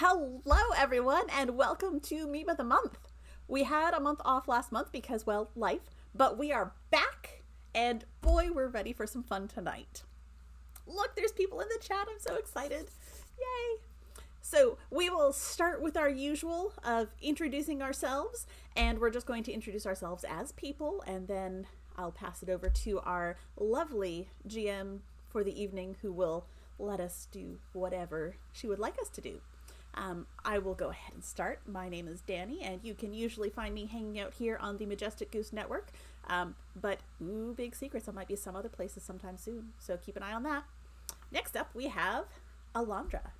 Hello, everyone, and welcome to Meme of the Month. We had a month off last month because, well, life, but we are back, and boy, we're ready for some fun tonight. Look, there's people in the chat. I'm so excited. Yay! So we will start with our usual of introducing ourselves, and we're just going to introduce ourselves as people, and then I'll pass it over to our lovely GM for the evening who will let us do whatever she would like us to do. I will go ahead and start. My name is Danny, and you can usually find me hanging out here on the Majestic Goose Network. But, big secrets, I might be some other places sometime soon, so keep an eye on that. Next up, we have Alondra.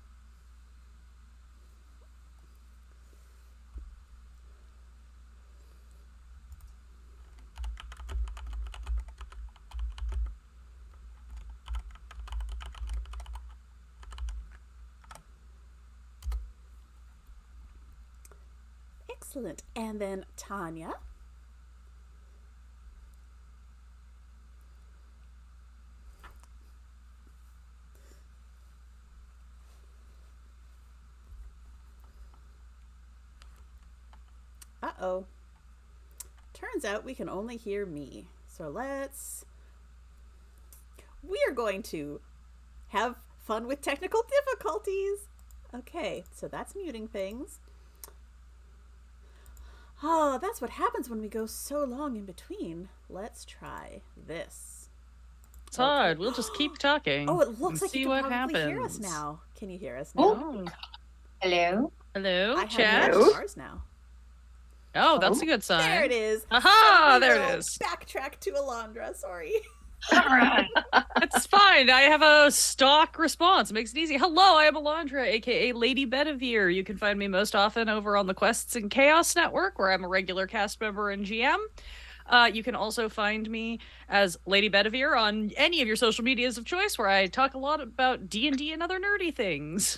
Excellent. And then Tanya. Uh-oh. Turns out we can only hear me. So we are going to have fun with technical difficulties. Okay, so that's muting things. Oh, that's what happens when we go so long in between. Let's try this. It's hard. We'll just keep talking. Oh, it looks like you can probably hear us now. Can you hear us now? Oh. Hello? Hello, chat? chat? Ours now. Oh, that's a good sign. There it is. Aha, there it is. Backtrack to Alondra, sorry. It's fine. I have a stock response. It makes it easy. Hello, I am Alondra, aka Lady Bedivere. You can find me most often over on the Quests and Chaos Network, where I'm a regular cast member and GM. You can also find me as Lady Bedivere on any of your social medias of choice, where I talk a lot about D&D and other nerdy things.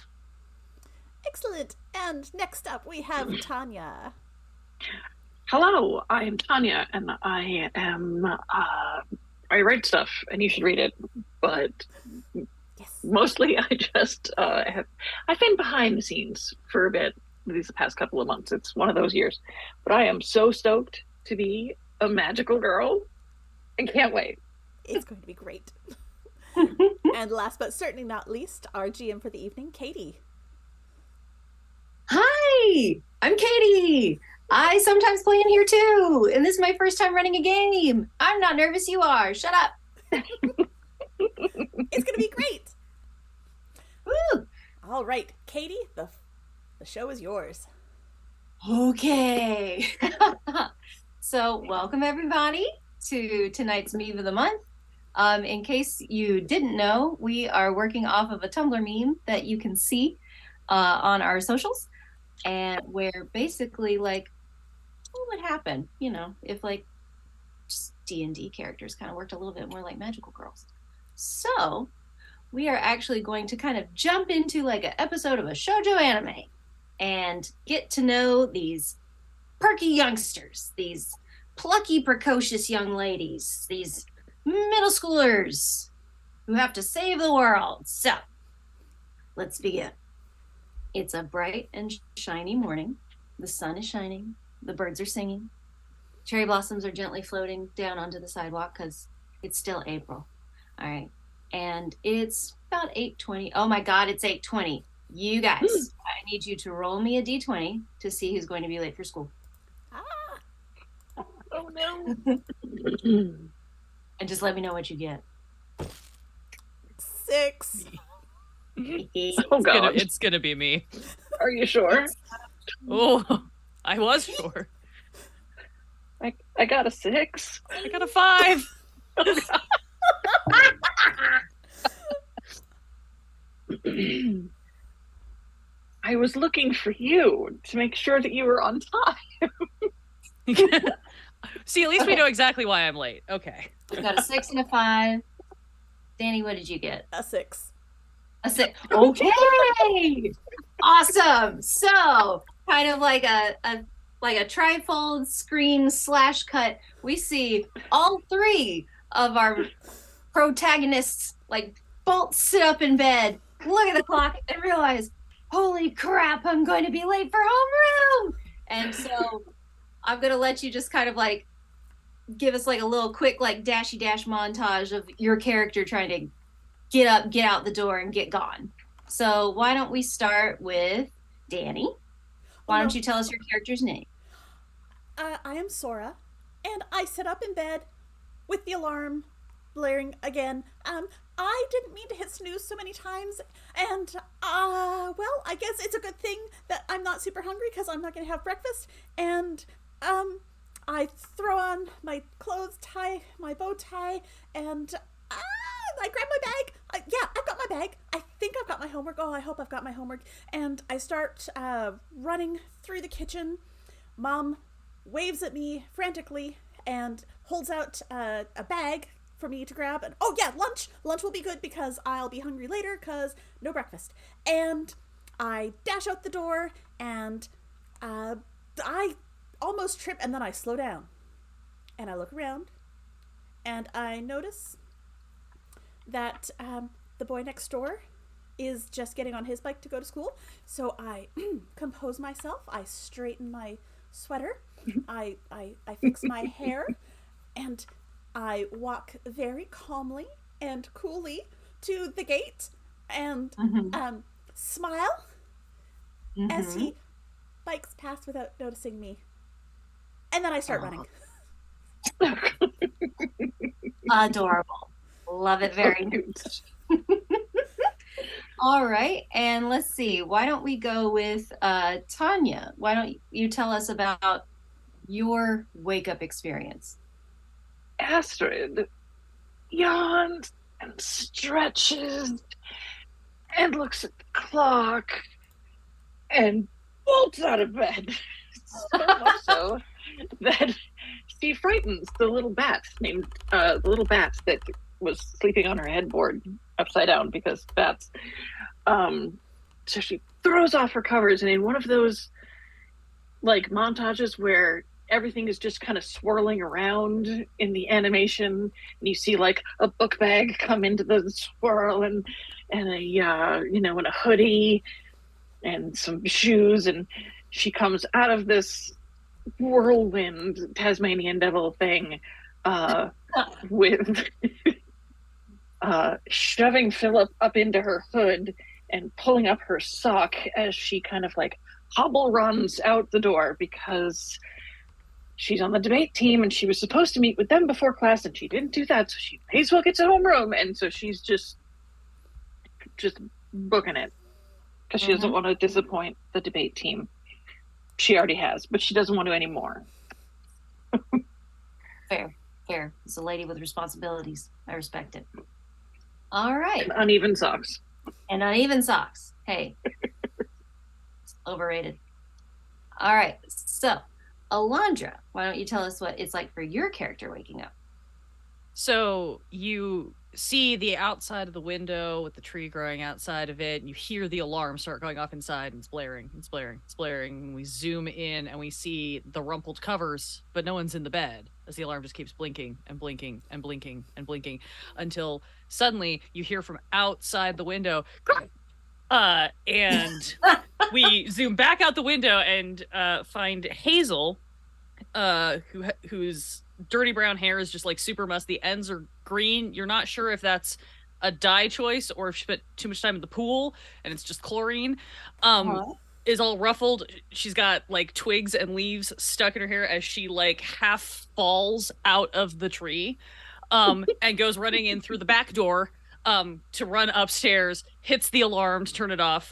Excellent. And next up, we have Tanya. Hello, I am Tanya, and I am, I write stuff, and you should read it, but yes. Mostly I just I've been behind the scenes for a bit these past couple of months. It's one of those years. But I am so stoked to be a magical girl, and can't wait. It's going to be great. And last but certainly not least, our GM for the evening, Katie. Hi, I'm Katie. I sometimes play in here too, and this is my first time running a game. I'm not nervous, you are. Shut up. It's gonna be great. Woo! All right, Katie, the show is yours. Okay. So welcome everybody to tonight's Meme of the Month. In case you didn't know, we are working off of a Tumblr meme that you can see on our socials, and where basically like what would happen, you know, if like just D&D characters kind of worked a little bit more like magical girls. So we are actually going to kind of jump into like an episode of a shoujo anime and get to know these perky youngsters, these plucky, precocious young ladies, these middle schoolers who have to save the world. So let's begin. It's a bright and shiny morning. The sun is shining. The birds are singing. Cherry blossoms are gently floating down onto the sidewalk because it's still April. All right. And it's about 8:20. Oh my God, it's 8:20. You guys, I need you to roll me a d20 to see who's going to be late for school. Oh no. And just let me know what you get. 6. Oh God. It's gonna be me. Are you sure? Oh, I was sure. I got a 6. I got a 5. I was looking for you to make sure that you were on time. See, at least we know exactly why I'm late. Okay. I got a 6 and a 5. Danny, what did you get? A 6. A 6. Okay. Awesome. So, kind of like a trifold screen slash cut. We see all 3 of our protagonists like bolt sit up in bed, look at the clock, and realize holy crap, I'm going to be late for homeroom. And so I'm going to let you just kind of like give us like a little quick like dashy dash montage of your character trying to get up, get out the door, and get gone. So why don't we start with Danny? Why don't you tell us your character's name? I am Sora, and I sit up in bed with the alarm blaring again. I didn't mean to hit snooze so many times, and well, I guess it's a good thing that I'm not super hungry because I'm not going to have breakfast. And I throw on my clothes, tie my bow tie, and I grab my bag. Yeah, I've got my bag. I think I've got my homework. Oh, I hope I've got my homework. And I start running through the kitchen. Mom waves at me frantically and holds out a bag for me to grab. And oh yeah, lunch will be good because I'll be hungry later because no breakfast. And I dash out the door, and I almost trip, and then I slow down and I look around, and I notice that the boy next door is just getting on his bike to go to school. So I compose myself, I straighten my sweater, I fix my hair, and I walk very calmly and coolly to the gate and smile as he bikes past without noticing me. And then I start running. Adorable. Love it very much. All right. And let's see. Why don't we go with Tanya? Why don't you tell us about your wake-up experience? Astrid yawns and stretches and looks at the clock and bolts out of bed. So much so that she frightens the little bat that was sleeping on her headboard upside down because bats. So she throws off her covers, and in one of those like montages where everything is just kind of swirling around in the animation, and you see like a book bag come into the swirl and a and a hoodie and some shoes, and she comes out of this whirlwind Tasmanian devil thing with shoving Philip up into her hood and pulling up her sock as she kind of like hobble runs out the door because she's on the debate team and she was supposed to meet with them before class and she didn't do that, so she may as well get to homeroom, and so she's just booking it because she doesn't want to disappoint the debate team. She already has, but she doesn't want to anymore. Fair. It's a lady with responsibilities. I respect it. All right. And uneven socks. Hey. It's overrated. All right. So, Alondra, why don't you tell us what it's like for your character waking up? So you see the outside of the window with the tree growing outside of it, and you hear the alarm start going off inside, and it's blaring. And we zoom in and we see the rumpled covers, but no one's in the bed as the alarm just keeps blinking and blinking and blinking and blinking until suddenly you hear from outside the window, and we zoom back out the window and find Hazel, whose dirty brown hair is just like super mussed. The ends are green. You're not sure if that's a dye choice or if she spent too much time in the pool and it's just chlorine. Is all ruffled. She's got like twigs and leaves stuck in her hair as she like half falls out of the tree, and goes running in through the back door to run upstairs, hits the alarm to turn it off,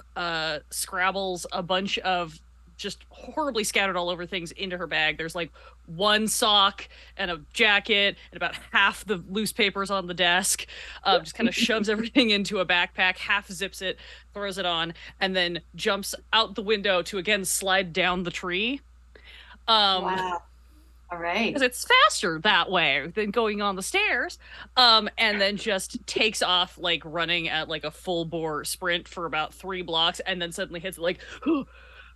scrabbles a bunch of just horribly scattered all over things into her bag. There's like one sock and a jacket and about half the loose papers on the desk. Just kind of shoves everything into a backpack, half zips it, throws it on, and then jumps out the window to again slide down the tree. Wow. All right. Because it's faster that way than going on the stairs. And then just takes off like running at like a full bore sprint for about 3 blocks, and then suddenly hits it like,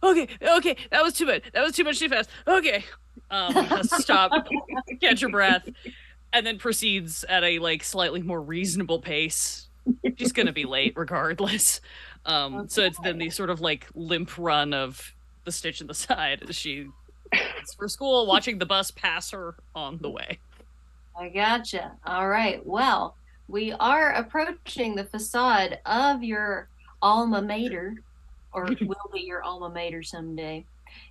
okay, that was too much. That was too much too fast. Okay. Has to stop, catch your breath, and then proceeds at a like slightly more reasonable pace She's gonna be late regardless. So it's then the sort of like limp run of the stitch in the side as she is for school, watching the bus pass her on the way. I gotcha. All right. Well, we are approaching the facade of your alma mater, or will be your alma mater someday,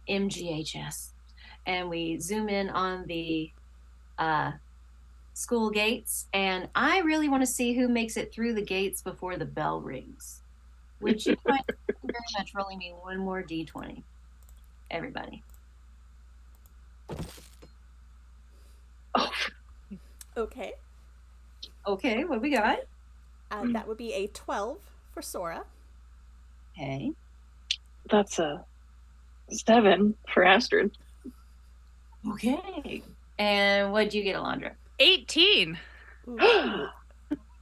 MGHS. And we zoom in on the school gates, and I really want to see who makes it through the gates before the bell rings. Would you mind very much rolling me one more d20? Everybody. Oh, Okay. Okay, what we got? That would be a 12 for Sora. Okay. that's a 7 for Astrid. Okay. And what'd you get, Alondra? 18. Ooh.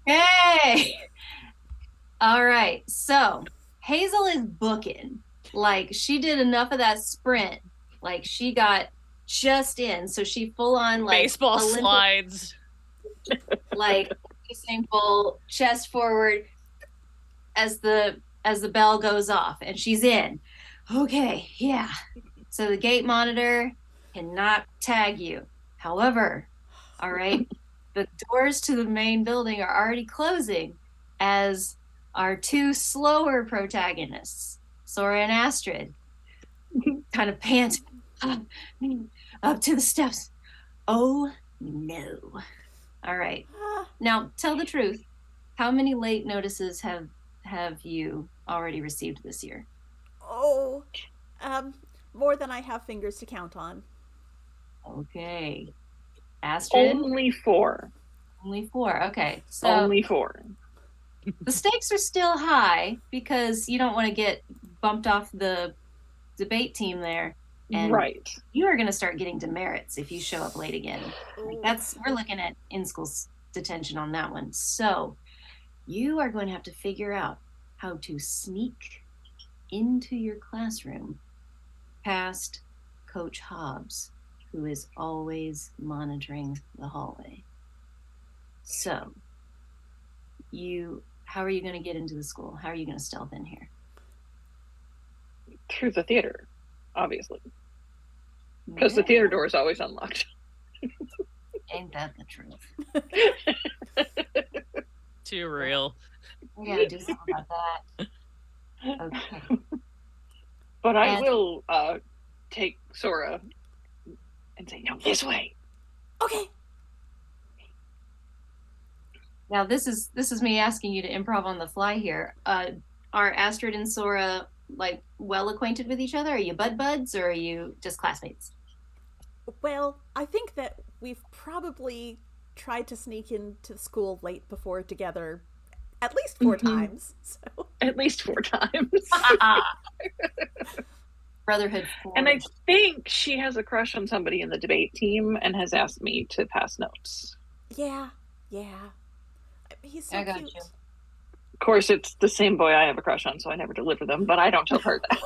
Hey! All right. So Hazel is booking. Like, she did enough of that sprint. Like, she got just in. So she full on, like, Baseball Olympic, slides. like, Usain Bolt, chest forward as the bell goes off, and she's in. Okay, yeah. So the gate monitor cannot tag you. However, all right, the doors to the main building are already closing as our two slower protagonists, Sora and Astrid, kind of pant up to the steps. Oh no. All right. Now tell the truth. How many late notices have you already received this year? Oh, more than I have fingers to count on. Okay. Astrid? Only 4. Only 4. Okay. So Only 4. the stakes are still high because you don't want to get bumped off the debate team there. And Right. you are going to start getting demerits if you show up late again. Ooh. We're looking at in-school detention on that one. So you are going to have to figure out how to sneak into your classroom past Coach Hobbs, who is always monitoring the hallway. So how are you going to get into the school? How are you going to stealth in here? Through the theater, obviously. Because the theater door is always unlocked. Ain't that the truth? Too real. We gotta do something about that. Okay. But I And- will take Sora and say, no, this way. Okay. Now this is me asking you to improv on the fly here. Are Astrid and Sora like well acquainted with each other? Are you buds or are you just classmates? Well, I think that we've probably tried to sneak into the school late before together at least 4 Mhm. times. So At least 4 times. Brotherhood. And I forged. think she has a crush on somebody in the debate team and has asked me to pass notes. yeah. He's so I got cute. you. Of course, it's the same boy I have a crush on, so I never deliver them, but I don't tell her that.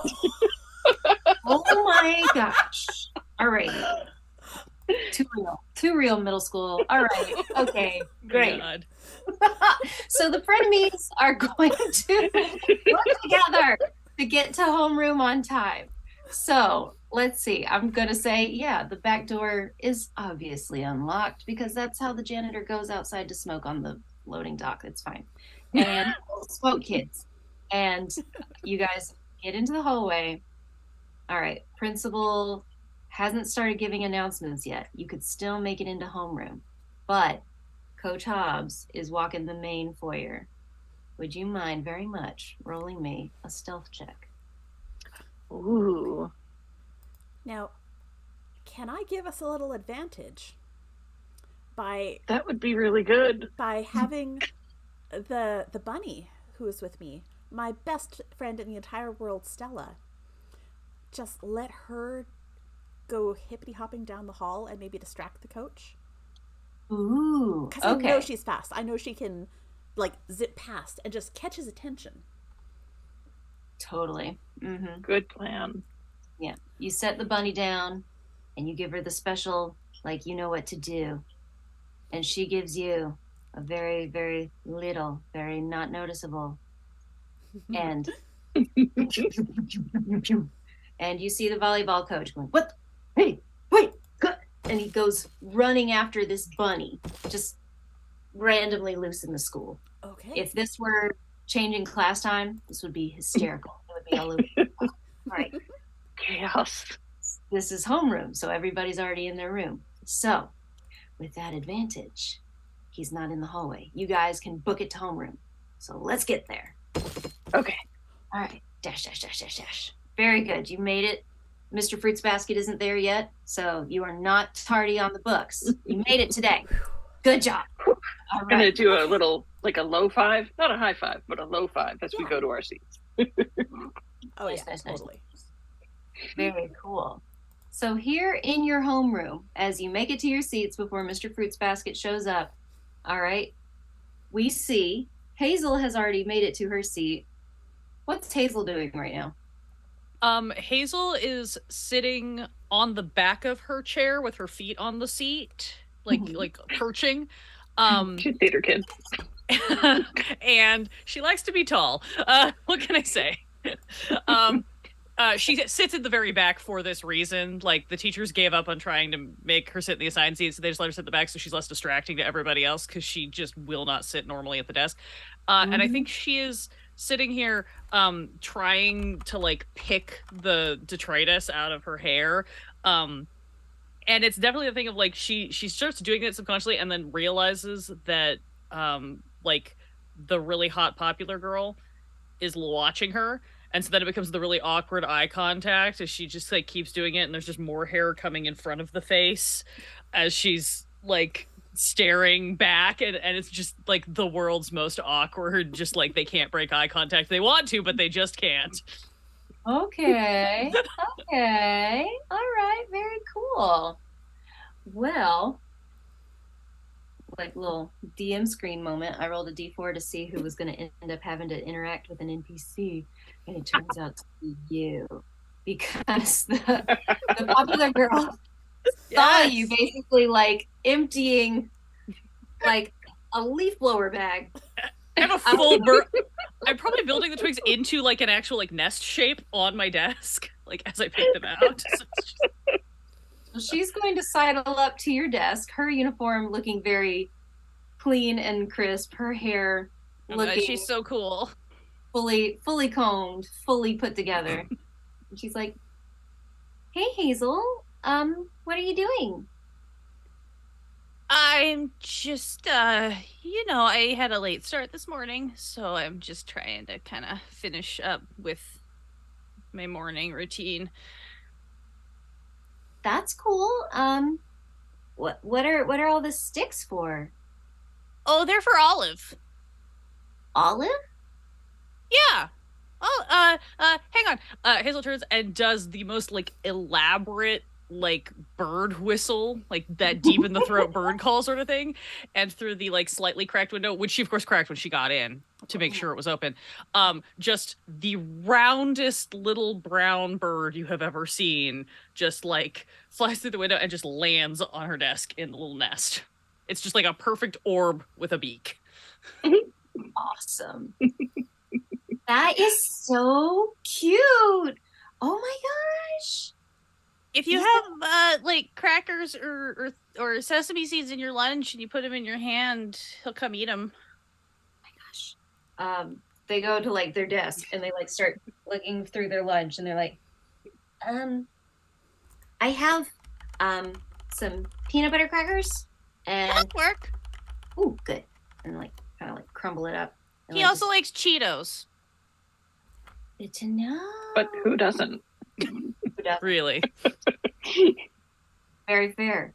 Oh my gosh. All right. Too real middle school. All right. Okay. Great. God. So the frenemies are going to work together to get to homeroom on time. So let's see. I'm going to say, yeah, the back door is obviously unlocked because that's how the janitor goes outside to smoke on the loading dock. It's fine. And smoke kids. And you guys get into the hallway. All right. Principal hasn't started giving announcements yet. You could still make it into homeroom. But Coach Hobbs is walking the main foyer. Would you mind very much rolling me a stealth check? Ooh. Now, can I give us a little advantage by That would be really good. having the bunny who is with me, my best friend in the entire world, Stella? Just let her go hippity hopping down the hall and maybe distract the coach. Ooh, Because I know okay. she's fast. I know she can, like, zip past and just catch his attention. Totally. Good plan. Yeah. You set the bunny down and you give her the special, like, you know what to do. And she gives you a very, very little, very not noticeable. And and you see the volleyball coach going, "What? Hey, wait!" And he goes running after this bunny, just randomly loose in the school. Okay. If this were changing class time, this would be hysterical. It would be all over. All right. Chaos. This is homeroom, so everybody's already in their room. So, with that advantage, he's not in the hallway. You guys can book it to homeroom. So let's get there. Okay. All right. Dash, dash, dash, dash, dash. Very good. You made it. Mr. Fruits Basket isn't there yet, so you are not tardy on the books. You made it today. Good job. All I'm gonna right. do a little, like a low five, not a high five, but a low five as we go to our seats. Oh Nice, yeah, nice, nice. totally. Very cool. So here in your homeroom, as you make it to your seats before Mr. Fruits Basket shows up, all right, we see Hazel has already made it to her seat. What's Hazel doing right now? Hazel is sitting on the back of her chair with her feet on the seat, like Mhm. like perching. She's a theater kid. And she likes to be tall. What can I say? She sits in the very back for this reason. Like, the teachers gave up on trying to make her sit in the assigned seat, so they just let her sit in the back so she's less distracting to everybody else, because she just will not sit normally at the desk. And I think she is sitting here trying to, like, pick the detritus out of her hair. And it's definitely a thing of, like, she starts doing it subconsciously and then realizes that like, the really hot popular girl is watching her, and so then it becomes the really awkward eye contact as she just, like, keeps doing it, and there's just more hair coming in front of the face as she's, like, staring back, and it's just, like, the world's most awkward, just, like, they can't break eye contact. They want to, but they just can't. Okay. Okay. All right. Very cool. Well, like little DM screen moment, I rolled a d4 to see who was going to end up having to interact with an NPC, and it turns out to be you, because the popular girl saw you basically, like, emptying, like, a leaf blower bag. I have a full I'm probably building the twigs into, like, an actual, like, nest shape on my desk, like, as I pick them out. So it's just... So she's going to sidle up to your desk, her uniform looking very clean and crisp, her hair Oh my God, looking she's so cool. fully combed, fully put together. And she's like, "Hey Hazel, what are you doing?" I'm just, I had a late start this morning, so I'm just trying to kind of finish up with my morning routine. That's cool. What are all the sticks for? Oh, they're for Olive. Olive? Yeah. Oh, hang on. Hazel turns and does the most, like, elaborate, like, bird whistle, like that deep in the throat bird call sort of thing, and through the, like, slightly cracked window, which she of course cracked when she got in to make sure it was open, just the roundest little brown bird you have ever seen just, like, flies through the window and just lands on her desk in the little nest. It's just like a perfect orb with a beak. Awesome. That is so cute. Oh my gosh. If you have like crackers or sesame seeds in your lunch and you put them in your hand, he'll come eat them. Oh my gosh. They go to, like, their desk and they, like, start looking through their lunch, and they're like, I have some peanut butter crackers and That'll work. ooh, good. And, like, kind of, like, crumble it up. And, He like, also likes Cheetos. good to know. But who doesn't? Who doesn't? Really? Very fair.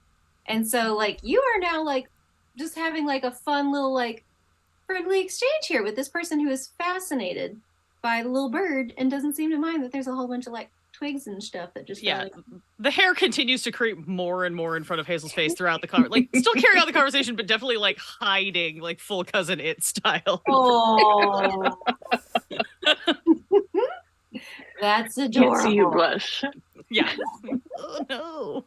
And so, like, you are now, like, just having, like, a fun little, like, friendly exchange here with this person who is fascinated by the little bird and doesn't seem to mind that there's a whole bunch of, like, twigs and stuff that just Yeah. like, The hair continues to creep more and more in front of Hazel's face throughout the conversation. Like, still carrying on the conversation, but definitely, like, hiding, like, full Cousin It style. oh, that's Can't see you adorable. blush. Yeah. Oh no.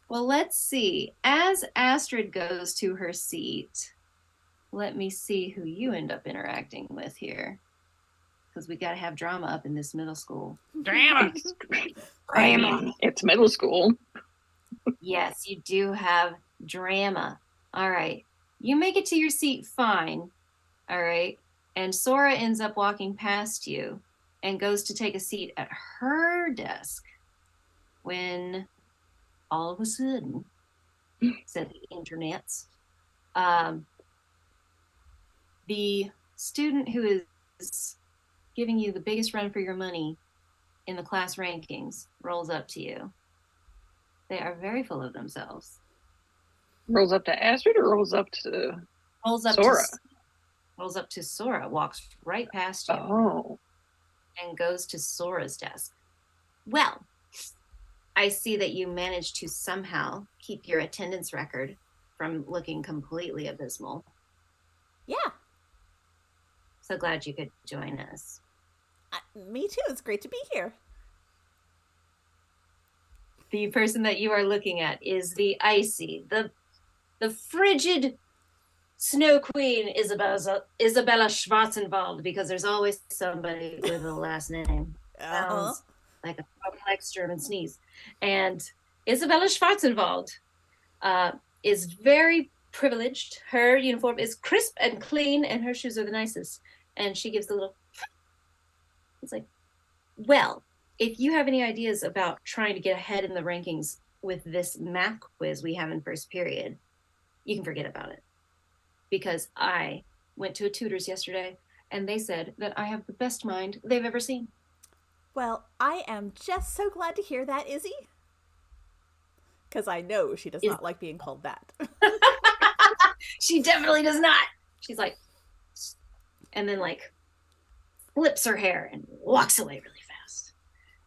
Well, let's see. As Astrid goes to her seat, let me see who you end up interacting with here. Because we got to have drama up in this middle school. Drama. It's middle school. Yes, you do have drama. All right. You make it to your seat fine. All right. And Sora ends up walking past you and goes to take a seat at her desk when all of a sudden, said the internets, the student who is giving you the biggest run for your money in the class rankings rolls up to you. They are very full of themselves. Rolls up to Astrid or rolls up to Sora? Rolls up to Sora, walks right past you, Oh. and goes to Sora's desk. Well, I see that you managed to somehow keep your attendance record from looking completely abysmal. Yeah, So glad you could join us. me too. It's great to be here. The person that you are looking at is the icy, the frigid Snow Queen Isabella Schwarzenwald, because there's always somebody with a last name. Sounds like a complex German sneeze. And Isabella Schwarzenwald is very privileged. Her uniform is crisp and clean, and her shoes are the nicest. And she gives the little. It's like, well, if you have any ideas about trying to get ahead in the rankings with this math quiz we have in first period, you can forget about it. Because I went to a tutor's yesterday, and they said that I have the best mind they've ever seen. Well, I am just so glad to hear that, Izzy. Because I know she does not like being called that. She definitely does not. She's like, and then like flips her hair and walks away really fast.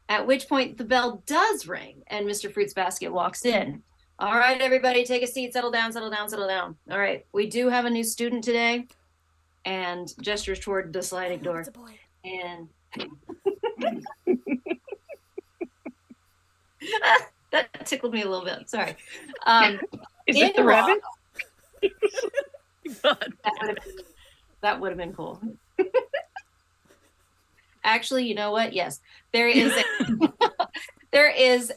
At which point the bell does ring and Mr. Fruits Basket walks in. All right, everybody, take a seat, settle down, settle down, settle down. All right, we do have a new student today, and gestures toward the sliding door. It's a boy. And that tickled me a little bit. Sorry. Is it the rabbit? God. That would have been cool. Actually, you know what? Yes, there is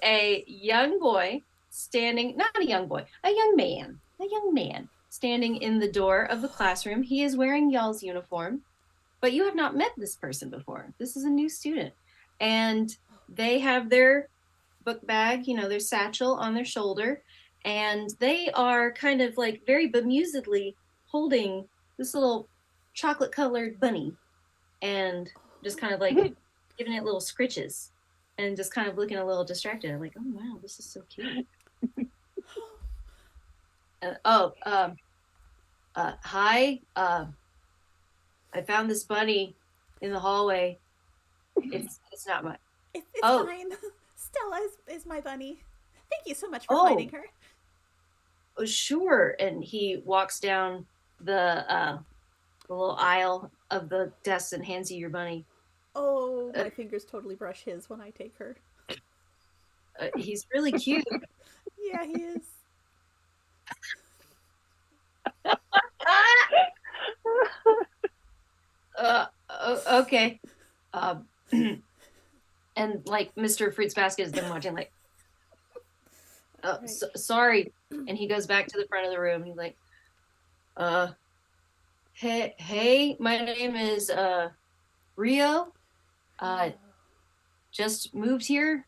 a young boy standing, not a young boy, a young man standing in the door of the classroom. He is wearing y'all's uniform, but you have not met this person before. This is a new student, and they have their book bag, their satchel on their shoulder, and they are kind of like very bemusedly holding this little chocolate colored bunny and just kind of like giving it little scritches and just kind of looking a little distracted. I'm like, oh wow, this is so cute. Hi. I found this bunny in the hallway. It's not mine. It's fine. Stella is my bunny. Thank you so much for finding her. Oh, sure. And he walks down the little aisle of the desks and hands you your bunny. Oh, my fingers totally brush his when I take her. He's really cute. Yeah, he is. Okay. And like Mr. Fruits Basket has been watching, like, Right. Sorry. And he goes back to the front of the room. He's like, hey, my name is Rio. Just moved here.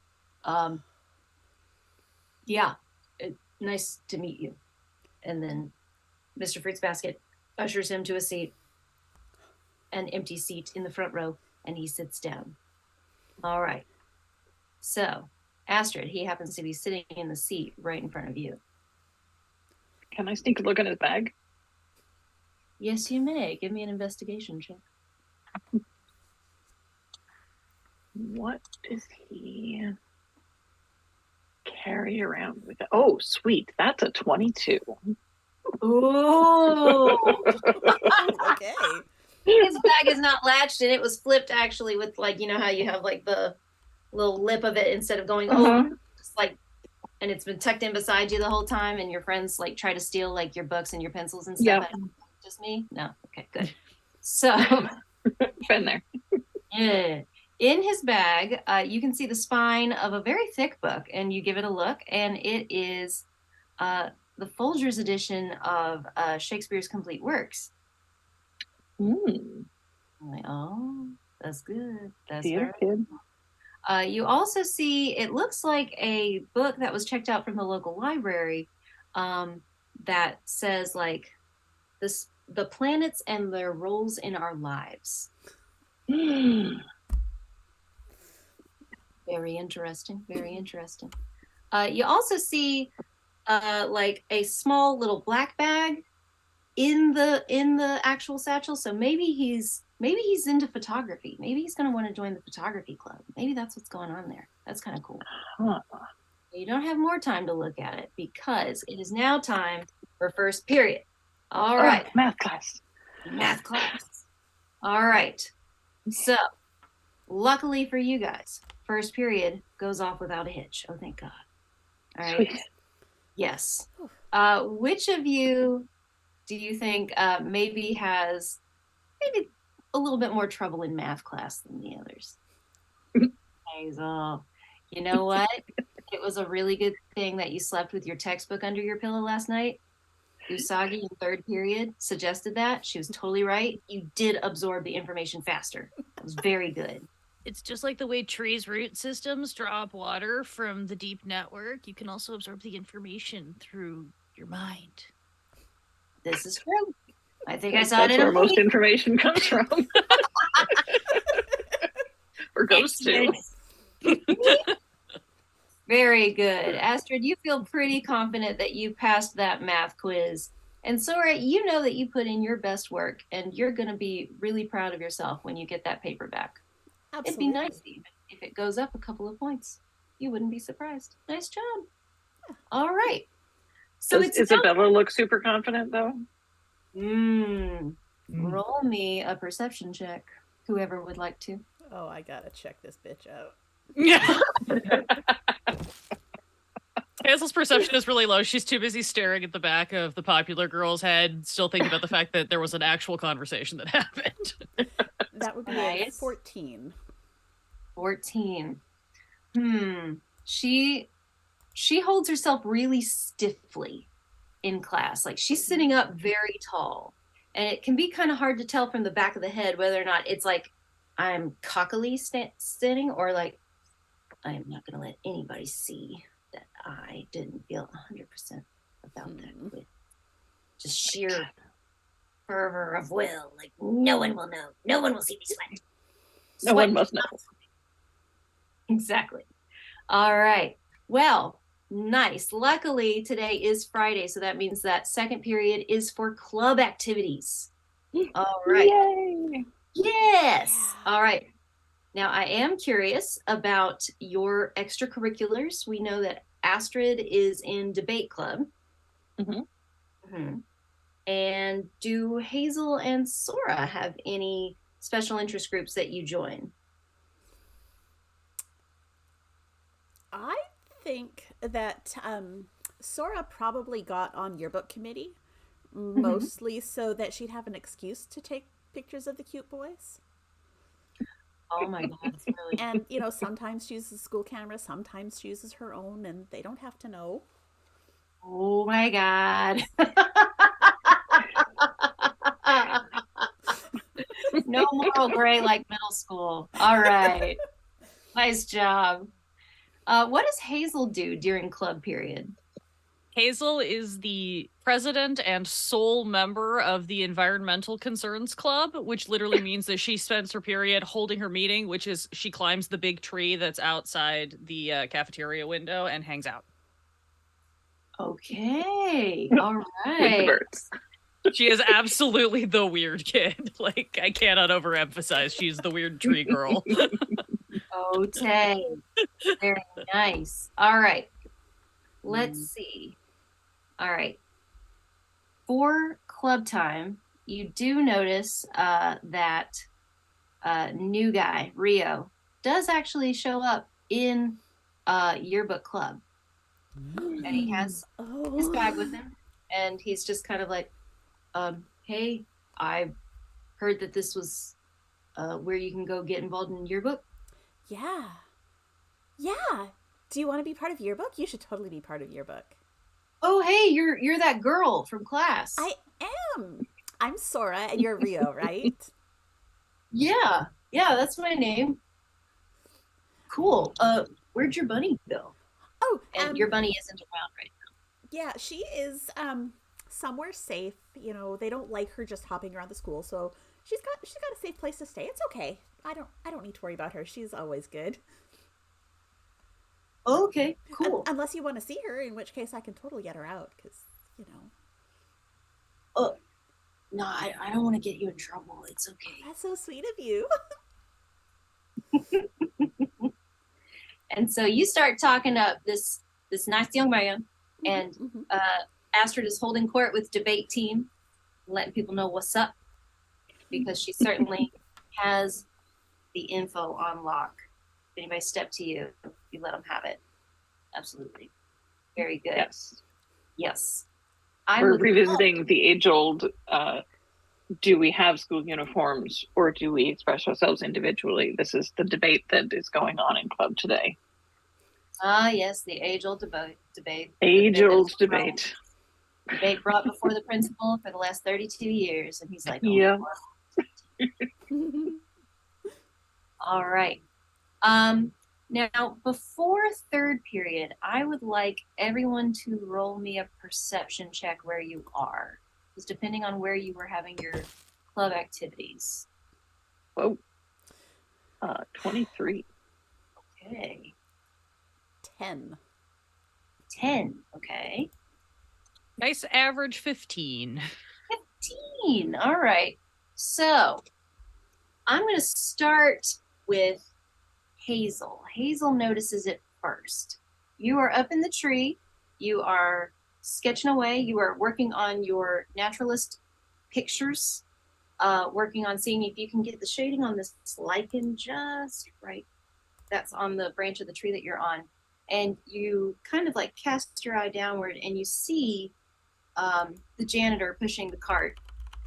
Yeah, nice to meet you. And then Mr. Fruits Basket ushers him to a seat, an empty seat in the front row, and he sits down. All right. So, Astrid, he happens to be sitting in the seat right in front of you. Can I sneak a look in his bag? Yes, you may. Give me an investigation check. What does he carry around with it? Oh, sweet. That's a 22. Ooh. Okay. His bag is not latched, and it was flipped actually with, like, you know how you have like the little lip of it instead of going over, just like, and it's been tucked in beside you the whole time, and your friends like try to steal like your books and your pencils and stuff. Yeah. Just me? No. Okay, good. So, Been there. yeah. In his bag, you can see the spine of a very thick book, and you give it a look, and it is the Folgers edition of Shakespeare's Complete Works. Mm. I'm like, oh, that's good. That's Theater very. kid. You also see it looks like a book that was checked out from the local library that says like this the planets and their roles in our lives. Very interesting. Very interesting. You also see like a small little black bag in the actual satchel. So maybe he's into photography. Maybe he's going to want to join the photography club. Maybe that's what's going on there. That's kind of cool. Huh. You don't have more time to look at it because it is now time for first period. All right. Math class. Math class. All right. So, luckily for you guys, first period goes off without a hitch. Oh, thank God. All right. Sweet. Yes. Which of you do you think maybe has maybe a little bit more trouble in math class than the others? Hazel, you know what? It was a really good thing that you slept with your textbook under your pillow last night. Usagi in third period suggested that. She was totally right. You did absorb the information faster. That was very good. It's just like the way trees' root systems draw up water from the deep network. You can also absorb the information through your mind. This is true. I think I saw it That's in where a most movie. information comes from. Or goes to. Very good. Astrid, you feel pretty confident that you passed that math quiz. And Sora, you know that you put in your best work and you're going to be really proud of yourself when you get that paper back. Absolutely. It'd be nice even if it goes up a couple of points. You wouldn't be surprised. Nice job. All right. So Does it's Isabella look super confident though? Roll me a perception check, whoever would like to. Oh, I gotta check this bitch out. Yeah. Hazel's perception is really low. She's too busy staring at the back of the popular girl's head, still thinking about the fact that there was an actual conversation that happened. That would be a Nice. 14. 14. She holds herself really stiffly in class. Like she's sitting up very tall. And it can be kind of hard to tell from the back of the head whether or not it's like I'm cockily sitting or like I am not going to let anybody see that I didn't feel 100% about that quiz. Just sheer fervor of will. Like no one will know. No one will see me sweat. No one must know. Exactly. All right. Well, nice. Luckily, today is Friday, so that means that second period is for club activities. All right. Yay! Yes. All right. Now, I am curious about your extracurriculars. We know that Astrid is in debate club. And do Hazel and Sora have any special interest groups that you join? I think that Sora probably got on yearbook committee, mostly so that she'd have an excuse to take pictures of the cute boys. Oh my God, that's really And, you know, sometimes she uses school camera, sometimes she uses her own, and they don't have to know. Oh my God. No moral gray like middle school. All right. Nice job. What does Hazel do during club period? Hazel is the president and sole member of the Environmental Concerns Club, which literally means that she spends her period holding her meeting, which is she climbs the big tree that's outside the cafeteria window and hangs out. Okay. All With the right. birds. She is absolutely the weird kid. Like, I cannot overemphasize. She's the weird tree girl. Okay. Very nice. All right. Let's see. All right. For club time, you do notice that new guy, Rio, does actually show up in yearbook club. And he has his bag with him. And he's just kind of like, Hey, I heard that this was where you can go get involved in yearbook. Yeah. Yeah. Do you want to be part of yearbook? You should totally be part of yearbook. Oh, hey, you're that girl from class. I am. I'm Sora and you're Rio, right? Yeah, that's my name. Cool. Where'd your bunny go? Oh, And your bunny isn't around right yeah, she is somewhere safe. You know, they don't like her just hopping around the school, so she's got a safe place to stay. It's okay. I don't need to worry about her. She's always good. now. Okay, cool. Unless you want to see her, in which case I can totally get her out because, you know. Oh, no, I don't want to get you in trouble. It's okay. That's so sweet of you. And so you start talking up this nice young man, and Mhm. Astrid is holding court with debate team, letting people know what's up, because she certainly has the info on lock. If anybody step to you, you let them have it. Absolutely. Very good. Yes. Yes. We're revisiting the age-old, do we have school uniforms or do we express ourselves individually? This is the debate that is going on in club today. Ah, yes, the age-old debate. Age-old debate. Debate brought before the principal for the last 32 years, and he's like, oh, Yeah. All right. Now, before third period, I would like everyone to roll me a perception check where you are, because depending on where you were having your club activities. Whoa. 23. Okay. 10. 10. Okay. Nice average 15. 15. All right. So I'm going to start with Hazel. Hazel notices it first. You are up in the tree. You are sketching away. You are working on your naturalist pictures, working on seeing if you can get the shading on this lichen just right. That's on the branch of the tree that you're on. And you kind of like cast your eye downward and you see the janitor pushing the cart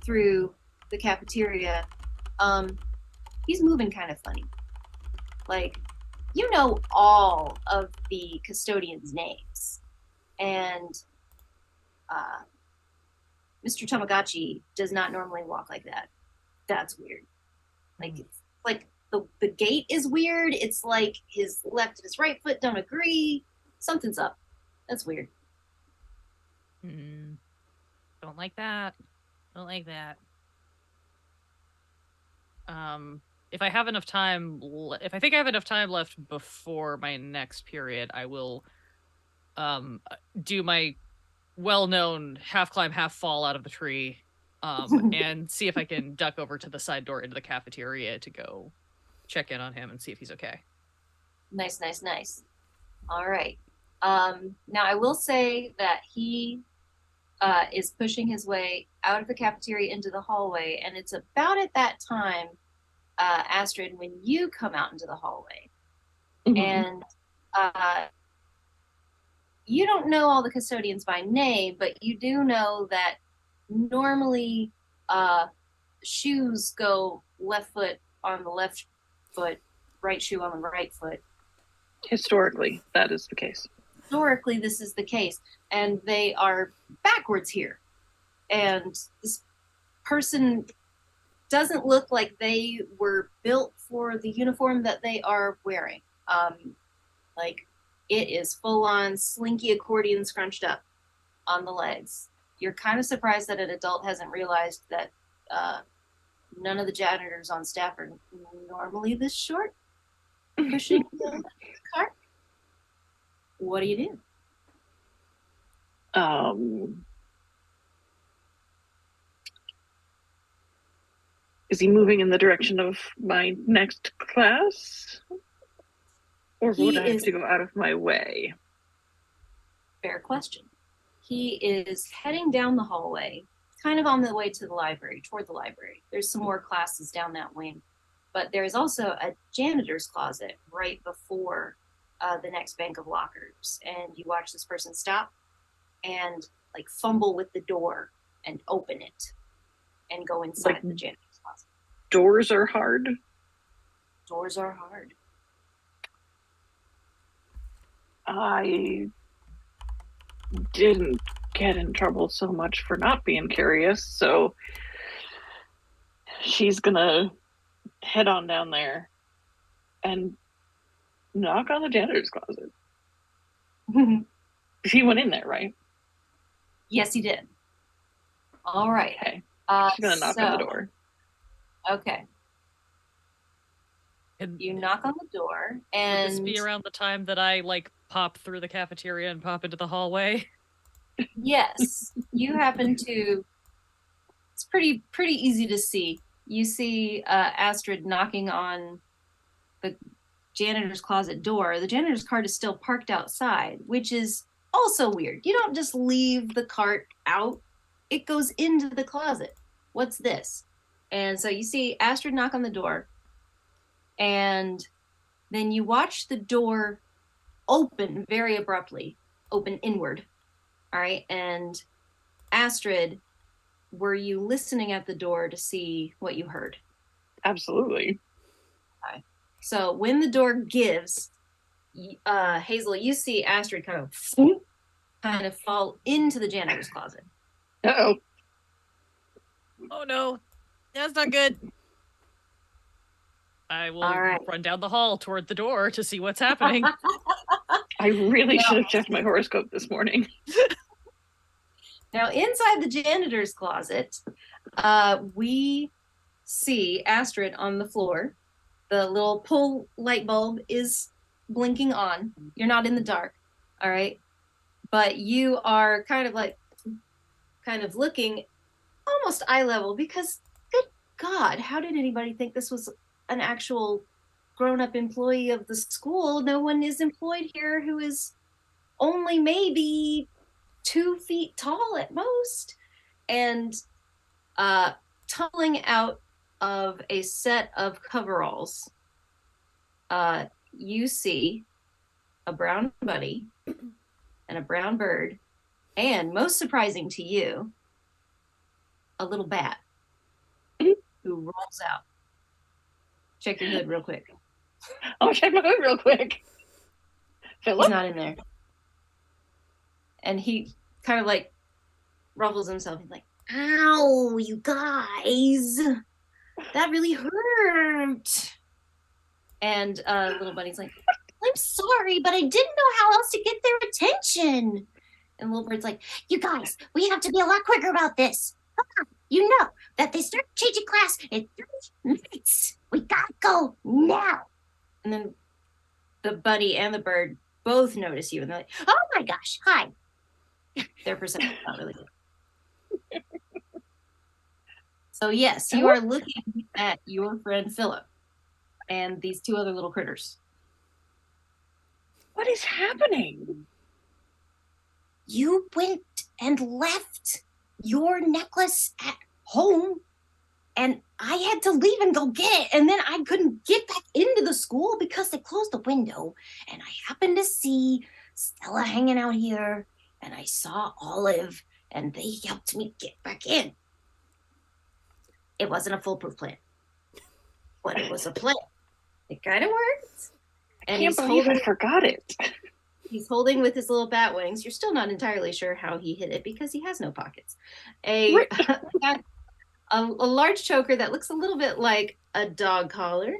through the cafeteria. He's moving kind of funny. Like, you know all of the custodians' names. And Mr. Tamagotchi does not normally walk like that. That's weird. Like, it's like the gait is weird. It's like his left and his right foot don't agree. Something's up. That's weird. Don't like that. Don't like that. If I have enough time, if I think I have enough time left before my next period, I will do my well-known half climb, half fall out of the tree, and see if I can duck over to the side door into the cafeteria to go check in on him and see if he's okay. Nice. All right. Now I will say that he is pushing his way out of the cafeteria into the hallway, and it's about at that time, Astrid, when you come out into the hallway. Mhm. And you don't know all the custodians by name, but you do know that normally shoes go left foot on the left foot, right shoe on the right foot. Historically, that is the case. Historically, this is the case, and they are backwards here. And this person doesn't look like they were built for the uniform that they are wearing. Like, it is full on slinky accordion scrunched up on the legs. You're kind of surprised that an adult hasn't realized that none of the janitors on staff are normally this short, pushing the cart. What do you do? Is he moving in the direction of my next class? Or would I have to go out of my way? Fair question. He is heading down the hallway, kind of on the way to the library, toward the library. There's some more classes down that wing, but there is also a janitor's closet right before the next bank of lockers. And you watch this person stop and like fumble with the door and open it. and go inside Like- the janitor's closet. Doors are hard. Doors are hard. I didn't get in trouble so much for not being curious, so she's gonna head on down there and knock on the janitor's closet. She went in there, right? Yes, he did. All right. Okay. Uh, She's gonna knock on the so- door. Okay. And You knock on the door, would and this be around the time that I like pop through the cafeteria and pop into the hallway? yes, you happen to. It's pretty easy to see. You see Astrid knocking on the janitor's closet door. The janitor's cart is still parked outside, which is also weird. You don't just leave the cart out; it goes into the closet. What's this? And so you see Astrid knock on the door, and then you watch the door open very abruptly, open inward. All right. And Astrid, were you listening at the door to see what you heard? Absolutely. So when the door gives, Hazel, you see Astrid kind of fall into the janitor's closet. Uh-oh. Oh no, that's not good. I will All right. run down the hall toward the door to see what's happening. I really No. should have checked my horoscope this morning. Now, inside the janitor's closet, we see Astrid on the floor. The little pull light bulb is blinking on. You're not in the dark, all right? But you are kind of looking almost eye level because, good God, how did anybody think this was an actual grown-up employee of the school? No one is employed here who is only maybe 2 feet tall at most. And tumbling out of a set of coveralls, you see a brown bunny and a brown bird, and most surprising to you, a little bat who rolls out. Check your hood real quick. I'll check my hood real quick. He's Philip? not in there. And he kind of like ruffles himself. He's like, ow, you guys. That really hurt. And little bunny's like, I'm sorry, but I didn't know how else to get their attention. And little bird's like, you guys, we have to be a lot quicker about this. Come on, you know that they start changing class in 30 minutes. We gotta go now. And then the bunny and the bird both notice you, and they're like, oh my gosh, hi. Their perception is not really good. So yes, you are looking at your friend Philip and these 2 other little critters. What is happening? You went and left your necklace at home, and I had to leave and go get it, and then I couldn't get back into the school because they closed the window, and I happened to see Stella hanging out here, and I saw Olive, and they helped me get back in. It wasn't a foolproof plan, but it was a plan. It kind of worked. I And can't believe I forgot it. he's holding with his little bat wings. You're still not entirely sure how he hit it because he has no pockets. A large choker that looks a little bit like a dog collar.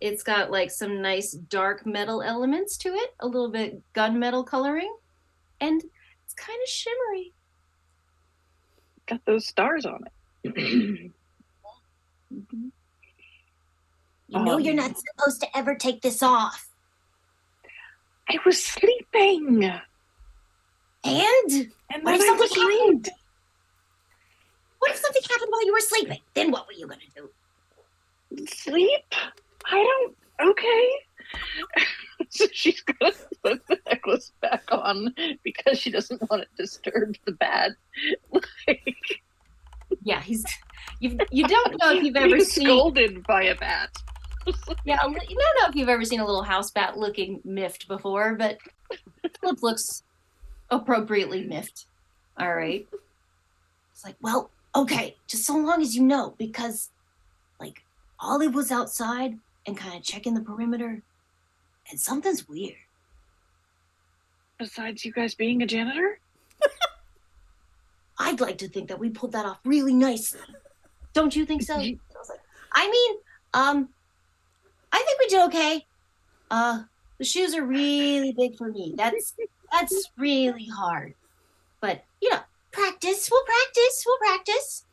It's got like some nice dark metal elements to it, a little bit gunmetal coloring, and it's kind of shimmery. Got those stars on it. You know you're not supposed to ever take this off. I was sleeping. And And what then if I something was happened? late. What if something happened while you were sleeping? Then what were you gonna do? Sleep? I don't. Okay. So she's gonna put the necklace back on because she doesn't want to disturb the bat. Like, Yeah, you don't know if you've ever being seen. scolded by a bat. Yeah, you don't know if you've ever seen a little house bat looking miffed before, but Flip looks appropriately miffed. All right. It's like, well, Okay, just so long as you know, because, like, Olive was outside and kind of checking the perimeter, and something's weird. Besides you guys being a janitor? I'd like to think that we pulled that off really nicely. Don't you think so? I was like, I think we did okay. The shoes are really big for me. That's really hard. But, practice. We'll practice.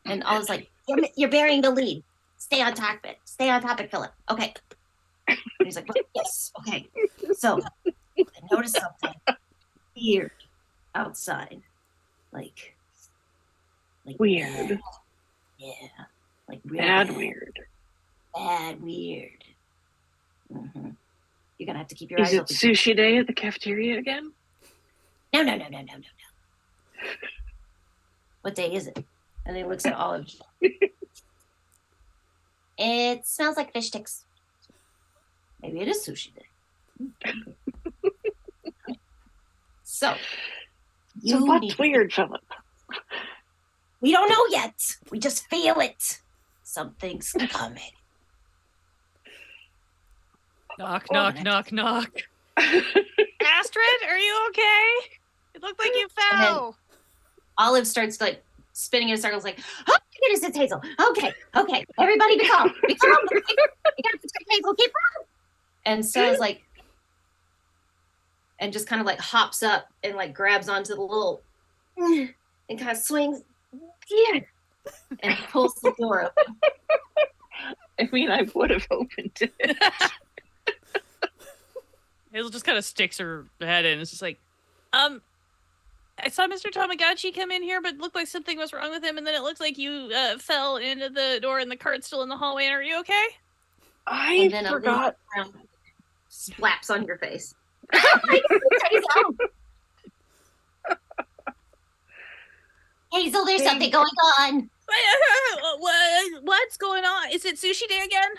And I was like, you're bearing the lead. Stay on topic, Philip. Okay. And he's like, well, yes, okay. So I noticed something weird outside. Like Weird. Yeah. Like real Bad weird. Bad weird. Mm-hmm. You're gonna have to keep your Is eyes it open. sushi day at the cafeteria again? No. What day is it? And he looks at Olive. It smells like fish sticks. Maybe it is sushi day. So what's weird, Philip? We don't know yet. We just feel it. Something's coming. Knock. Astrid, are you okay? It looked like you fell. Olive starts like spinning in circles, like, oh my goodness, it's Hazel. Okay, everybody be calm. Be calm. You gotta protect Hazel, keep her. And so it's like, and just kind of like hops up and like grabs onto the little, and kind of swings here and pulls the door open. I mean, I would have opened it. Hazel just kind of sticks her head in. It's just like, I saw Mr. Tamagotchi come in here, but it looked like something was wrong with him, and then it looks like you fell into the door and the cart's still in the hallway. And are you okay? I forgot. Slaps on your face. Hazel, there's something going on. What's going on? Is it sushi day again?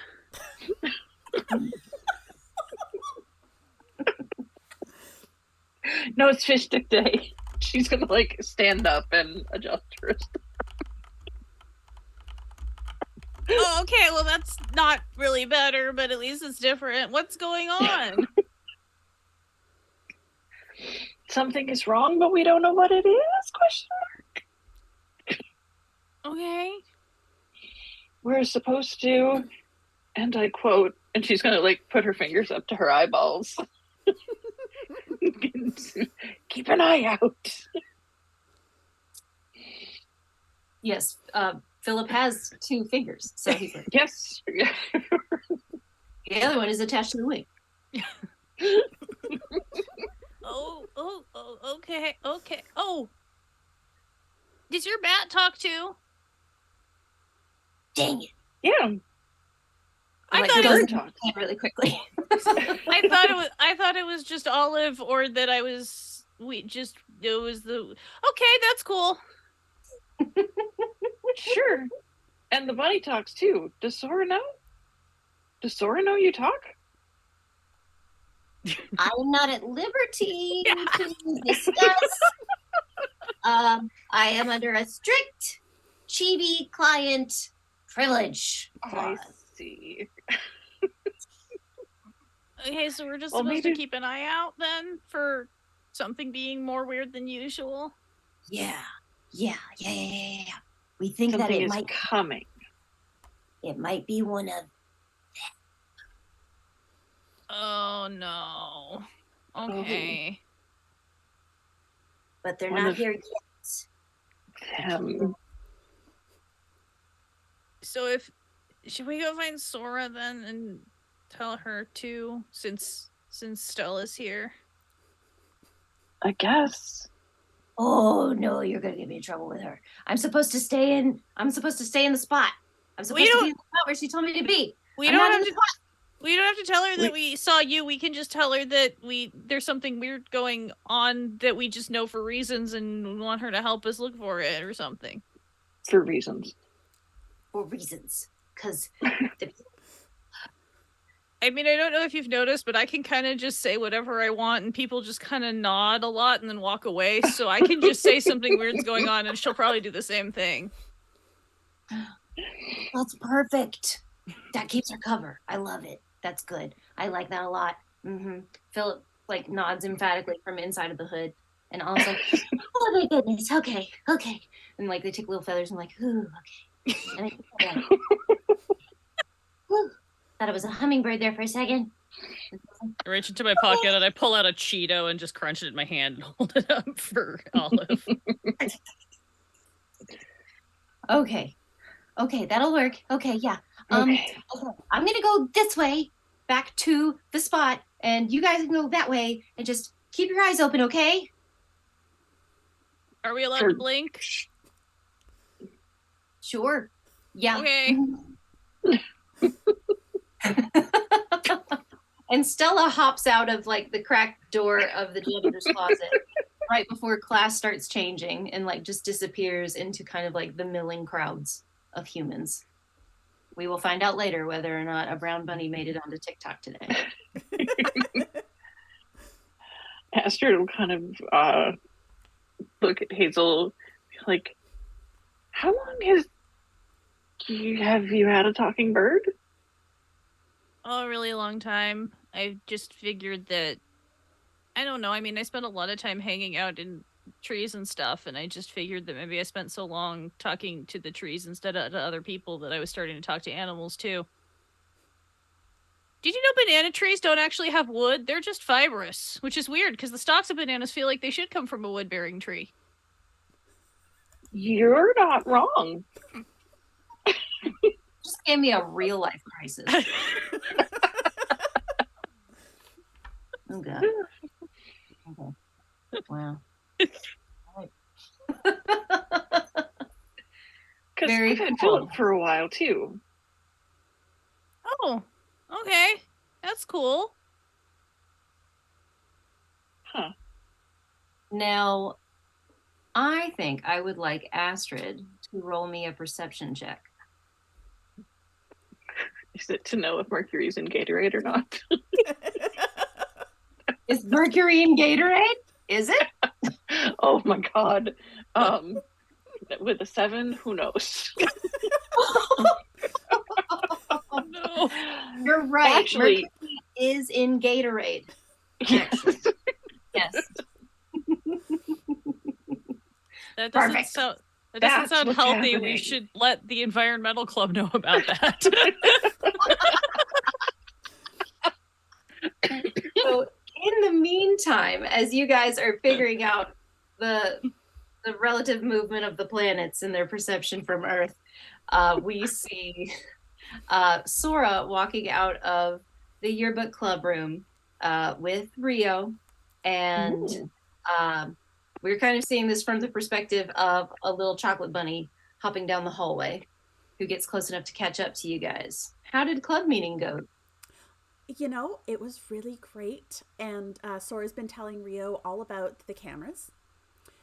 No, it's fish stick day. She's gonna like stand up and adjust her stuff. Oh, okay. Well, that's not really better, but at least it's different. What's going on? Something is wrong, but we don't know what it is? Question mark. Okay. We're supposed to, and I quote, and she's gonna like put her fingers up to her eyeballs. Keep an eye out. Yes, Philip has 2 fingers, so he's like, Yes. the other one is attached to the wing. Okay. Oh, does your bat talk too? Dang it! Yeah. I Like, thought goes it was. in really quickly. I thought it was just Olive, or that it was the. Okay, that's cool. Sure. And the bunny talks too. Does Sora know? Does Sora know you talk? I'm not at liberty to discuss. I am under a strict chibi client privilege. I see. Okay, so we're just Well, supposed to maybe- keep an eye out then for something being more weird than usual. Yeah. We think Something that is coming. it might be one of. Oh no. Okay. But they're One not of- here yet. So should we go find Sora then and tell her too, since Stella's here? I guess. Oh no, you're gonna get me in trouble with her. I'm supposed to stay in the spot. I'm supposed to be in the spot where she told me to be. We I'm don't not have in to. the spot. We don't have to tell her that we saw you. We can just tell her that there's something weird going on that we just know for reasons, and want her to help us look for it or something. For reasons. For reasons. Because I mean, I don't know if you've noticed, but I can kind of just say whatever I want, and people just kind of nod a lot and then walk away. So I can just say something weird's going on, and she'll probably do the same thing. That's perfect. That keeps her cover. I love it. That's good. I like that a lot. Philip like nods emphatically from inside of the hood, and Olive's like, "Oh my goodness. Okay. And like they take little feathers and like, ooh, okay. And they Whew. Thought it was a hummingbird there for a second. I reach into my pocket and I pull out a Cheeto and just crunch it in my hand and hold it up for Olive. Okay, that'll work. Okay, yeah. Okay. I'm gonna go this way, back to the spot, and you guys can go that way, and just keep your eyes open, okay? Are we allowed to blink? Sure. Yeah. Okay. And Stella hops out of like the cracked door of the janitor's closet right before class starts changing and like just disappears into kind of like the milling crowds of humans. We will find out later whether or not a brown bunny made it onto TikTok today. Astrid will kind of look at Hazel like, how long have you had a talking bird? Oh, a really long time. I just figured that, I don't know, I mean, I spent a lot of time hanging out in trees and stuff, and I just figured that maybe I spent so long talking to the trees instead of to other people that I was starting to talk to animals too. Did you know banana trees don't actually have wood? They're just fibrous, which is weird because the stalks of bananas feel like they should come from a wood-bearing tree. You're not wrong. Just gave me a real life crisis. Oh god. Okay. Wow. Because Very I've had cool. Philip for a while too. Oh, okay. That's cool. Huh. Now, I think I would like Astrid to roll me a perception check. Is it to know if Mercury's in Gatorade or not? Is Mercury in Gatorade? Is it? Oh my god. With a 7, who knows? No. You're right. Actually, Mercury is in Gatorade. Actually. Yes. That doesn't Perfect. sound. That doesn't That's sound what's healthy. happening. We should let the environmental club know about that. So in the meantime, as you guys are figuring out the relative movement of the planets and their perception from Earth, we see Sora walking out of the yearbook club room with Rio, and we're kind of seeing this from the perspective of a little chocolate bunny hopping down the hallway who gets close enough to catch up to you guys. How did club meeting go? You know, it was really great. And Sora's been telling Rio all about the cameras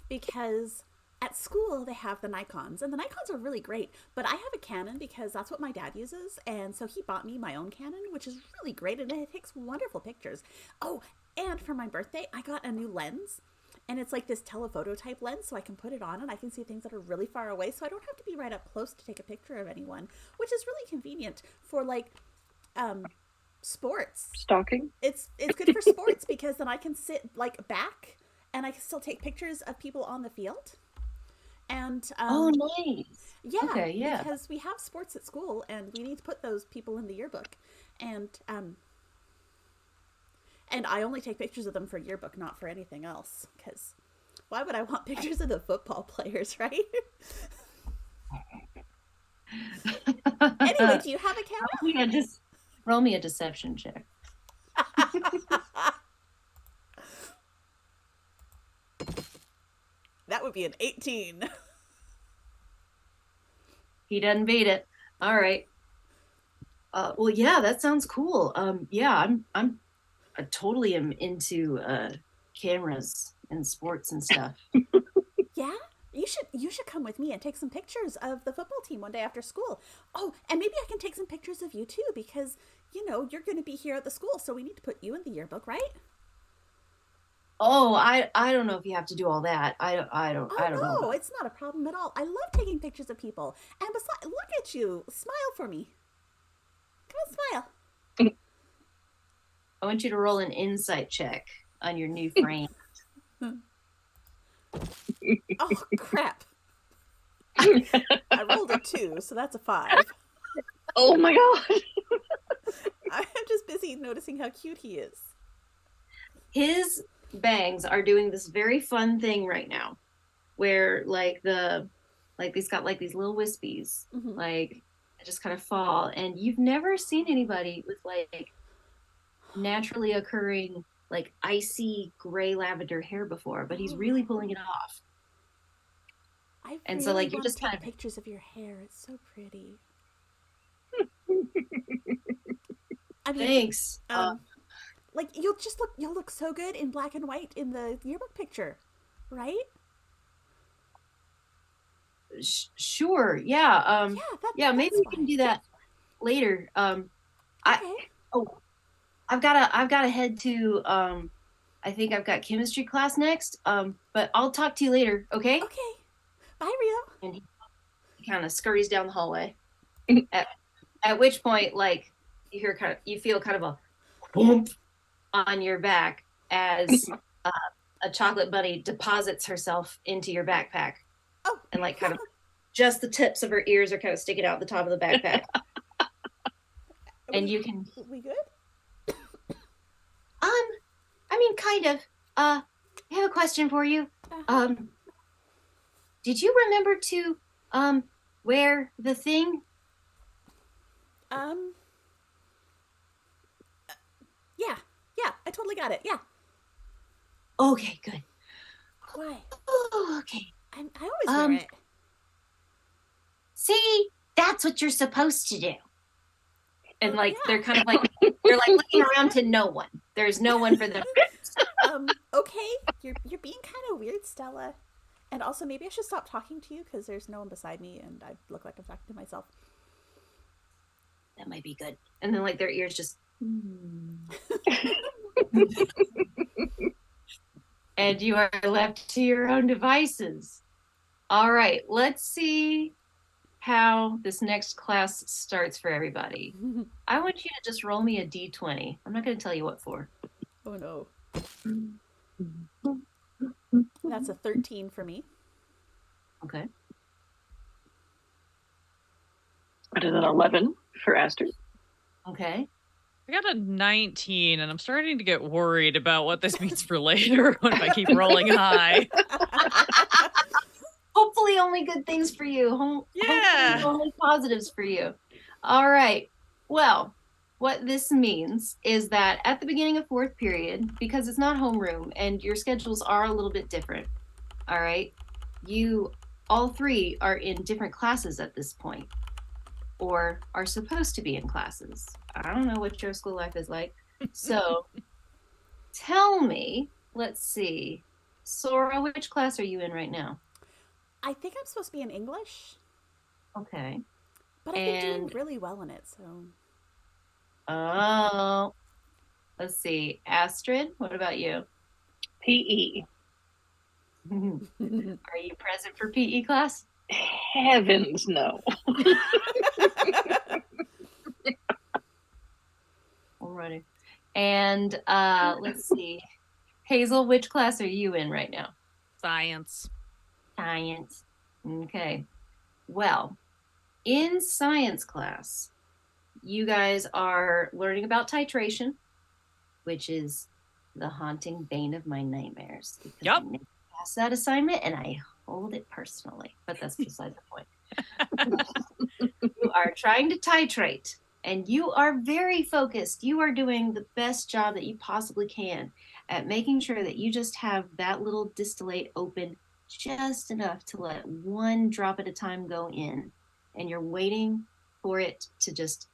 because at school they have the Nikons, and the Nikons are really great. But I have a Canon because that's what my dad uses. And so he bought me my own Canon, which is really great. And it takes wonderful pictures. Oh, and for my birthday, I got a new lens. And it's like this telephoto type lens, so I can put it on and I can see things that are really far away. So I don't have to be right up close to take a picture of anyone, which is really convenient for like sports. stalking. It's good for sports because then I can sit like back and I can still take pictures of people on the field. And Oh, nice. yeah, Okay, yeah. because we have sports at school and we need to put those people in the yearbook. And I only take pictures of them for yearbook, not for anything else. Because why would I want pictures of the football players, right? Anyway, do you have a camera? Roll me a deception check. That would be an 18. He doesn't beat it. All right. Well, yeah, that sounds cool. Yeah, I totally am into cameras and sports and stuff. Yeah? You should come with me and take some pictures of the football team one day after school. Oh, and maybe I can take some pictures of you too because you're going to be here at the school, so we need to put you in the yearbook, right? Oh, I don't know if you have to do all that. I don't Oh, know. no, it's not a problem at all. I love taking pictures of people. And besides, look at you. Smile for me. Come on, smile. I want you to roll an insight check on your new frame. Oh, crap. I rolled a 2, so that's a 5. Oh my god. I'm just busy noticing how cute he is. His bangs are doing this very fun thing right now, where he's got like these little wispies, Mhm. like just kind of fall, and you've never seen anybody with like naturally occurring like icy gray lavender hair before, but he's really pulling it off. I And really so, like, you're want just to take kind of- pictures of your hair. It's so pretty. I mean, Thanks. like you'll look so good in black and white in the yearbook picture, right? Sure. Yeah. Yeah, Maybe that's we can fine. do that later. Okay. I've got to head to I think I've got chemistry class next. But I'll talk to you later, okay? Okay. Bye, Rio. And he kind of scurries down the hallway. At which point, like, you feel kind of a whoomp on your back as a chocolate bunny deposits herself into your backpack. Oh. And like kind of just the tips of her ears are kind of sticking out the top of the backpack. And you can We good? I mean kind of. I have a question for you. Did you remember to wear the thing? Yeah, I totally got it. Yeah. Okay, good. Why? Oh, okay. I always wear it. See, that's what you're supposed to do. And Oh, like yeah. they're kind of like they're like looking around to no one. There's no one for them. Okay, you're being kind of weird, Stella. And also, maybe I should stop talking to you because there's no one beside me, and I look like I'm talking to myself. That might be good. And then like their ears just and you are left to your own devices. All right, let's see how this next class starts for everybody. I want you to just roll me a d20. I'm not going to tell you what for. Oh no. That's a 13 for me. Okay. That is an 11 for Astrid. Okay. I got a 19, and I'm starting to get worried about what this means for later if I keep rolling high. Hopefully only good things for you. Yeah. Hopefully only positives for you. All right. Well, what this means is that at the beginning of fourth period, because it's not homeroom and your schedules are a little bit different, all right, you all three are in different classes at this point, or are supposed to be in classes. I don't know what your school life is like. So tell me, let's see. Sora, which class are you in right now? I think I'm supposed to be in English, Okay. but I've been doing And- really well in it, so. Oh, let's see. Astrid, what about you? PE. Are you present for PE class? Heavens no. Alrighty. And let's see. Hazel, which class are you in right now? Science. Science. Okay. Well, in science class, you guys are learning about titration, which is the haunting bane of my nightmares. Because Yep. I never pass that assignment and I hold it personally, but that's beside the point. You are trying to titrate and you are very focused. You are doing the best job that you possibly can at making sure that you just have that little distillate open just enough to let one drop at a time go in. And you're waiting for it to just,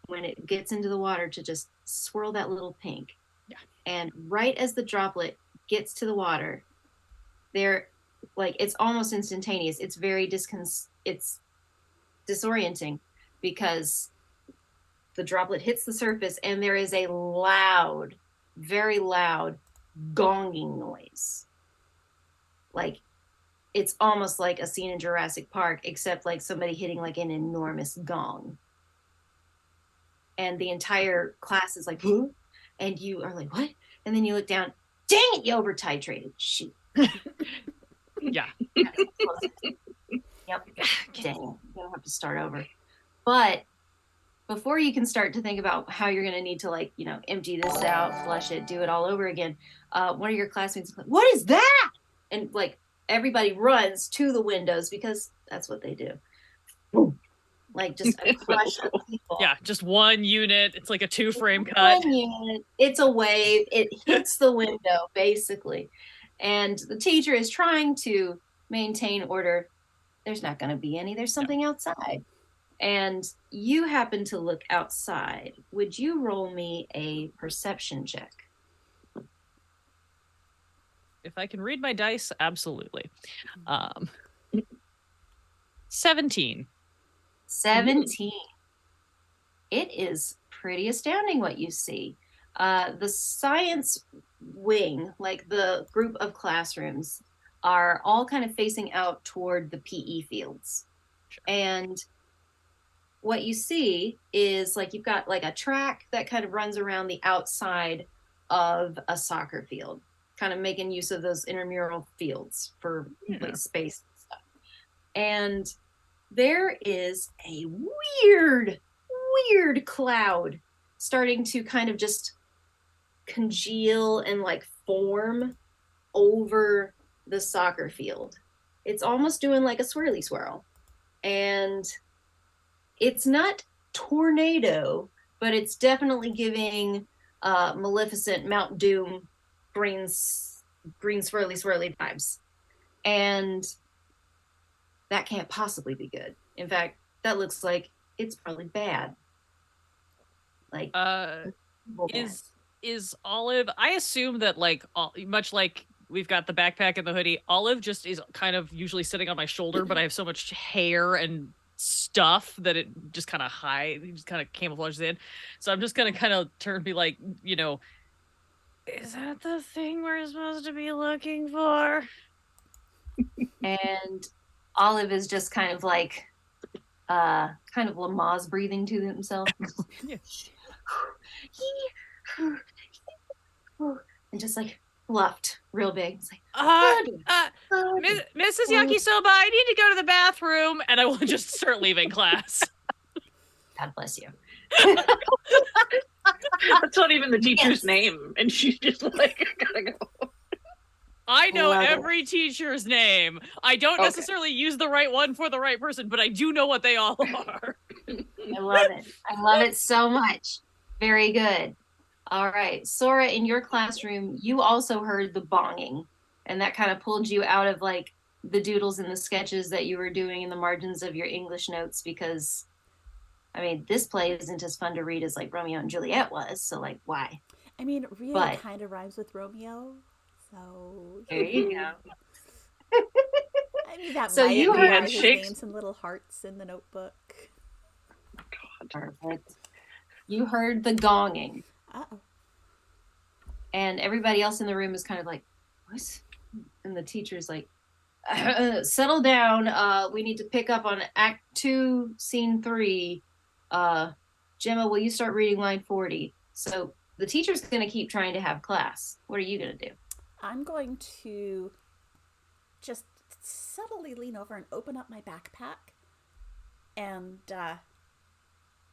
when it gets into the water, to just swirl that little pink. Yeah. And right as the droplet gets to the water, there, like, it's almost instantaneous. It's very it's disorienting because the droplet hits the surface, and there is a loud, very loud gonging noise. Like, it's almost like a scene in Jurassic Park, except like somebody hitting like an enormous gong. And the entire class is like, huh? And you are like, what? And then you look down, dang it, you over titrated. Shoot. Yeah. Yep. Dang, you're gonna have to start over. But before you can start to think about how you're gonna need to, like, you know, empty this out, flush it, do it all over again, one of your classmates is like, what is that? And like everybody runs to the windows because that's what they do. Boom. Like just a crush of people. Yeah, just one unit. It's like a 2-frame cut. One unit. It's a wave. It hits the window basically, and the teacher is trying to maintain order. There's not going to be any. There's something outside. And you happen to look outside. Would you roll me a perception check? If I can read my dice, absolutely. 17. 17. It is pretty astounding what you see. The science wing, like the group of classrooms, are all kind of facing out toward the PE fields. Sure. And what you see is like you've got like a track that kind of runs around the outside of a soccer field, kind of making use of those intramural fields for like space and stuff. And there is a weird cloud starting to kind of just congeal and like form over the soccer field. It's almost doing like a swirly swirl. And it's not tornado, but it's definitely giving Maleficent, Mount Doom, green swirly vibes. And that can't possibly be good. In fact, that looks like it's probably bad. Like is Olive, I assume that like much like we've got the backpack and the hoodie, Olive just is kind of usually sitting on my shoulder, but I have so much hair and stuff that it just kind of just kind of camouflages in. So I'm just gonna kind of turn and be like, you know, is that the thing we're supposed to be looking for? And Olive is just kind of like kind of Lamaze breathing to himself. Yeah. And just like fluffed real big. It's like, Mrs. Yakisoba, I need to go to the bathroom, and I will just start leaving class. God bless you. That's not even the teacher's name, and she's just like, I gotta go. I know Love it. every teacher's name. I don't necessarily use the right one for the right person, but I do know what they all are. I love it. I love it so much. Very good. All right. Sora, in your classroom, you also heard the bonging, and that kind of pulled you out of like the doodles and the sketches that you were doing in the margins of your English notes, because I mean, this play isn't as fun to read as like Romeo and Juliet was. So like, why? I mean, Rio But- kind of rhymes with Romeo, so There you go. I mean, that So might you be why had his Shakespeare- name's some little hearts in the notebook. Perfect. You heard the gonging, Uh-oh. and everybody else in the room is kind of like, what? And the teacher's like, settle down. We need to pick up on Act 2, Scene 3. Gemma, will you start reading line 40? So the teacher's going to keep trying to have class. What are you going to do? I'm going to just subtly lean over and open up my backpack and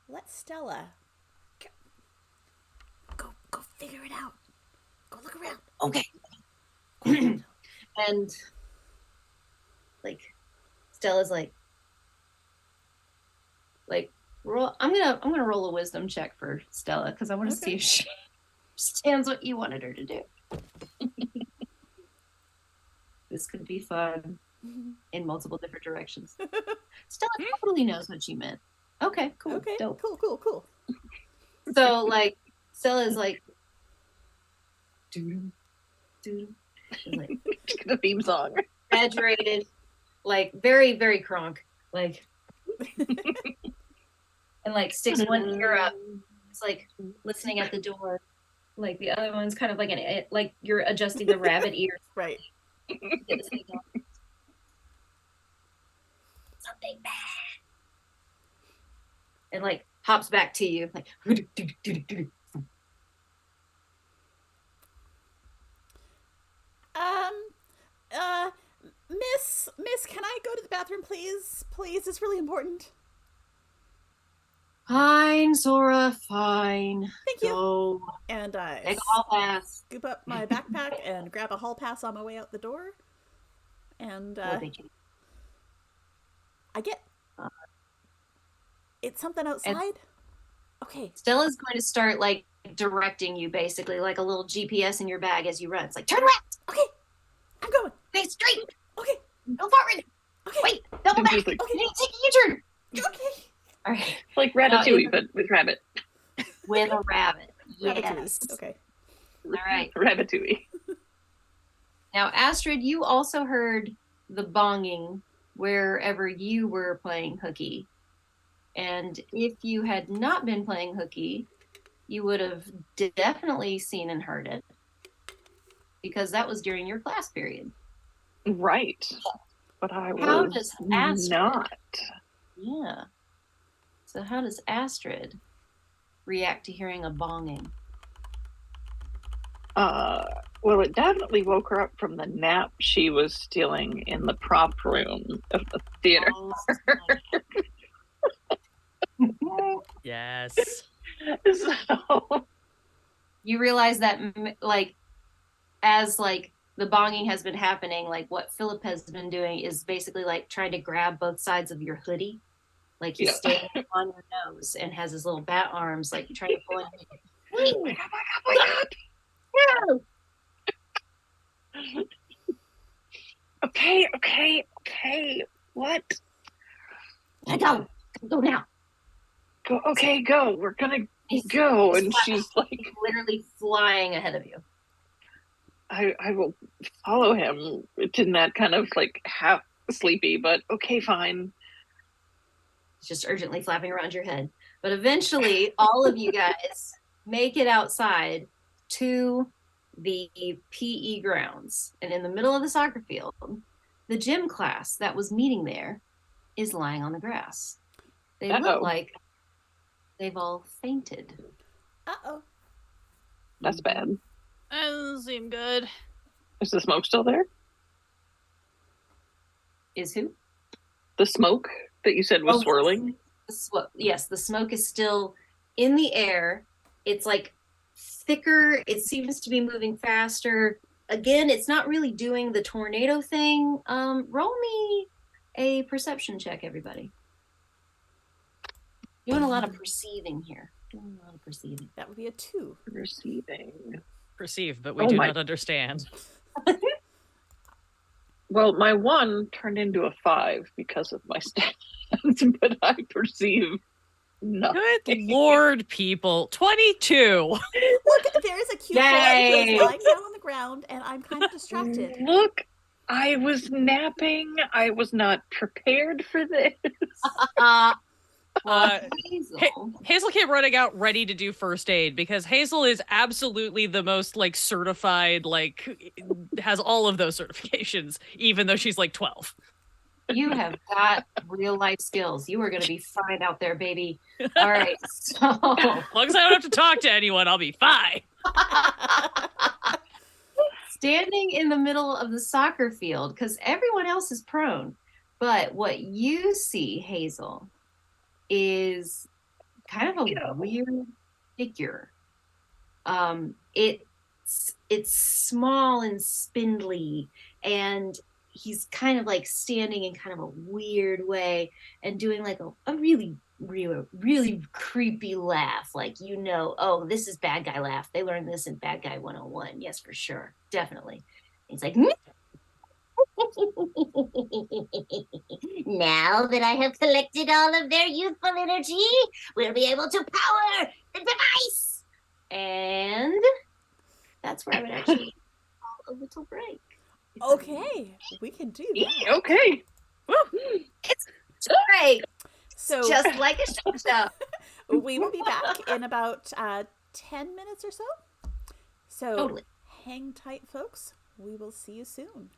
let Stella go figure it out. Go look around. Okay. Go look around. And like Stella's like roll. I'm gonna roll a wisdom check for Stella because I want to see if she understands what you wanted her to do. This could be fun in multiple different directions. Stella totally knows what you meant. Okay, cool. Okay, Dope. cool. So like Stella's like doo doo like The theme song. exaggerated, like very, very cronk, like. and like sticks one ear up. It's like listening at the door. Like the other one's kind of like like you're adjusting the rabbit ears. Right. to get the signal. Something bad. And like hops back to you, like. Miss, can I go to the bathroom, please? Please, it's really important. Fine, Sora, fine. Thank you. Go. And I Take a hall pass. scoop up my backpack and grab a hall pass on my way out the door. And I get. It's something outside. Okay. Stella's going to start like directing you, basically, like a little GPS in your bag as you run. It's like turn left. Okay. I'm going. Face straight. Okay. Go forward. Okay. Wait. Double back. Just like- You need to take a U-turn. Okay. All right. Like Ratatouille, but with rabbit. With a rabbit. Ratatouille. Yes. Okay. All right. Ratatouille. Now, Astrid, you also heard the bonging wherever you were playing hooky. And if you had not been playing hooky, you would have definitely seen and heard it. Because that was during your class period. Right. But I How was does Astrid? not. Yeah. So how does Astrid react to hearing a bonging? Well, it definitely woke her up from the nap she was stealing in the prop room of the theater. Yes. So, You realize that, like, as like the bonging has been happening, like what Philip has been doing is basically like trying to grab both sides of your hoodie, like he's Yeah. standing on your nose and has his little bat arms, like trying to pull in. oh my God. Okay. What? Go now. Go. Okay, go. We're gonna go. And she's like, Literally flying ahead of you. I will follow him. It's in that kind of like half sleepy, but okay, fine. It's just urgently flapping around your head. But eventually, all of you guys make it outside to the PE grounds. And in the middle of the soccer field, the gym class that was meeting there is lying on the grass. They Uh-oh. look like they've all fainted. Uh-oh. That's bad. That doesn't seem good. Is the smoke still there? Is who? The smoke that you said was Oh, swirling? Yes, the smoke is still in the air. It's like thicker. It seems to be moving faster. Again, it's not really doing the tornado thing. Roll me a perception check, everybody. Doing a lot of perceiving here. Doing a lot of perceiving. That would be a 2. Receiving. Perceive, but we Oh do my- not understand. Well, my 1 turned into a 5 because of my stats, but I perceive nothing. Good lord, people. 22. Look, there is a cute boy Yay. who is lying down on the ground, and I'm kind of distracted. Look, I was napping. I was not prepared for this. Hazel. Hazel came running out ready to do first aid because Hazel is absolutely the most like certified, like has all of those certifications, even though she's like 12. You have got real life skills. You are going to be fine out there, baby. All right. So, As long as I don't have to talk to anyone, I'll be fine. standing in the middle of the soccer field, because everyone else is prone, but what you see, Hazel, is kind of a weird figure. It's small and spindly, and he's kind of like standing in kind of a weird way and doing like a really creepy laugh, like, you know, oh, this is bad guy laugh. They learned this in Bad Guy 101. Yes, for sure. Definitely. He's like, now that I have collected all of their youthful energy, we'll be able to power the device. and that's where I would actually call a little break. Okay, we can do that. Okay. It's break, So just like a show. We will be back in about 10 minutes or so. So Totally. hang tight, folks. We will see you soon.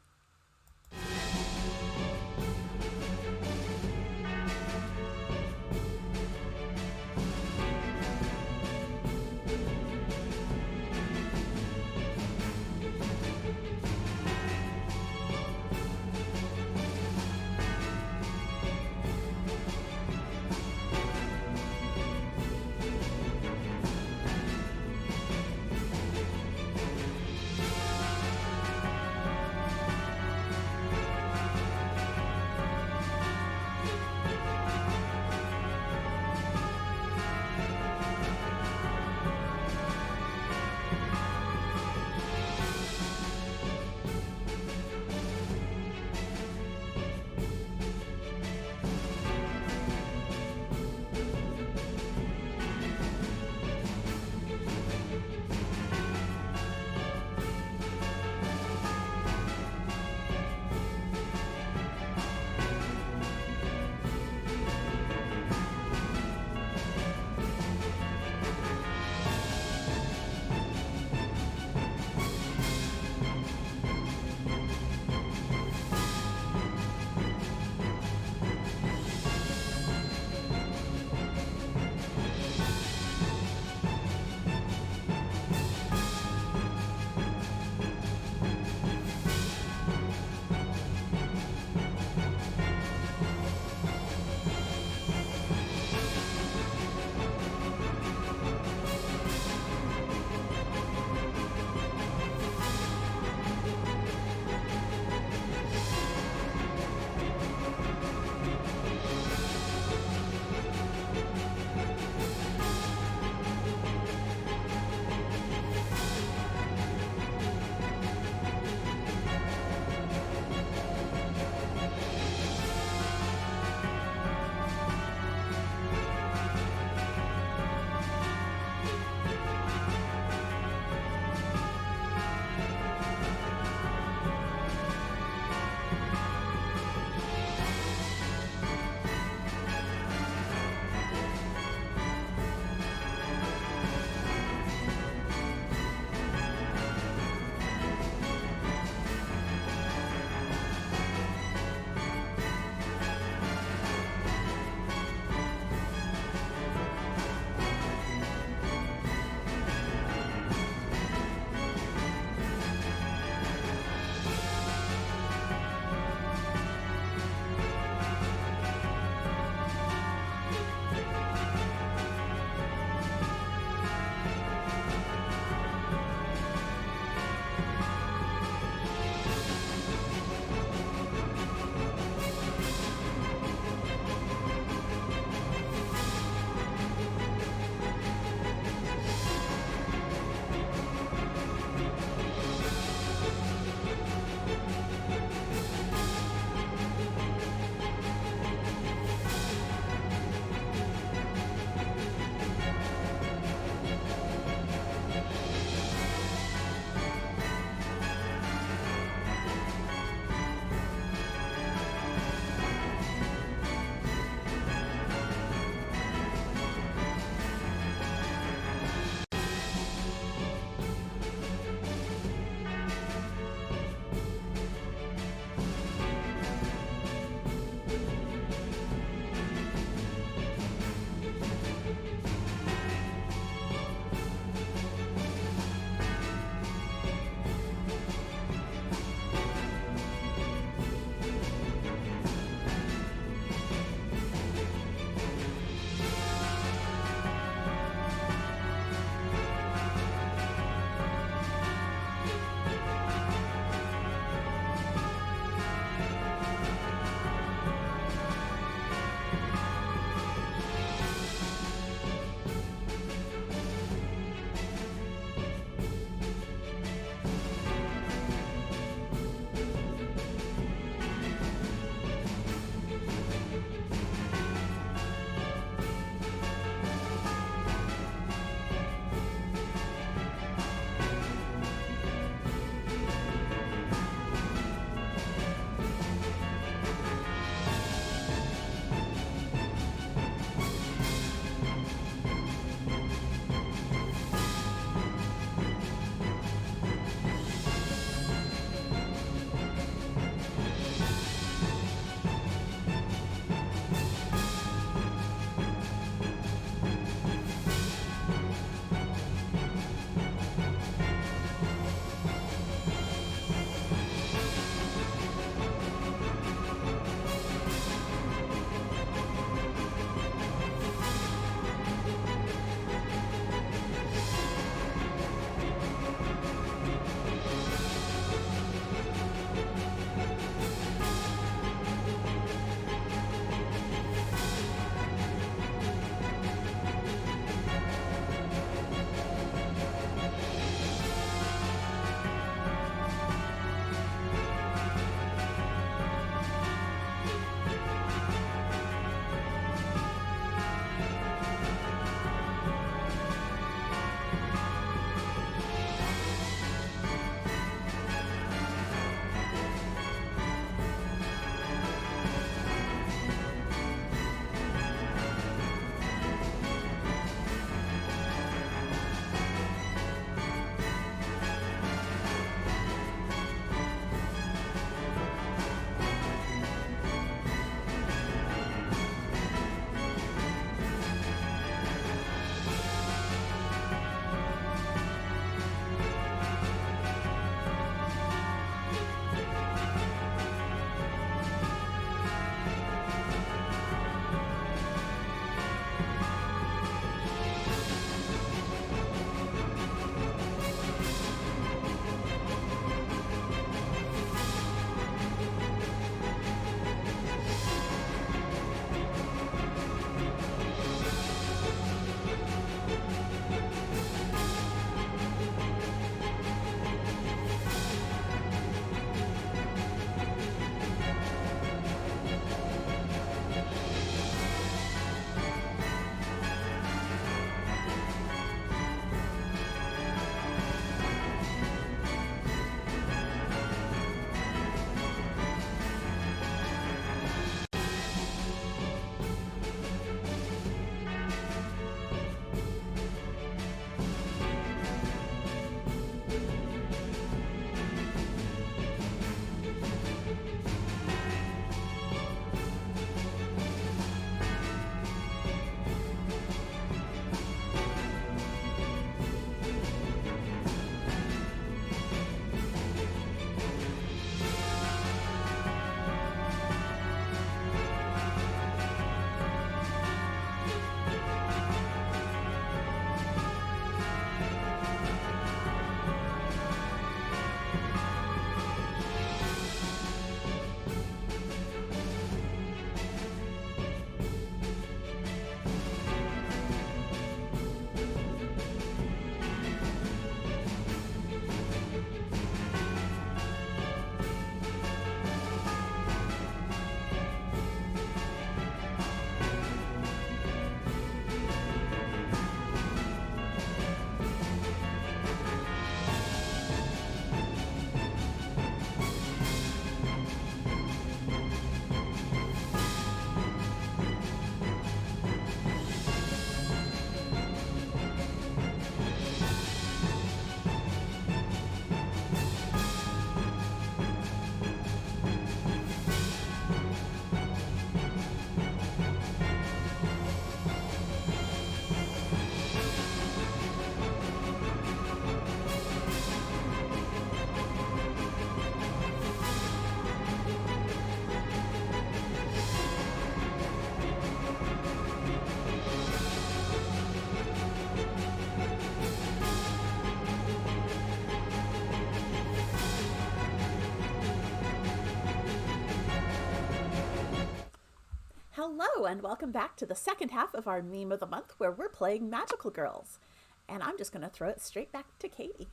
Hello, and welcome back to the second half of our Meme of the Month, where we're playing Magical Girls. And I'm just going to throw it straight back to Katie.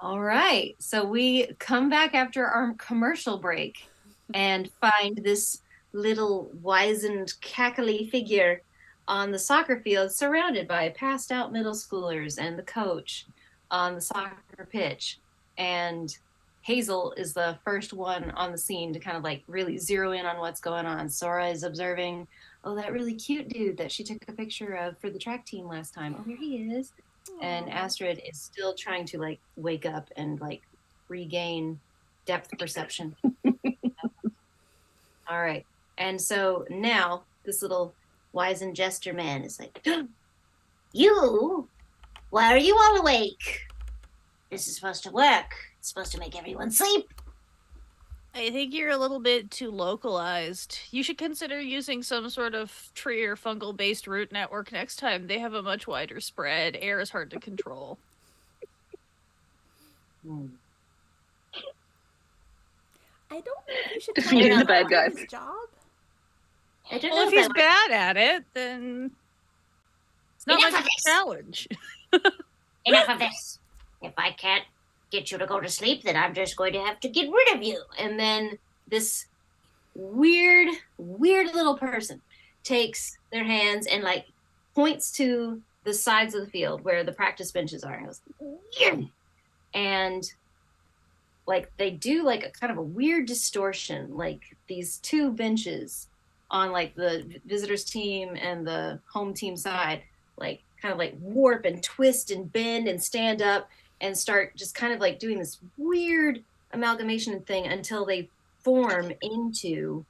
All right. So we come back after our commercial break and find this little wizened, cackly figure on the soccer field surrounded by passed out middle schoolers and the coach on the soccer pitch. And Hazel is the first one on the scene to kind of like really zero in on what's going on. Sora is observing, oh, that really cute dude that she took a picture of for the track team last time. Oh, here he is. And Astrid is still trying to like wake up and like regain depth perception. All right. And so now this little wizened jester man is like, You? Why are you all awake? This is supposed to work. It's supposed to make everyone sleep. I think you're a little bit too localized. You should consider using some sort of tree or fungal based root network next time. They have a much wider spread. Air is hard to control. I don't know if you should Defeating tell the him bad about guys. his job. I don't Well, know if he's that- bad at it, then it's not Enough much of of a this. challenge. Enough of this. If I can't get you to go to sleep, then I'm just going to have to get rid of you. and then this weird little person takes their hands and like points to the sides of the field where the practice benches are and goes, "Yeah." And like they do like a kind of a weird distortion, like these two benches on like the visitors team and the home team side, like kind of like warp and twist and bend and stand up and start just kind of like doing this weird amalgamation thing until they form into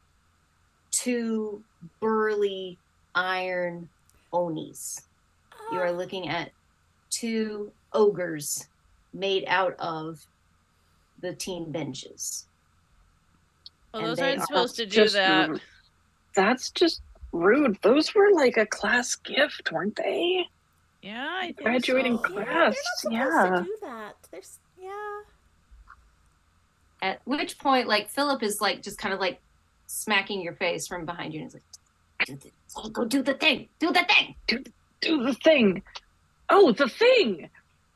two burly iron onis. You are looking at two ogres made out of the team benches. Well, And those they aren't are supposed to do Just that. That's just rude. Those were like a class gift, weren't they? Yeah, I think Graduating so. Yeah, class. they're not supposed Yeah. to do that. Yeah. At which point, like Philip is like just kind of like smacking your face from behind you and he's like, Go do the thing. Do the thing. Do the thing. Oh, the thing.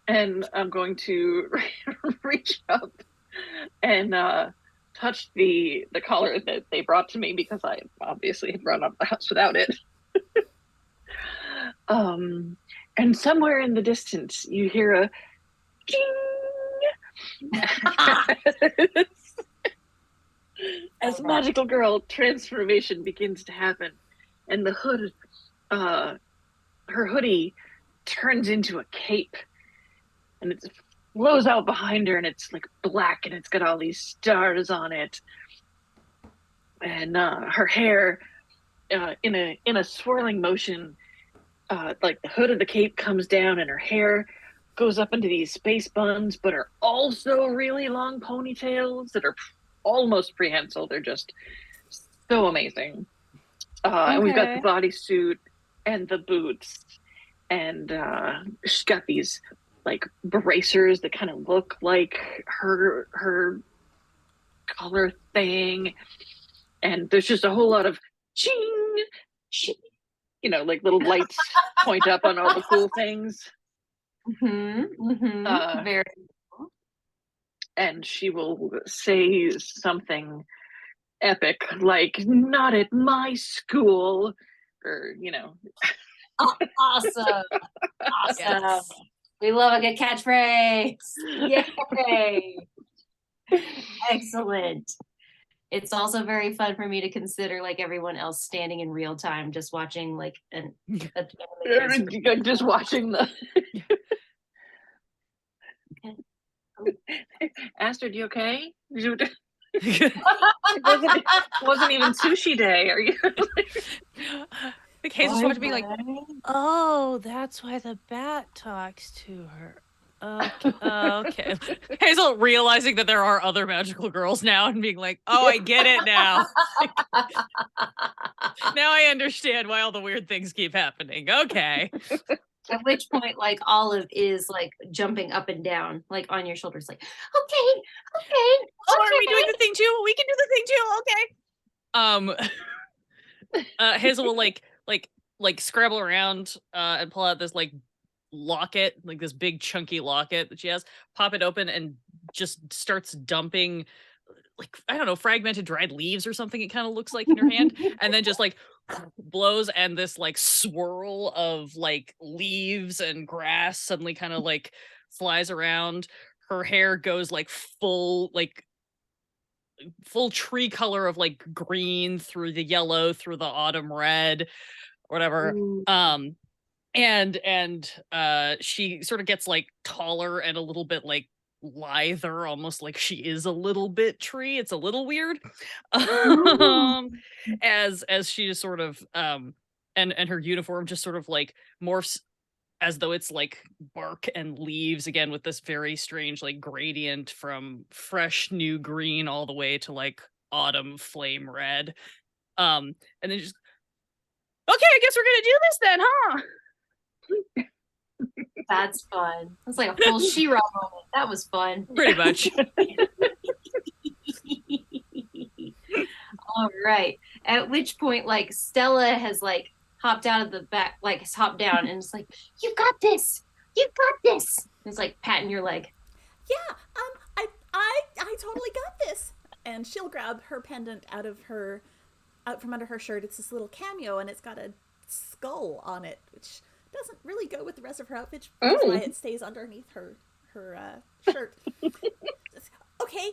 And I'm going to reach up and touch the collar that they brought to me because I obviously had run out of the house without it. And somewhere in the distance, you hear a ding as magical girl transformation begins to happen, and the hood, her hoodie, turns into a cape, and it flows out behind her, and it's like black, and it's got all these stars on it, and her hair, in a swirling motion. Like the hood of the cape comes down and her hair goes up into these space buns, but are also really long ponytails that are almost prehensile. They're just so amazing. And we've got the bodysuit and the boots, and she's got these like bracers that kind of look like her color thing. And there's just a whole lot of ching, ching, like little lights point up on all the cool things. very And she will say something epic like, "Not at my school," or awesome. Awesome. Yes. We love a good catchphrase. Yay. Excellent. It's also very fun for me to consider like everyone else standing in real time, just watching like just watching the Astrid, you okay? It wasn't even sushi day. Are you? Like Hazel's watching me like, oh, that's why the bat talks to her. Okay. Hazel realizing that there are other magical girls now and being like, oh, I get it now. Now I understand why all the weird things keep happening. Okay. At which point, like Olive is like jumping up and down, like on your shoulders, like, okay. Oh, are we doing the thing too? We can do the thing too. Okay. Hazel will like scrabble around and pull out this like locket, like this big chunky locket that she has, pop it open and just starts dumping like I don't know, fragmented dried leaves or something it kind of looks like in her hand, and then just like blows and this like swirl of like leaves and grass suddenly kind of like flies around. Her hair goes like full tree color of like green through the yellow through the autumn red, whatever. Ooh. And she sort of gets like taller and a little bit like lither, almost like she is a little bit tree. It's a little weird. As she just sort of and her uniform just sort of like morphs as though it's like bark and leaves again, with this very strange like gradient from fresh new green all the way to like autumn flame red. And then just, okay, I guess we're gonna do this then, huh? That's fun. It's like a full She-Ra moment. That was fun. Pretty much. All right. At which point, like, Stella has like hopped out of the back, like has hopped down, and it's like, "You got this. You got this." And it's like patting your leg. Yeah, I totally got this. And she'll grab her pendant out from under her shirt. It's this little cameo, and it's got a skull on it, which doesn't really go with the rest of her outfit, which is why it stays underneath her shirt. Okay,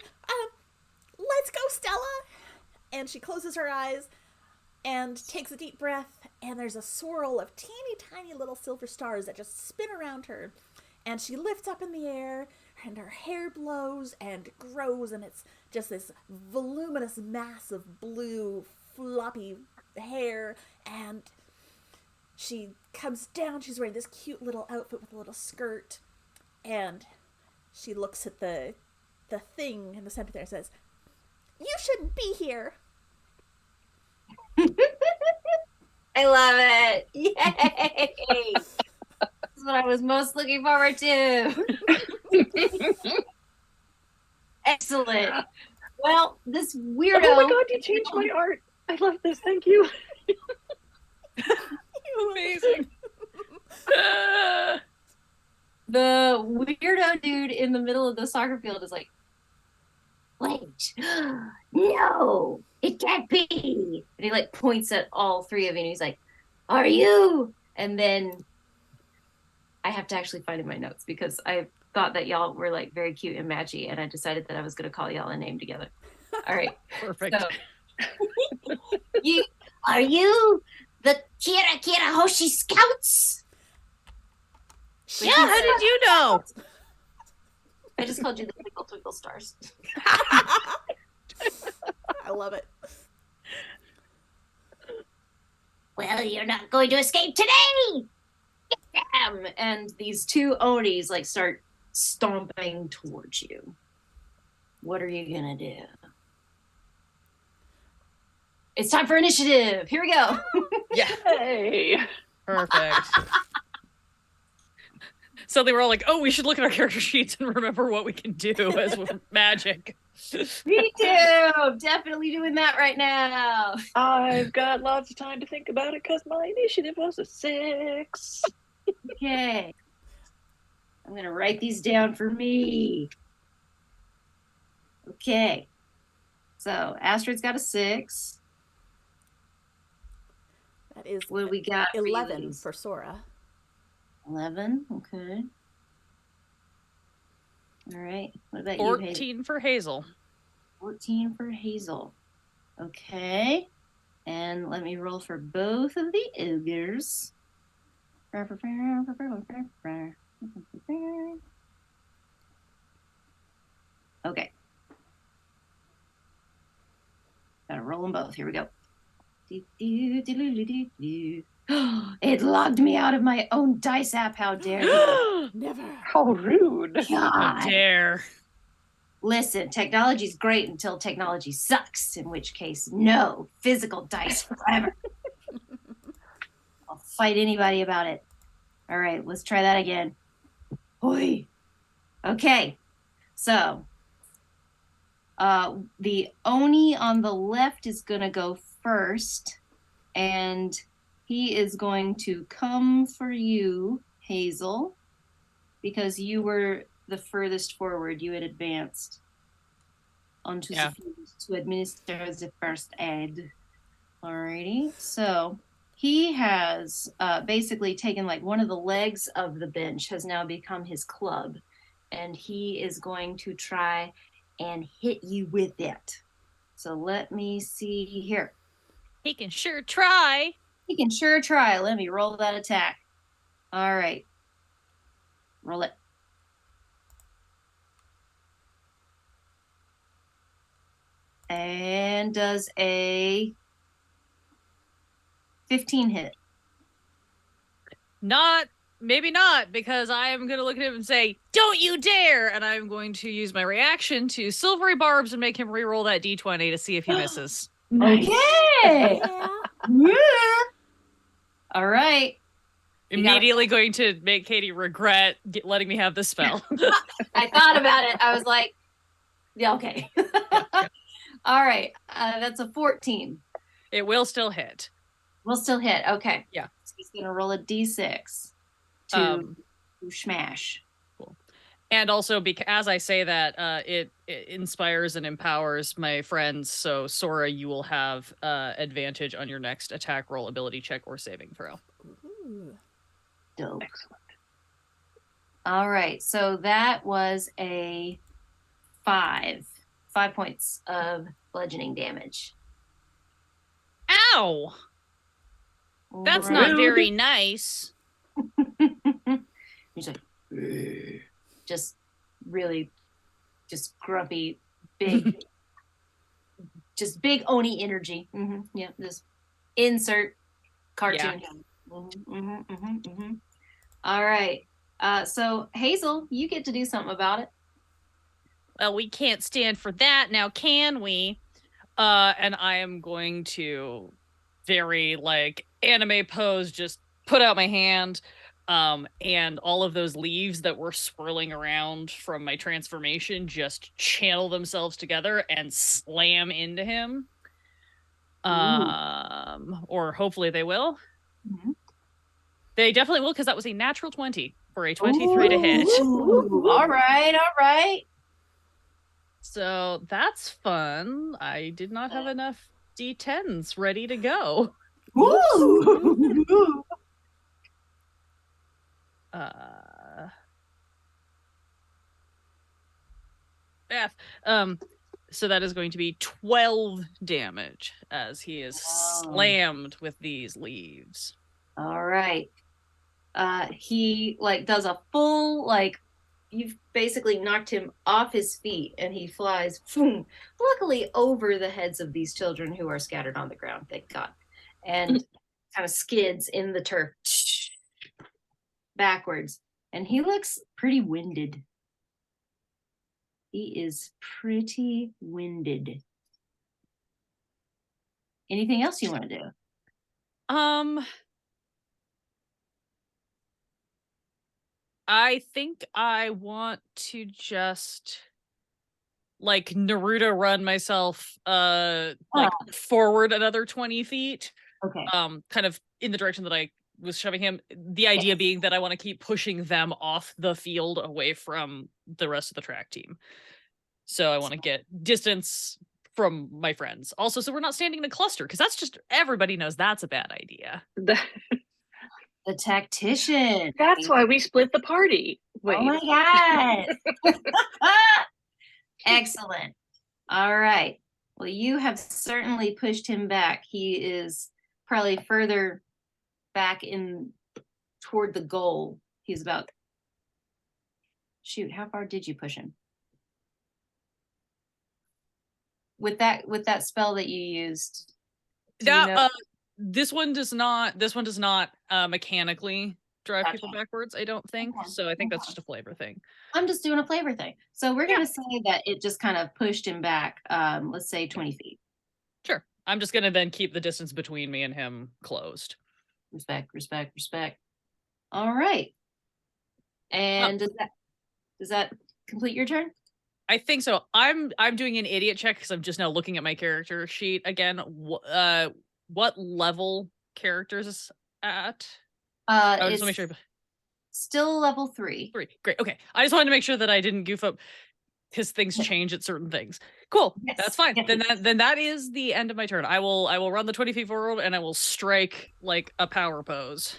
let's go, Stella. And she closes her eyes and takes a deep breath, and there's a swirl of teeny tiny little silver stars that just spin around her. And she lifts up in the air, and her hair blows and grows, and it's just this voluminous mass of blue, floppy hair. And she comes down, she's wearing this cute little outfit with a little skirt, and she looks at the thing in the center there and says, "You shouldn't be here." I love it. Yay! This is what I was most looking forward to. Excellent. Well, this weirdo. Oh my god, you changed my art. I love this. Thank you. Amazing. The weirdo dude in the middle of the soccer field is like, Wait. No, it can't be. and he like points at all three of you, and he's like, "Are you?" And then I have to actually find in my notes because I thought that y'all were like very cute and matchy, and I decided that I was going to call y'all a name together. All right. Perfect. So, Are you the Kira Hoshi Scouts? Yeah, how did you know? I just called you the Twinkle Twinkle Stars. I love it. Well, you're not going to escape today. And these two Onis like start stomping towards you. What are you gonna do? It's time for initiative. Here we go. Yeah. Hey. Perfect. So they were all like, "Oh, we should look at our character sheets and remember what we can do as with magic." Me too. I'm definitely doing that right now. I've got lots of time to think about it because my initiative was a 6. Okay. I'm gonna write these down for me. Okay. So Astrid's got a 6. That is What do we got? 11 for Sora. 11. Okay. All right. What about you, Hazel? 14 for Hazel. 14 for Hazel. Okay. And let me roll for both of the ogres. Okay. Gotta roll them both. Here we go. It logged me out of my own dice app. How dare you? Never. How rude. How God. dare. Listen, technology's great until technology sucks, in which case, no physical dice forever. I'll fight anybody about it. All right, let's try that again. Oi. Okay, so the Oni on the left is gonna go first, and he is going to come for you, Hazel, because you were the furthest forward. You had advanced onto the field to administer the first aid. Alrighty, so he has basically taken like one of the legs of the bench has now become his club, and he is going to try and hit you with it. So let me see here. He can sure try. He can sure try. Let me roll that attack. All right. Roll it. And does a 15 hit? Maybe not, because I am going to look at him and say, "Don't you dare!" And I'm going to use my reaction to Silvery Barbs and make him re-roll that d20 to see if he misses. Nice. Okay. Yeah. All right. Immediately going to make Katie regret letting me have this spell. I thought about it. I was like, yeah, okay. All right. That's a 14. It will still hit. We'll still hit. Okay. Yeah. So he's going to roll a d6 to smash. Cool. And also, as I say that, it inspires and empowers my friends. So, Sora, you will have advantage on your next attack roll, ability check, or saving throw. Ooh. Dope. Excellent. All right. So that was a 5 points of bludgeoning damage. Ow! That's not very nice. He's like, just really, just grumpy, big, just big Oni energy. Yeah, just insert cartoon. Yeah. All right. So Hazel, you get to do something about it. Well, we can't stand for that now, can we? And I am going to very anime pose, just put out my hand, and all of those leaves that were swirling around from my transformation just channel themselves together and slam into him. Or hopefully they will. Mm-hmm. They definitely will, because that was a natural 20 for a 23 to hit. Ooh, all right. So that's fun. I did not have enough D10s ready to go. Ooh. So that is going to be 12 damage as he is slammed with these leaves. All right. He does a full you've basically knocked him off his feet and he flies luckily over the heads of these children who are scattered on the ground, thank God, and kind of skids in the turf backwards, and he looks pretty winded. He is pretty winded. Anything else you want to do? I think I want to just Naruto run myself forward another 20 feet. Okay. Kind of in the direction that I was shoving him. The idea being that I want to keep pushing them off the field away from the rest of the track team. So I want to get distance from my friends. Also, so we're not standing in a cluster, because that's just, everybody knows that's a bad idea. The tactician. That's why we split the party. Wait. Oh my God. Excellent. All right. Well, you have certainly pushed him back. He is probably further back toward the goal. He's about, shoot, how far did you push him? With that spell that you used. This one does not mechanically drive people backwards, I don't think. Okay. So I think that's just a flavor thing. I'm just doing a flavor thing. So we're gonna say that it just kind of pushed him back, let's say 20 feet. Sure. I'm just gonna then keep the distance between me and him closed. Respect. All right. And does that complete your turn? I think so. I'm doing an idiot check because I'm just now looking at my character sheet again. what level characters at? I just want It's to make sure. still level 3. 3. Great. Okay. I just wanted to make sure that I didn't goof up because things change at certain things. Cool. Yes. That's fine. Yes. Then that is the end of my turn. I will run the 20 feet forward and I will strike like a power pose.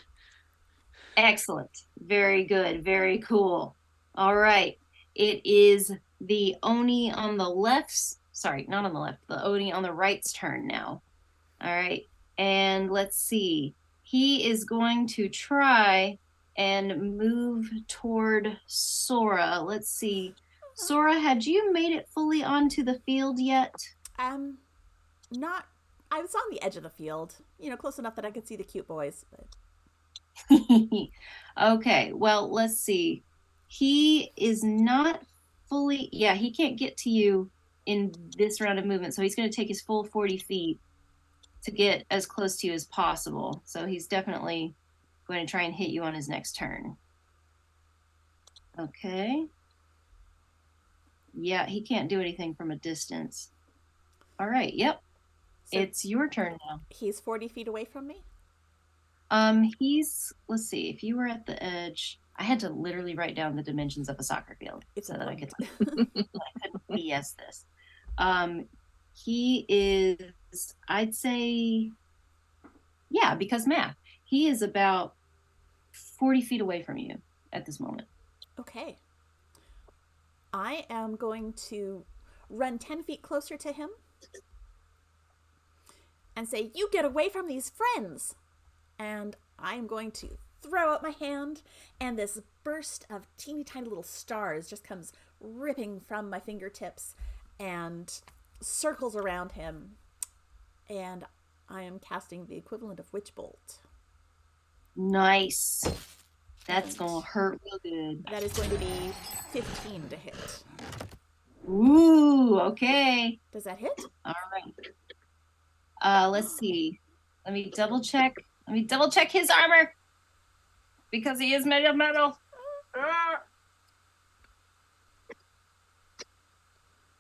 Excellent. Very good. Very cool. All right. It is the Oni on the left's, sorry, not on the left, the Oni on the right's turn now. All right. And let's see. He is going to try and move toward Sora. Let's see. Sora, had you made it fully onto the field yet? Not. I was on the edge of the field, close enough that I could see the cute boys. But... Okay, well, let's see. He is not fully, yeah, he can't get to you in this round of movement, so he's going to take his full 40 feet to get as close to you as possible. So he's definitely going to try and hit you on his next turn. Okay. Yeah, he can't do anything from a distance. All right, yep. So It's your turn now. he's 40 feet away from me? Let's see, if you were at the edge, I had to literally write down the dimensions of a soccer field It's so that I could important. BS this. He is, I'd say, yeah, because math. He is about 40 feet away from you at this moment. Okay. I am going to run 10 feet closer to him and say, "You get away from these friends!" And I am going to throw out my hand, and this burst of teeny tiny little stars just comes ripping from my fingertips and circles around him. And I am casting the equivalent of Witch Bolt. Nice. That's gonna hurt real good. That is going to be 15 to hit. Ooh, okay. Does that hit? All right. Let's see. Let me double check. Let me double check his armor because he is made of metal.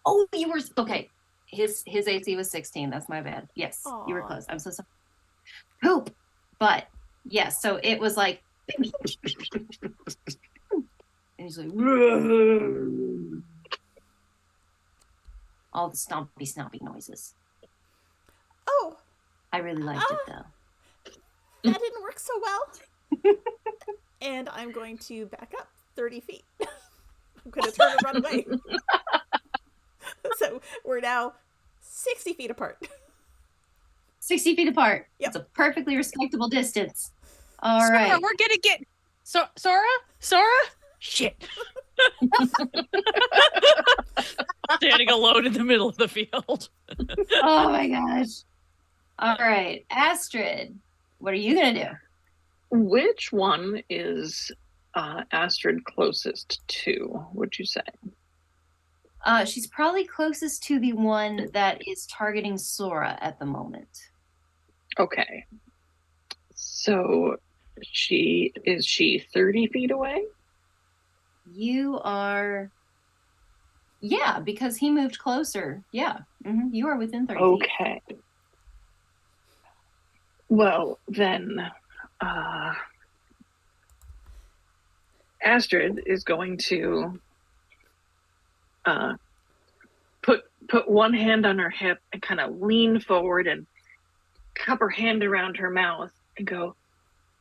Oh, you were okay. His AC was 16. That's my bad. Yes, you were Aw. close. I'm so sorry. Poop. But yes, so it was like, and he's like, all the stompy noises. Oh, I really liked it though. that didn't work so well. And I'm going to back up 30 feet. I'm going to turn and run away. So we're now 60 feet apart. 60 feet apart. Yep. It's a perfectly respectable distance. All Sora, right. we're gonna get Sora? Shit. Standing alone in the middle of the field. Oh my gosh. All right. Astrid, what are you going to do? Which one is Astrid closest to, would you say? She's probably closest to the one that is targeting Sora at the moment. Okay. So is she 30 feet away? You are, yeah, because he moved closer. Yeah, you are within 30 feet. Okay. Well, then Astrid is going to put one hand on her hip and kind of lean forward and cup her hand around her mouth and go,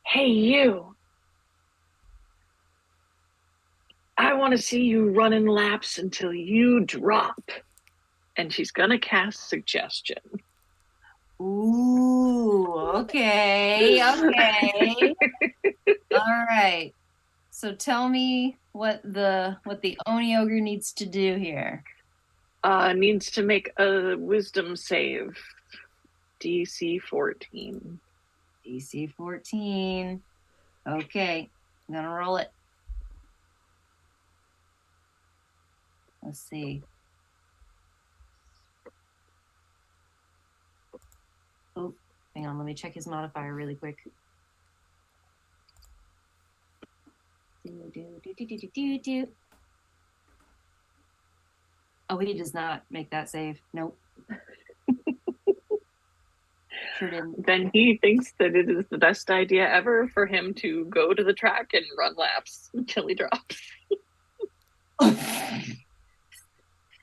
"Hey, you. I want to see you running laps until you drop." And she's going to cast Suggestion. Ooh, okay. All right. So tell me what the Oni Ogre needs to do here. Needs to make a wisdom save. DC 14. DC 14. Okay. I'm gonna roll it. Let's see. Oh, hang on. Let me check his modifier really quick. Do. Oh, he does not make that save. Nope. entered in. Then he thinks that it is the best idea ever for him to go to the track and run laps until he drops.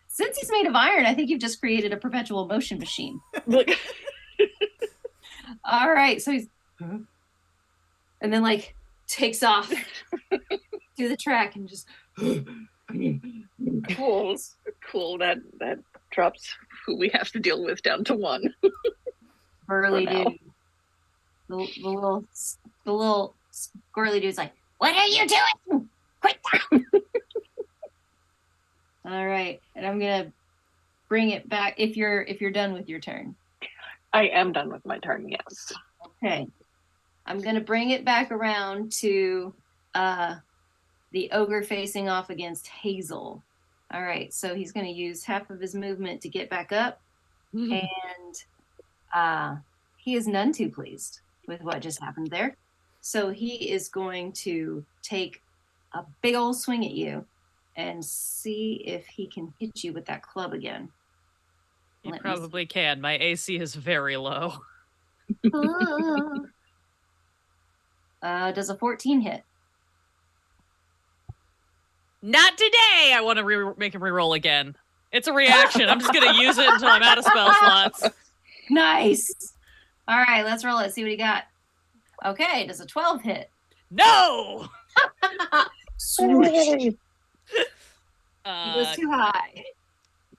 Since he's made of iron, I think you've just created a perpetual motion machine. Look, All right, so he's, and then like takes off to the track and just. cool. That drops who we have to deal with down to one. Burly For now. dude. The little squirrely dude's like, What are you doing? Quit that! all right, and I'm gonna bring it back if you're done with your turn. I am done with my turn, yes. Okay. I'm gonna bring it back around to the ogre facing off against Hazel. All right, so he's gonna use half of his movement to get back up, and he is none too pleased with what just happened there. So he is going to take a big old swing at you and see if he can hit you with that club again. You Let me probably can. My AC is very low. Does a 14 hit? Not today! I want to make him reroll again. It's a reaction. I'm just going to use it until I'm out of spell slots. Nice. All right, let's roll it. See what he got. Okay, does a 12 hit? No! Swoosh. He was Uh, too high.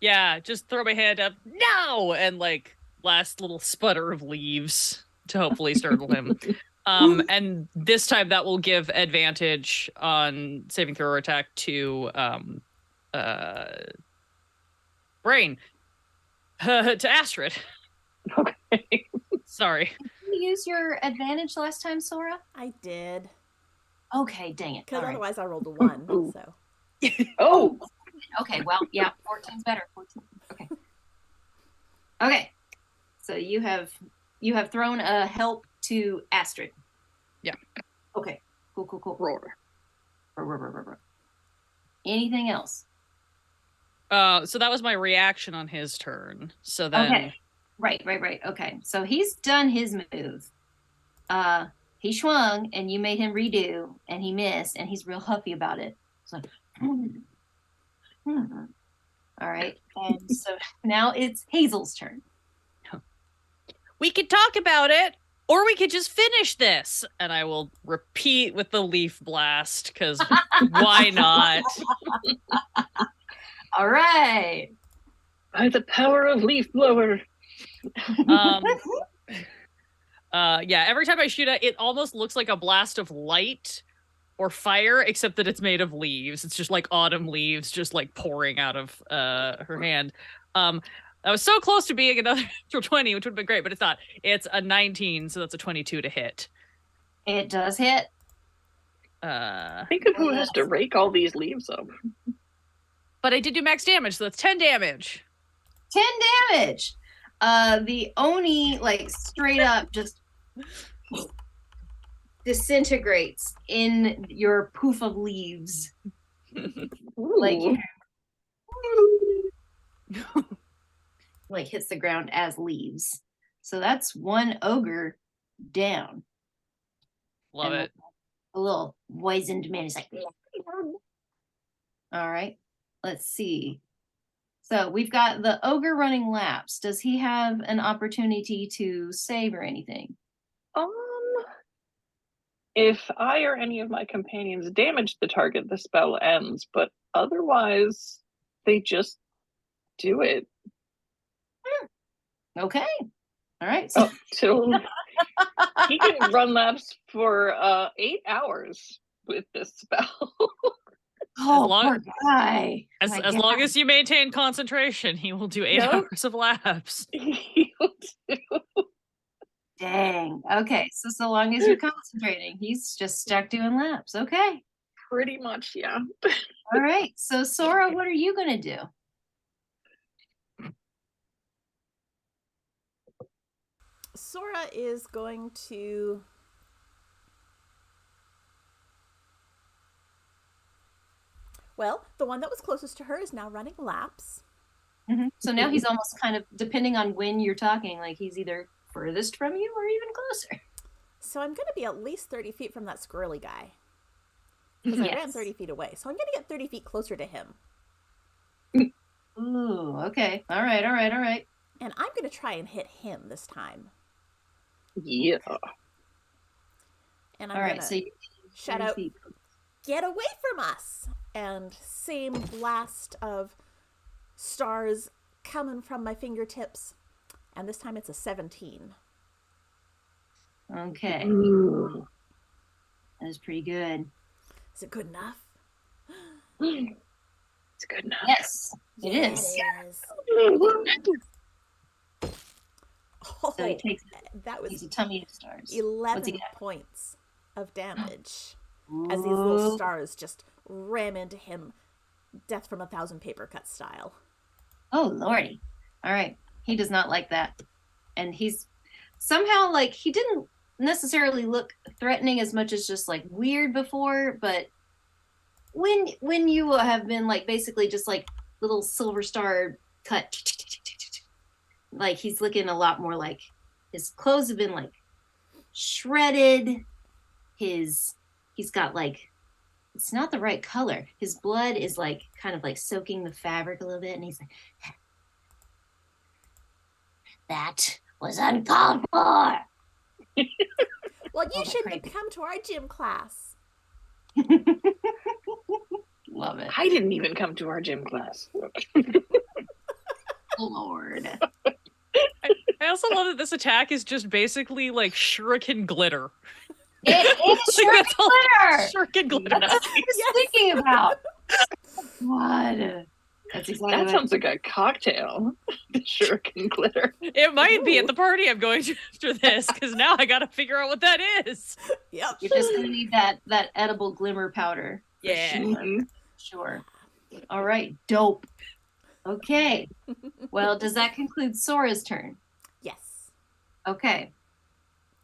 yeah, just throw my hand up. No! And like last little sputter of leaves to hopefully startle him. And this time that will give advantage on saving throw or attack to Brain. To Astrid. Okay. Sorry. Did you use your advantage last time, Sora? I did. Okay, dang it. Because All right. otherwise I rolled a 1. Ooh. So Oh, Okay, well, yeah, 14's better. 14. Okay. Okay. So you have thrown a help to Astrid. Yeah. Okay. Cool. roar. Anything else? So that was my reaction on his turn. So then Okay. Right. Okay. So he's done his move. He swung and you made him redo and he missed and he's real huffy about it. It's like, All right. And so now it's Hazel's turn. we could talk about it, or we could just finish this. And I will repeat with the leaf blast, because why not? All right. By the power of leaf blower. Yeah, every time I shoot it almost looks like a blast of light or fire, except that it's made of leaves. It's just like autumn leaves just like pouring out of her hand. I was so close to being another 20, which would have been great, but it's not. It's a 19, so that's a 22 to hit. It does hit. Think of who has to rake all these leaves up. But I did do max damage, so that's 10 damage. 10 damage. The Oni, like, straight up just disintegrates in your poof of leaves. Like, like hits the ground as leaves. So that's one ogre down. Love And it. A little wizened man is like, all right, let's see. So we've got the ogre running laps. Does he have an opportunity to save or anything? If I or any of my companions damage the target, the spell ends, but otherwise they just do it. Okay. All right. So Till he can run laps for 8 hours with this spell. oh, long- poor guy. As My long God. as you maintain concentration, he will do 8 Nope. hours of laps. He'll do. Dang. Okay. So long as you're concentrating, he's just stuck doing laps. Okay. Pretty much, yeah. All right. So Sora, what are you gonna do? Sora is going to... Well, the one that was closest to her is now running laps. So now he's almost kind of, depending on when you're talking, like he's either furthest from you or even closer? So I'm going to be at least 30 feet from that squirrely guy. Because I ran Yes. 30 feet away. So I'm going to get 30 feet closer to him. Ooh, okay. All right, all right, all right. And I'm going to try and hit him this time. Yeah. And I'm All going right, to so you shout 30 out, feet. get away from us! And same blast of stars coming from my fingertips. And this time it's a 17. Okay, Ooh. that is pretty good. Is it good enough? It's good enough. Yes, it Yeah, is. It is. Oh, So he takes that was a tummy of stars. What's he 11 got? points of damage as these little Ooh. stars just ram into him, death from 1,000 paper cuts style. Oh lordy! All right, he does not like that, and he's somehow like he didn't necessarily look threatening as much as just like weird before, but when you have been like basically just like little silver star cut, like he's looking a lot more like his clothes have been like shredded. He's got like it's not the right color. His blood is like kind of like soaking the fabric a little bit, and he's like, That was uncalled for. Well, you Oh, shouldn't have crazy. come to our gym class. love it. I didn't even come to our gym class. Lord. I also love that this attack is just basically like shuriken glitter. It is Like, that's all glitter. shuriken glitter. That's what I was thinking about. What? That's exactly That what sounds like a cocktail. The shuriken glitter. It might be Ooh. at the party I'm going to after this, because now I gotta figure out what that is. Yep. you're just gonna need that edible glimmer powder. For Yeah. Sure. Mhm. Sure. All right. Dope. Okay. Well, does that conclude Sora's turn? Yes. Okay.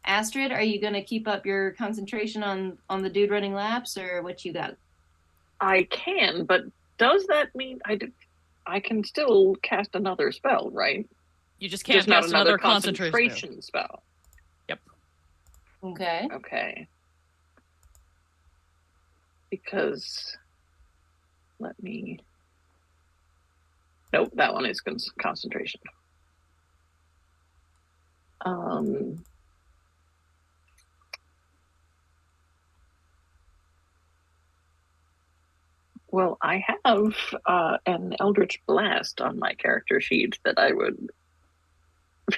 Astrid, are you gonna keep up your concentration on the dude running laps, or what you got? I can, but does that mean I can still cast another spell, right? You just can't Just not cast another another concentration spell. spell. Okay. Okay. Because let me. Nope, that one is concentration. Well, I have an Eldritch Blast on my character sheet that I would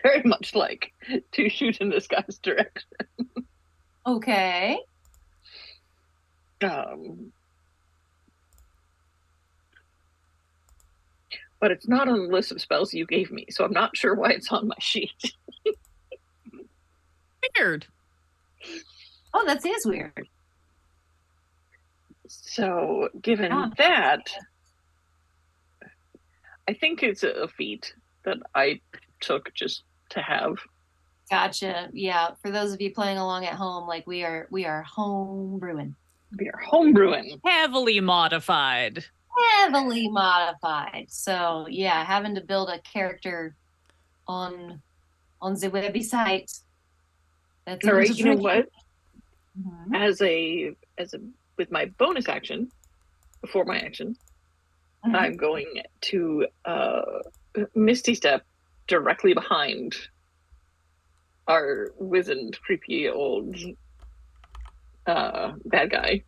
very much like to shoot in this guy's direction. Okay. But it's not on the list of spells you gave me, so I'm not sure why it's on my sheet. Weird. Oh, that is weird. So, given Ah. that, I think it's a feat that I took just to have. Gotcha. Yeah. For those of you playing along at home, like we are home brewing. We are homebrewing. Heavily modified. Heavily modified. So yeah, having to build a character on the website. That's All right, you know what? Mhm. As a with my bonus action, before my action, Mhm. I'm going to Misty Step directly behind our wizened, creepy old bad guy.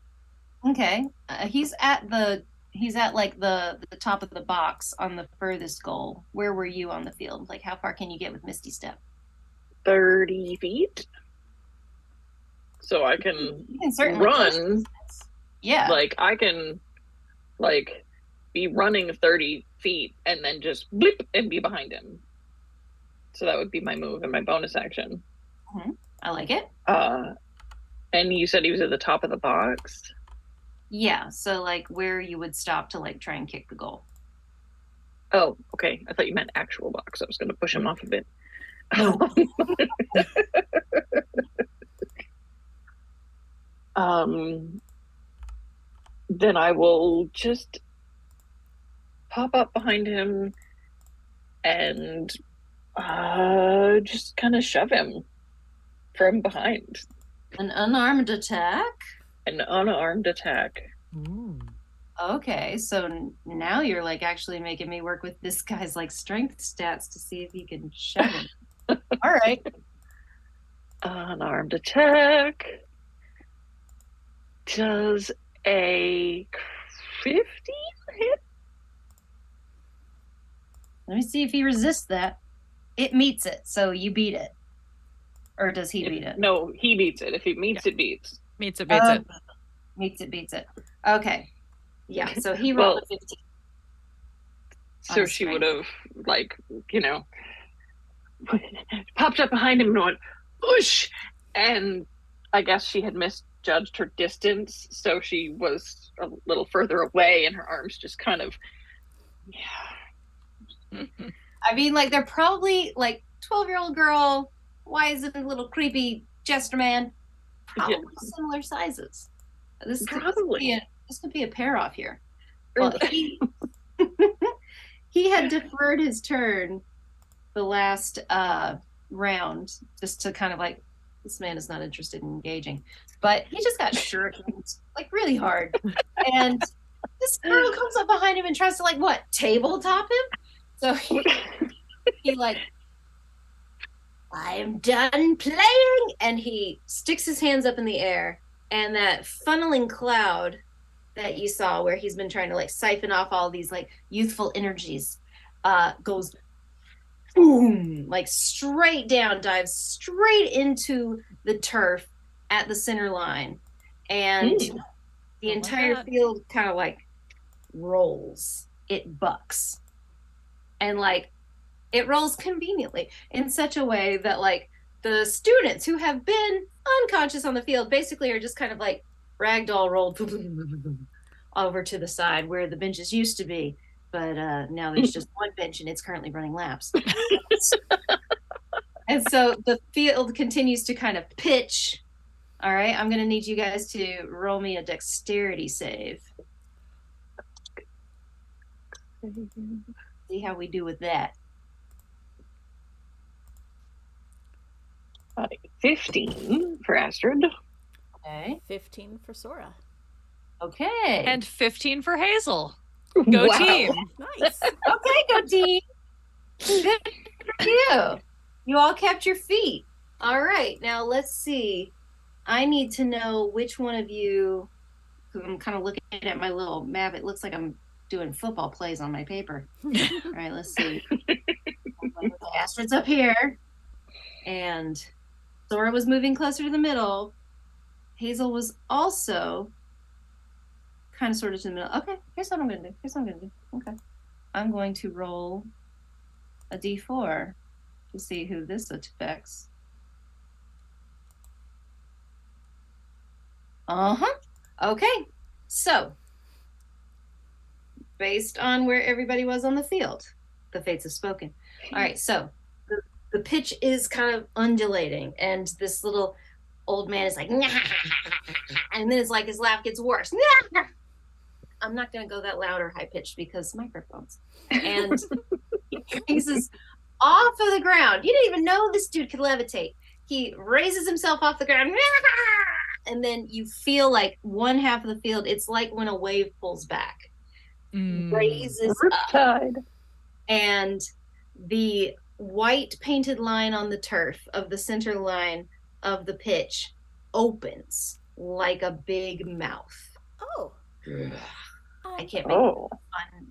Okay. He's at like the top of the box on the furthest goal. Where were you on the field? Like how far can you get with Misty Step? 30 feet. So I can You can certainly close run. distance. Yeah. Like I can like be running 30 feet and then just blip and be behind him. So that would be my move and my bonus action. I like it. And you said he was at the top of the box. Yeah. So like where you would stop to like try and kick the goal. Oh, okay. I thought you meant actual box. I was going to push him off a bit. No. Then I will just pop up behind him and Just kind of shove him from behind. An unarmed attack? An unarmed attack. Okay, so now you're like actually making me work with this guy's like strength stats to see if you can shove him. All right. Unarmed attack. Does a 15 hit? Let me see if he resists that. It meets it, so you beat it. Or does he beat it? No, he beats it. If he meets it, beats. Meets it, beats it. Meets it, beats it. Okay. Yeah, so he rolled a 15. So she would have, like, popped up behind him and went, whoosh! And I guess she had misjudged her distance, so she was a little further away, and her arms just kind of, I mean, like, they're probably, like, 12-year-old girl, why is it a little creepy jester man? Probably similar sizes. This could be a pair off here. Well, he had deferred his turn the last round just to kind of like, this man is not interested in engaging. But he just got shurikened, like, really hard. And this girl comes up behind him and tries to, like, what, tabletop him? So he like, I'm done playing, and he sticks his hands up in the air, and that funneling cloud that you saw where he's been trying to like siphon off all these like youthful energies goes boom, like straight down, dives straight into the turf at the center line, and the entire field kind of like rolls. It bucks, and like it rolls conveniently in such a way that like the students who have been unconscious on the field basically are just kind of like ragdoll rolled over to the side where the benches used to be, but now there's just one bench and it's currently running laps. And so the field continues to kind of pitch. All right, I'm going to need you guys to roll me a dexterity save. See how we do with that. 15 for Astrid. Okay. 15 for Sora. Okay. And 15 for Hazel. Go team. Nice. Okay, go team. Good for you. You all kept your feet. All right. Now let's see. I need to know which one of you, because I'm kind of looking at my little map. It looks like I'm doing football plays on my paper. All right, let's see. Astrid's up here. And Sora was moving closer to the middle. Hazel was also kind of sort of to the middle. Okay, here's what I'm going to do. Okay. I'm going to roll a d4 to see who this affects. Okay. So, based on where everybody was on the field, the fates have spoken. All right, so the pitch is kind of undulating, and this little old man is like, and then it's like his laugh gets worse. I'm not going to go that loud or high pitched because microphones. And he raises off of the ground. You didn't even know this dude could levitate. He raises himself off the ground, and then you feel like one half of the field, it's like when a wave pulls back, raises up, and the white painted line on the turf of the center line of the pitch opens like a big mouth. Oh. I can't make fun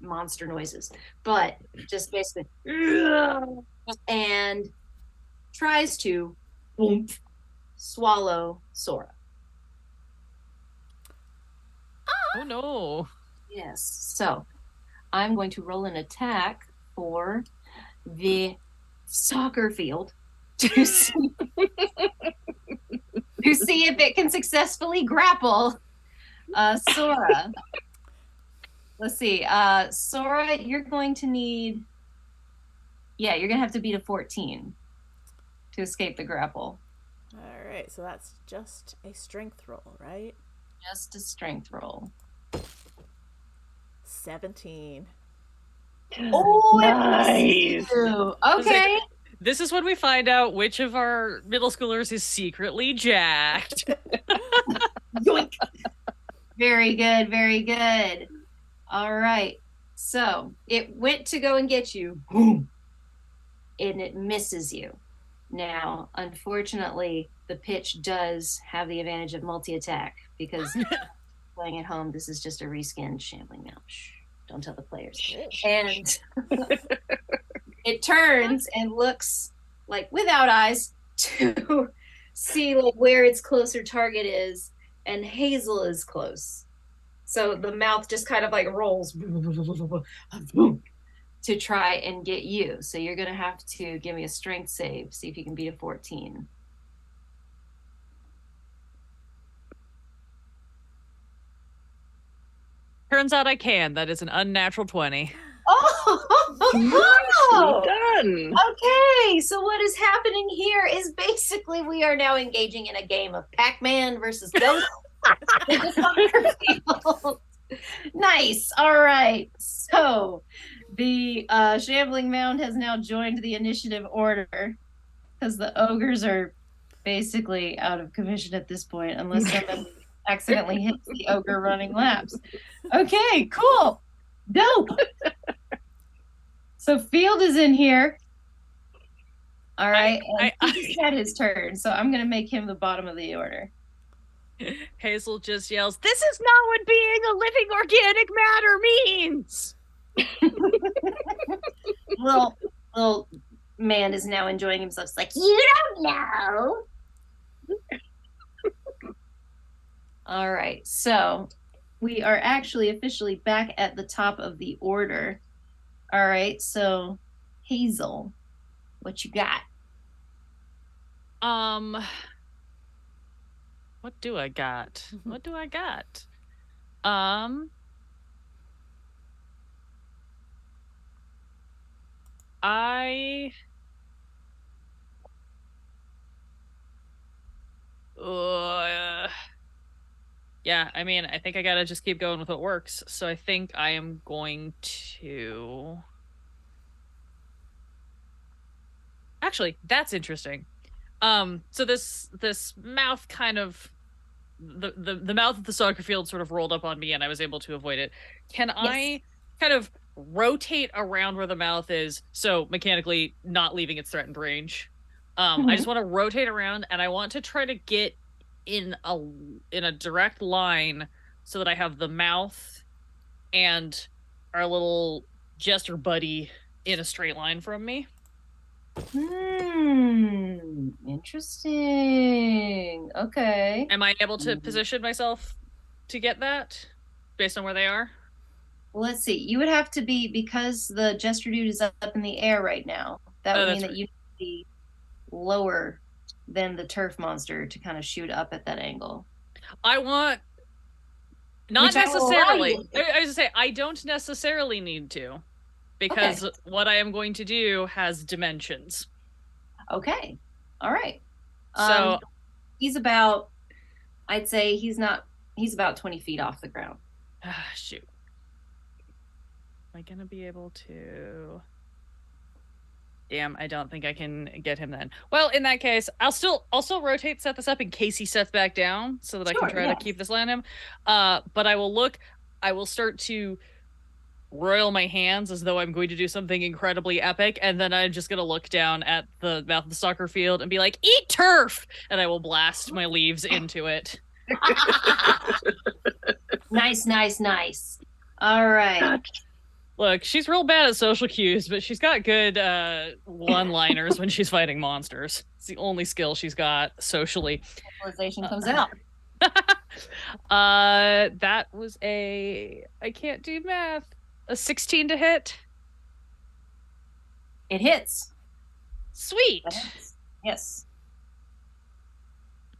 monster noises, but just basically, and tries to swallow Sora. Oh no. Yes. So I'm going to roll an attack for the soccer field to see, to see if it can successfully grapple Sora. Let's see. Sora, you're going to need... Yeah, you're going to have to beat a 14 to escape the grapple. All right, so that's just a strength roll, right? Just a strength roll. 17. Oh, nice. Okay. This is when we find out which of our middle schoolers is secretly jacked. Yoink. Very good, very good. All right. So it went to go and get you, and it misses you. Now, unfortunately, the pitch does have the advantage of multi-attack because playing at home, this is just a reskinned shambling mount. Shh, don't tell the players. And it turns and looks like without eyes to see like where its closer target is, and Hazel is close. So the mouth just kind of like rolls to try and get you. So you're going to have to give me a strength save, see if you can beat a 14. Turns out I can. That is an unnatural 20. Oh! Done. Okay, so what is happening here is basically we are now engaging in a game of Pac-Man versus Ghost. Nice. All right. So the shambling mound has now joined the initiative order because the ogres are basically out of commission at this point, unless someone accidentally hits the ogre running laps. Okay, cool. Dope. So Field is in here. All right. And he's had his turn, so I'm going to make him the bottom of the order. Hazel just yells, "This is not what being a living organic matter means!" Little man is now enjoying himself. It's like, You don't know. all right, so we are actually officially back at the top of the order. All right, so Hazel, what you got? What do I got? What do I got? I yeah, I mean, I think I gotta just keep going with what works. So I think I am going to. Actually, that's interesting. So this mouth kind of the mouth of the soccer field sort of rolled up on me, and I was able to avoid it. Can I kind of rotate around where the mouth is, so mechanically not leaving its threatened range? I just want to rotate around, and I want to try to get in a direct line so that I have the mouth and our little jester buddy in a straight line from me. Interesting. Okay. Am I able to position myself to get that based on where they are? Well, let's see. You would have to be, because the jester dude is up in the air right now. That would mean that you need to be lower than the turf monster to kind of shoot up at that angle. I want not necessarily. I was gonna say I don't necessarily need to, because what I am going to do has dimensions. Okay. All right. So he's about, I'd say he's about 20 feet off the ground. Shoot. Am I gonna be able to? Damn, I don't think I can get him then. Well, in that case, I'll still rotate, set this up in case he sets back down, so that I can try to keep this land him. But I will start to roil my hands as though I'm going to do something incredibly epic, and then I'm just gonna look down at the mouth of the soccer field and be like, "Eat turf!" And I will blast my leaves into it. Nice. All right. Look, she's real bad at social cues, but she's got good one-liners when she's fighting monsters. It's the only skill she's got socially. Civilization comes out. That was I can't do math. A 16 to hit. It hits. Sweet. Yes.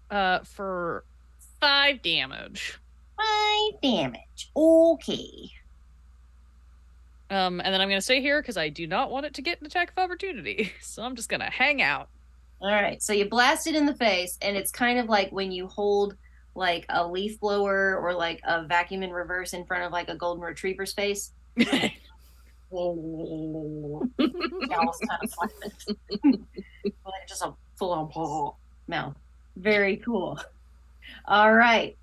For 5 damage. 5 damage. Okay. And then I'm gonna stay here because I do not want it to get an attack of opportunity. So I'm just gonna hang out. All right. So you blast it in the face, and it's kind of like when you hold like a leaf blower or like a vacuum in reverse in front of like a golden retriever's face. Jaws kind of flapping. Like just a full-on paw mouth. Very cool. All right.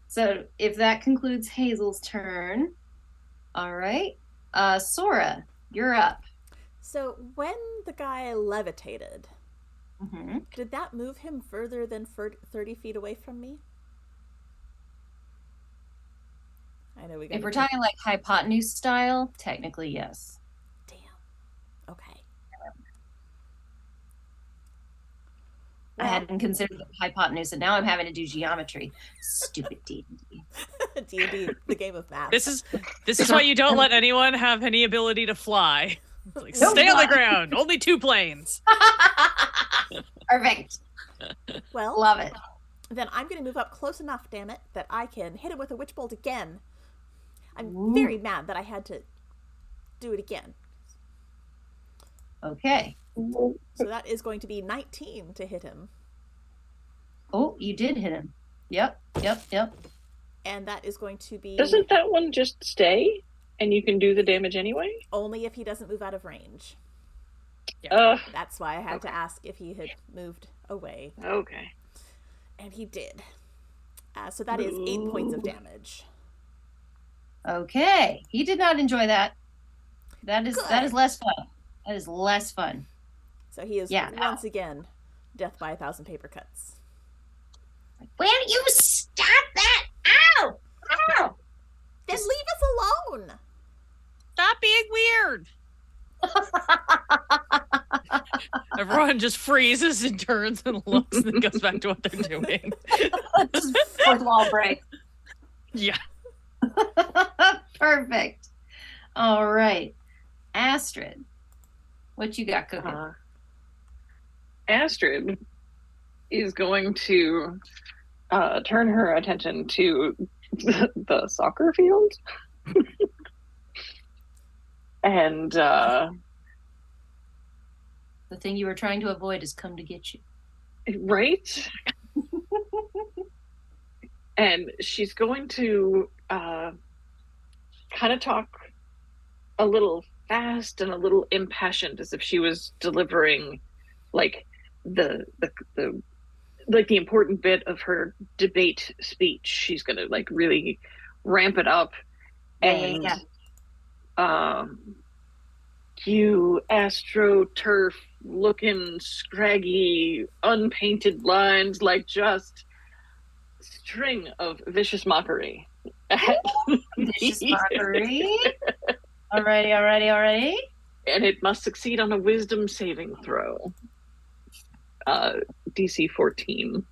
So if that concludes Hazel's turn, all right. Sora, you're up. So when the guy levitated, Mm-hmm. did that move him further than 30 feet away from me? I know we got. If we're talking like hypotenuse style, technically yes. Damn. Okay. I hadn't considered the hypotenuse, and now I'm having to do geometry. Stupid D&D. D&D, the game of math. This is why you don't let anyone have any ability to fly. It's like, No stay on the fly. ground. Only 2 planes. Perfect. Well, Love it. then I'm going to move up close enough, damn it, that I can hit him with a witch bolt again. I'm Ooh. very mad that I had to do it again. Okay. So that is going to be 19 to hit him. Oh, you did hit him. Yep. And that is going to be Doesn't that one just stay and you can do the damage anyway? only if he doesn't move out of range. That's why I had Okay. to ask if he had moved away. Okay. And he did. So that is 8 points of damage. Okay. He did not enjoy that. That is Good. less fun. That is less fun. So he is Yeah. once again death by 1,000 paper cuts. Will you stop that? Ow! Ow! Then leave us alone! Stop being weird. Everyone just freezes and turns and looks and then goes back to what they're doing. Just fourth wall break. Yeah. Perfect. All right. Astrid, what you got cooking? Astrid is going to turn her attention to the soccer field. And The thing you were trying to avoid has come to get you. right? And she's going to kind of talk a little fast and a little impassioned, as if she was delivering like the important bit of her debate speech. She's gonna like really ramp it up. And you astroturf looking scraggy unpainted lines, like just string of vicious mockery. Vicious mockery. Alrighty. And it must succeed on a wisdom saving throw. DC 14.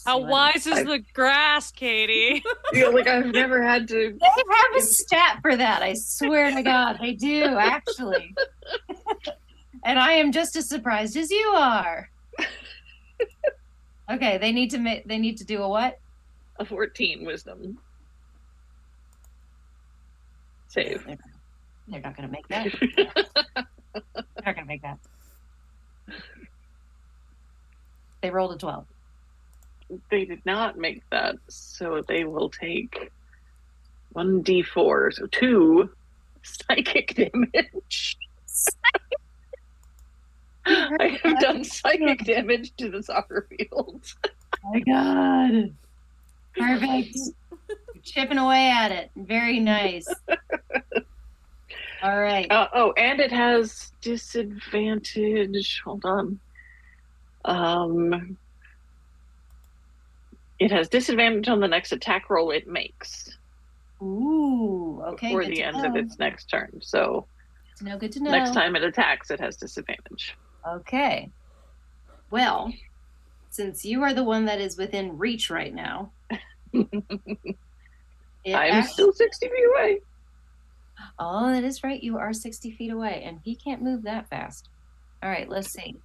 How wise is the grass, Katie? Yeah, like I've never had to. They have a stat for that. I swear to God, they do actually. And I am just as surprised as you are. Okay, they need to do a what? A 14 wisdom save. They're not going to make that. They're not going to make that. They rolled a 12. They did not make that, so they will take 1d4, so 2 psychic damage. I have done psychic damage to the soccer field. Oh my God. Perfect. You're chipping away at it. Very nice. All right. And it has disadvantage. Hold on. It has disadvantage on the next attack roll it makes Ooh. Okay. before good the to end know. of its next turn. So Good to know. next time it attacks, it has disadvantage. Okay. Well, since you are the one that is within reach right now, I'm still 60 feet away. Oh, that is right. You are 60 feet away, and he can't move that fast. All right, let's see.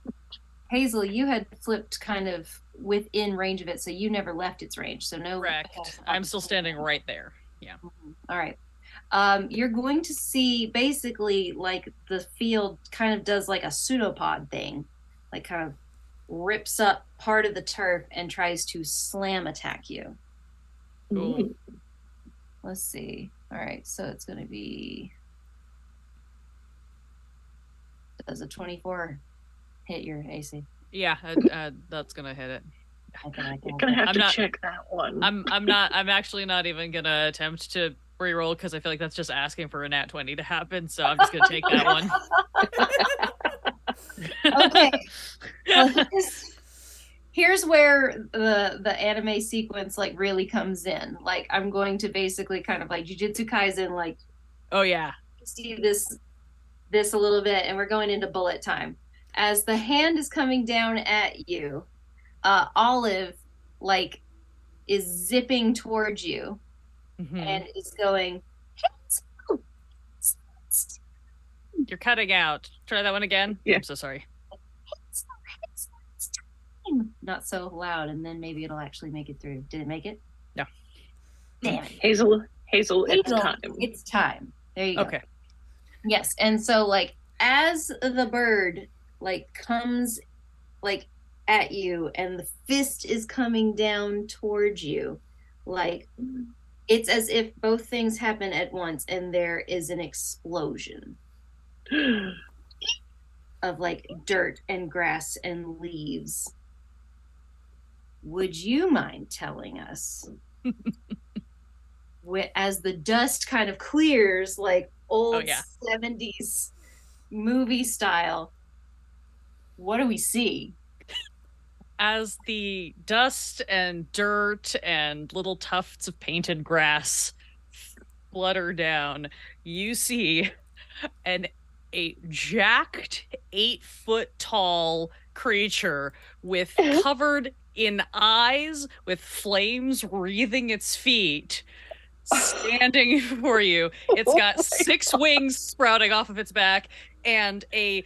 Hazel, you had flipped kind of within range of it, so you never left its range. So no. Correct. I'm still standing right there. All right. You're going to see basically like the field kind of does like a pseudopod thing, like kind of rips up part of the turf and tries to slam attack you. Ooh. Let's see. All right, so it's going to be Does a 24 hit your AC? Yeah, that's gonna hit it. Okay. You're gonna have I'm to not- check that one. I'm actually not even gonna attempt to reroll because I feel like that's just asking for a nat 20 to happen. So I'm just gonna take that one. Okay. Well, here's where the anime sequence like really comes in. Like I'm going to basically kind of like Jujutsu Kaisen, like Oh yeah. see this a little bit, and we're going into bullet time. As the hand is coming down at you, Olive like is zipping towards you Mhm. and is going. You're cutting out. Try that one again. Yeah. I'm so sorry. Not so loud, and then maybe it'll actually make it through. Did it make it? No. Damn it. Hazel, it's Hazel, time. It's time. There you go. Okay. Yes, and so like as the bird like comes like at you and the fist is coming down towards you, like it's as if both things happen at once and there is an explosion of like dirt and grass and leaves. Would you mind telling us as the dust kind of clears like old Oh, yeah. 70s movie style, what do we see? As the dust and dirt and little tufts of painted grass flutter down, you see a jacked 8-foot tall creature with covered in eyes with flames wreathing its feet standing before you. It's got 6 wings sprouting off of its back and a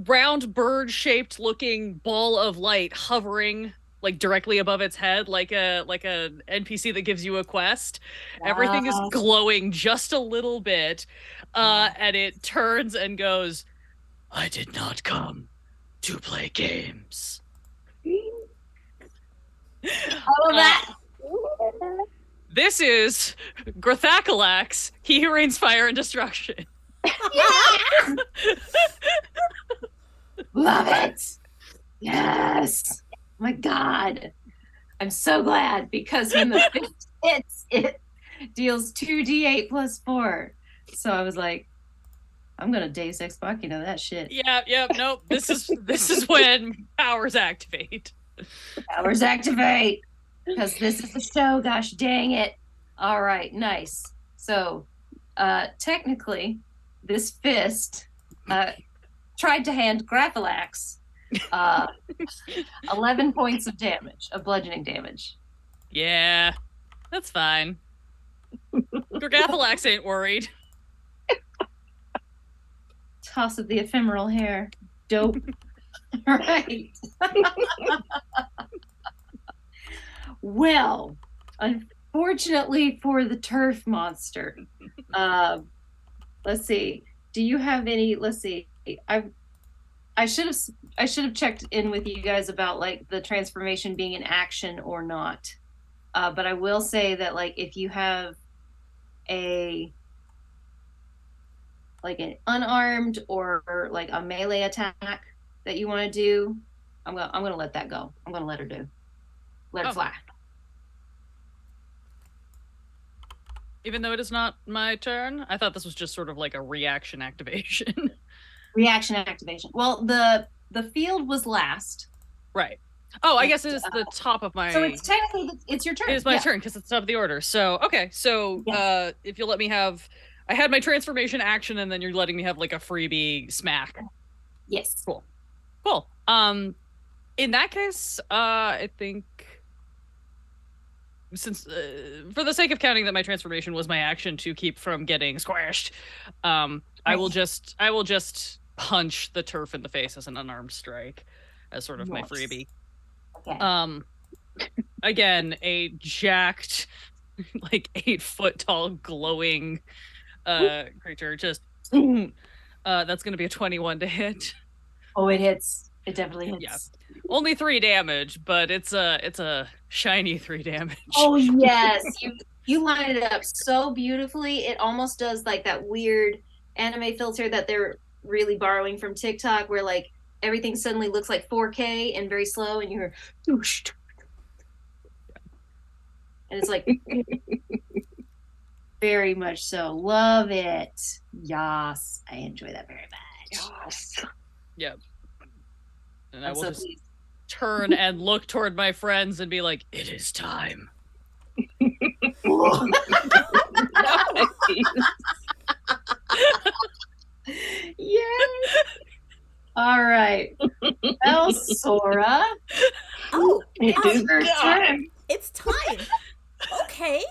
round bird-shaped looking ball of light hovering like directly above its head, like a NPC that gives you a quest. Everything is Wow. glowing just a little bit, and it turns and goes, "I did not come to play games." Oh, that. This is Grathakalax, he who rains fire and destruction. Love it. Yes. My God. I'm so glad because when the fist hits, it deals 2d8 plus 4. So I was like, I'm gonna Deus Ex Machina that shit. Yep, nope. This is when powers activate. Powers activate because this is the show. Gosh dang it! All right, nice. So, technically, this fist tried to hand Grathalax 11 points of damage, of bludgeoning damage. Yeah, that's fine. Grathalax ain't worried. Toss of the ephemeral hair. Dope. Right. Well, unfortunately for the turf monster, let's see. Do you have any? Let's see. I should have checked in with you guys about like the transformation being an action or not. But I will say that like if you have like an unarmed or like a melee attack that you want to do, I'm gonna let that go. I'm gonna let her fly. Even though it is not my turn, I thought this was just sort of like a reaction activation. Reaction activation. Well, the field was last, Right. Oh, I guess it is the top of my. so it's technically it's your turn. It is my Yeah. turn because it's top of the order. So okay, so Yes. if you'll let me have, I had my transformation action, and then you're letting me have like a freebie smack. Yes. Cool. In that case, I think since for the sake of counting that my transformation was my action to keep from getting squashed, I will just punch the turf in the face as an unarmed strike, as sort of my Nice. freebie. Okay. Again, a jacked, like 8-foot tall, glowing creature. Just that's gonna be a 21 to hit. Oh, it hits. It definitely hits. Yeah. Only 3 damage, but it's a shiny 3 damage. Oh yes, you line it up so beautifully. It almost does like that weird anime filter that they're really borrowing from TikTok, where like everything suddenly looks like 4K and very slow, and you hear, "Whoosh." And it's like very much so. Love it. Yes, I enjoy that very much. Yes. And I I'm will so just pleased. turn and look toward my friends and be like, "It is time." Yay! All right. Well, Sora, Oh, It oh, is your time. turn. it's time. Okay.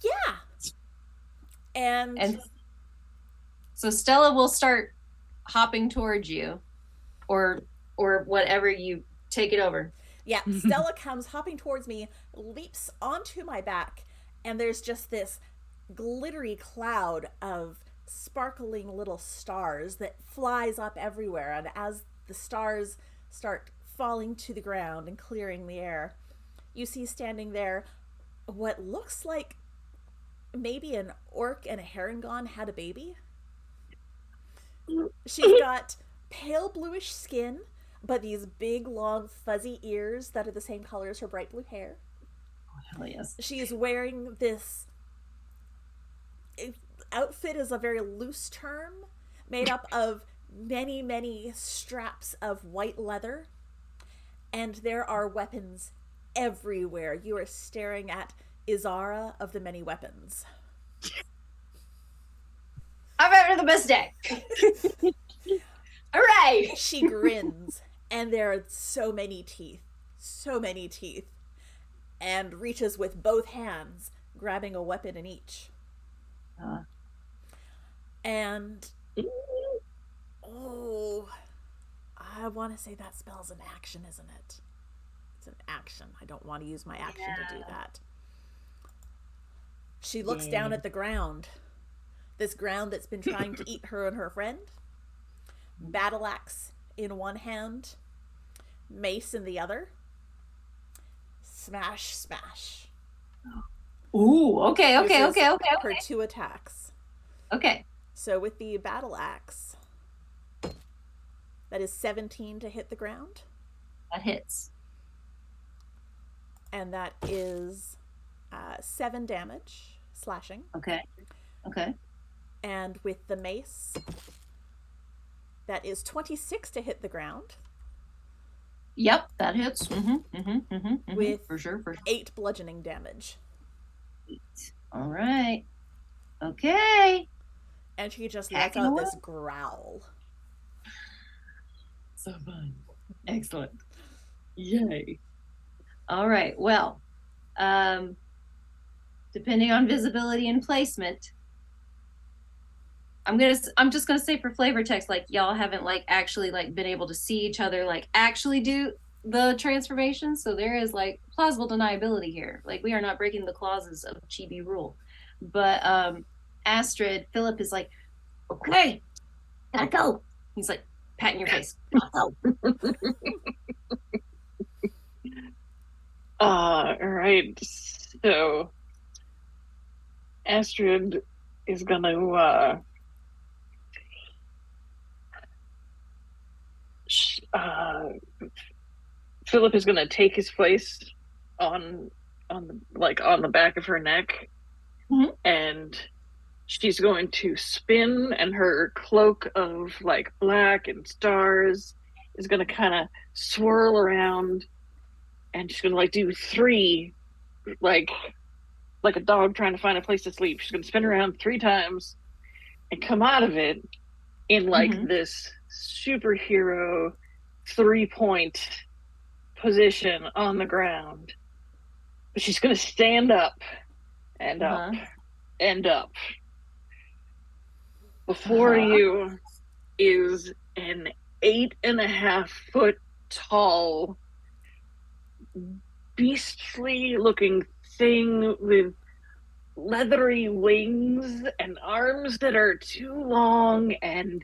Yeah. And And so Stella will start hopping towards you, or whatever, you take it over. yeah, Stella comes hopping towards me, leaps onto my back, and there's just this glittery cloud of sparkling little stars that flies up everywhere. And as the stars start falling to the ground and clearing the air, you see standing there what looks like maybe an orc and a Harengon had a baby. She's got pale bluish skin, but these big, long, fuzzy ears that are the same color as her bright blue hair. Hell yes. She is wearing this outfit, is a very loose term, made up of many, many straps of white leather, and there are weapons everywhere. You are staring at Izara of the many weapons. I'm having the best day. Hooray! She grins, and there are so many teeth, and reaches with both hands, grabbing a weapon in each. And oh, I want to say that spell's an action, isn't it? It's an action. I don't want to use my action to do that. She looks down at the ground. This ground that's been trying to eat her and her friend. Battle axe in one hand, mace in the other. Smash, smash. Ooh, okay. Her 2 attacks. Okay. So with the battle axe, that is 17 to hit the ground. That hits. And that is 7 damage, slashing. Okay. And with the mace, that is 26 to hit the ground. Yep, that hits. With for sure. 8 bludgeoning damage. All right. Okay. And she just lets Hacking out away. this growl. So fun. Excellent. Yay. All right. Well, depending on visibility and placement, I'm just gonna say for flavor text, like y'all haven't like actually like been able to see each other like actually do the transformation, so there is like plausible deniability here. Like we are not breaking the clauses of Chibi rule. But Astrid, Philip is like, Okay, gotta go. he's like patting your face. Gotta go. All right. So Astrid is gonna Philip is gonna take his place on the back of her neck, Mhm. and she's going to spin, and her cloak of like black and stars is gonna kind of swirl around, and she's gonna like do 3 like a dog trying to find a place to sleep. She's gonna spin around 3 times and come out of it in like this superhero 3-point position on the ground. But she's gonna stand up and up and up. Before you is an 8.5 foot tall, beastly looking thing with leathery wings and arms that are too long and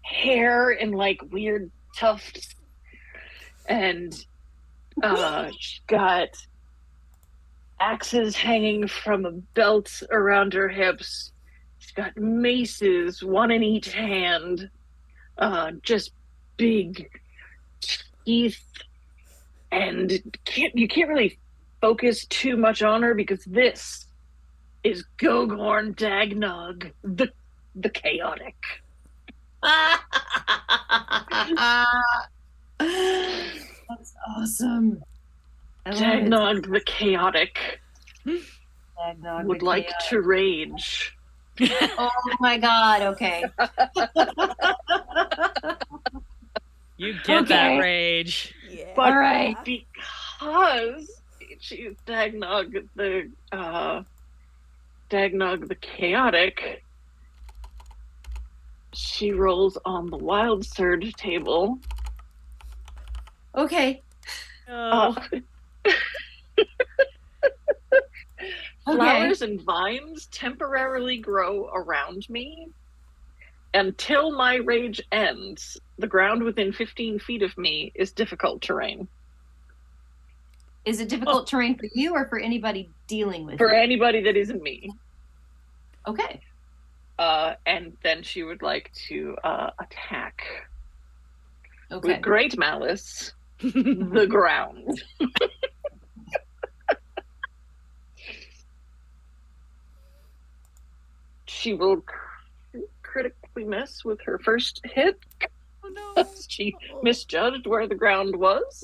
hair in like weird tufts, and she's got axes hanging from a belt around her hips. She's got maces, one in each hand, just big teeth, and you can't really focus too much on her because this is Gogorn Dagnog, the chaotic. That's awesome. I love it. Dagnog the chaotic Dagnog would the like chaos. to rage. Oh my god, okay. You get that Okay. rage. Yeah. But All right. because she's Dagnog the chaotic, she rolls on the wild surge table. Okay. Oh. Flowers and vines temporarily grow around me until my rage ends. The ground within 15 feet of me is difficult terrain Is it difficult terrain for you or for anybody dealing with for you? anybody that isn't me. Okay. And then she would like to attack Okay. with great malice the ground. She will critically miss with her first hit. Oh no. She misjudged where the ground was.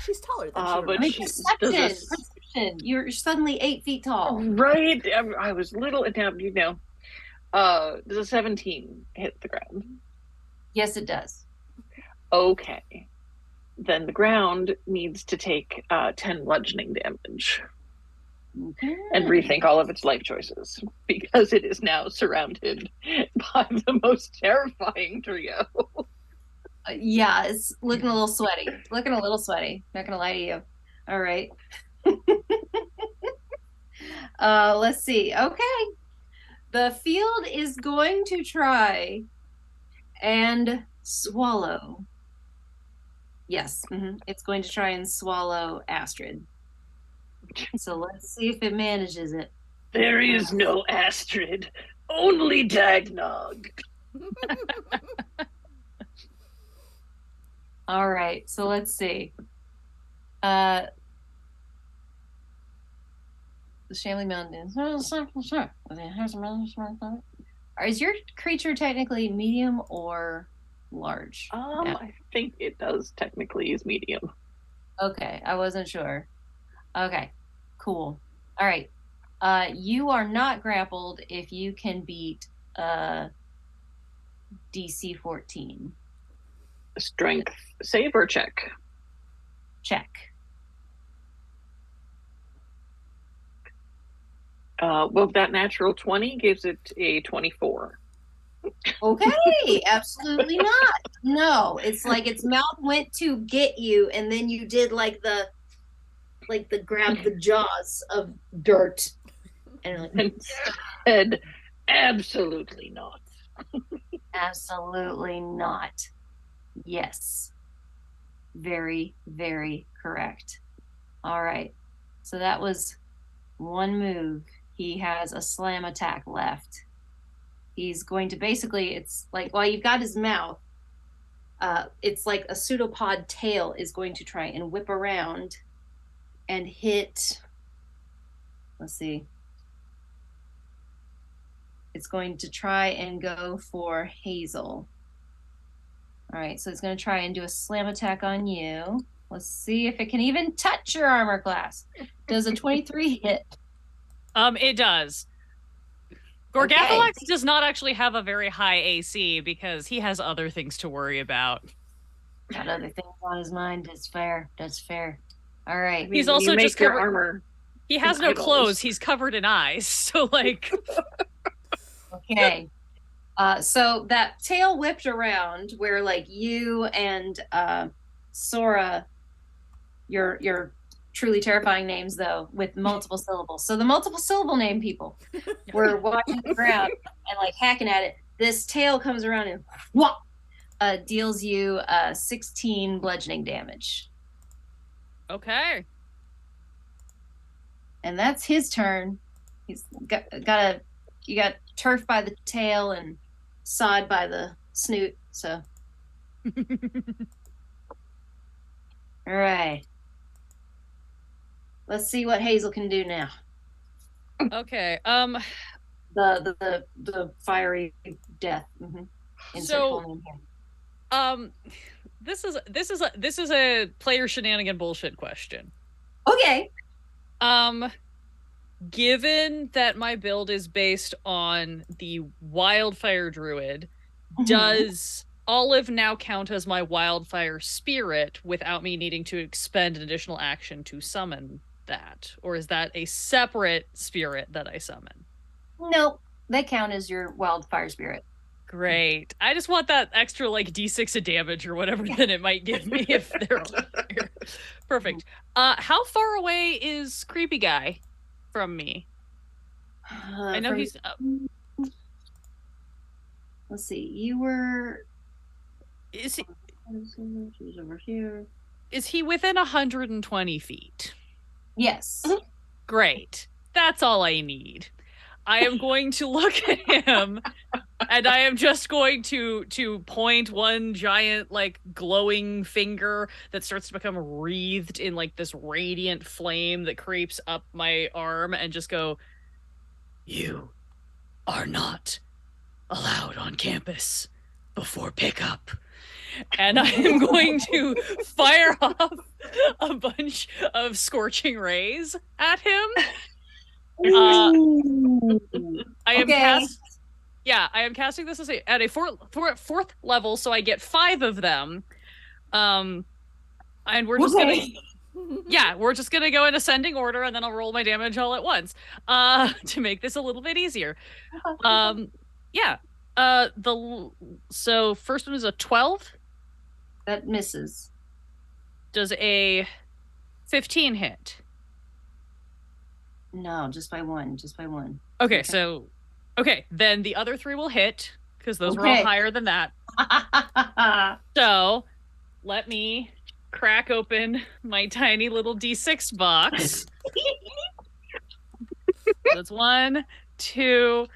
She's taller than But I mean, she perception. does this- Perception. You're suddenly 8 feet tall. Right, I was little, and now you know. Does a 17 hit the ground? Yes, it does. Okay, then the ground needs to take 10 bludgeoning damage Okay. and rethink all of its life choices because it is now surrounded by the most terrifying trio. Yeah, it's looking a little sweaty. Looking a little sweaty. Not gonna lie to you. All right. Let's see. Okay. The field is going to try and swallow. Yes, it's going to try and swallow Astrid. So let's see if it manages it. There is no Astrid, only Dagnog. All right, so let's see. The Shamley Mountains. Is your creature technically medium or large? Yeah. I think it does technically use medium. Okay, I wasn't sure. Okay, cool. All right. You are not grappled if you can beat DC 14. Strength save or check? Check. Well, that natural 20 gives it a 24. Okay, absolutely not. No, it's like its mouth went to get you, and then you did like the grab the jaws of dirt, and like And said, absolutely not. absolutely not. Yes, very, very correct. All right, so that was one move. He has a slam attack left. He's going to basically, it's like, while you've got his mouth, it's like a pseudopod tail is going to try and whip around and hit. Let's see. It's going to try and go for Hazel. All right, so it's going to try and do a slam attack on you. Let's see if it can even touch your armor class. Does a 23 hit? It does. Gorgathalax does not actually have a very high AC because he has other things to worry about. Got other things on his mind. That's fair. That's fair. All right. I mean, He's when also you just make your covered- armor. He has no Eyeballs. clothes. He's covered in eyes. So, like, Okay. So that tail whipped around where like you and Sora, your truly terrifying names though, with multiple syllables. So the multiple syllable name people were watching the ground and like hacking at it. This tail comes around and whop, deals you 16 bludgeoning damage. okay. And that's his turn. He's you got turf by the tail and sod by the snoot. So, all right. Let's see what Hazel can do now. Okay. The fiery death. Mm-hmm. So, this is a player shenanigan bullshit question. Okay. Given that my build is based on the wildfire druid, does Olive now count as my wildfire spirit without me needing to expend an additional action to summon that? Or is that a separate spirit that I summon? Nope. They count as your wildfire spirit. Great. I just want that extra like d6 of damage or whatever that it might give me if they're here. Perfect. How far away is Creepy Guy from me? I know he's up. Let's see. You were. Is he? He's over here. Is he within 120 feet? Yes. Great. That's all I need. I am going to look at him, and I am just going to point one giant, like, glowing finger that starts to become wreathed in, like, this radiant flame that creeps up my arm, and just go, "You are not allowed on campus before pickup." And I am going to fire off a bunch of scorching rays at him. I am I am casting this as at a fourth level, so I get 5 of them. And we're just we're just gonna go in ascending order, and then I'll roll my damage all at once. To make this a little bit easier. So first one is a 12. That misses. Does a 15 hit? No, just by one. Okay, so then the other 3 will hit, because those were all higher than that. So let me crack open my tiny little D6 box. That's 1, 2,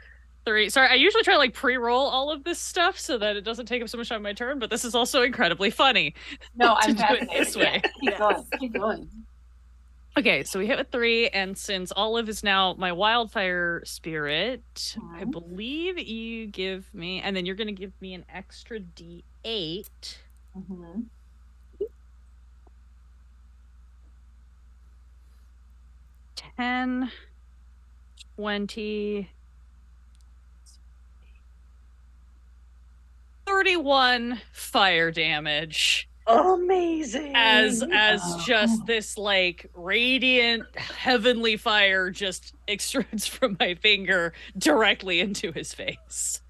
3. Sorry, I usually try to like pre-roll all of this stuff so that it doesn't take up so much time on my turn, but this is also incredibly funny. No, to I'm do it this way. Keep going. Okay, so we hit with 3, and since Olive is now my wildfire spirit, I believe you give me, and then you're going to give me an extra D8. 10, 20, 31 fire damage. Amazing. As just this like radiant heavenly fire just extrudes from my finger directly into his face.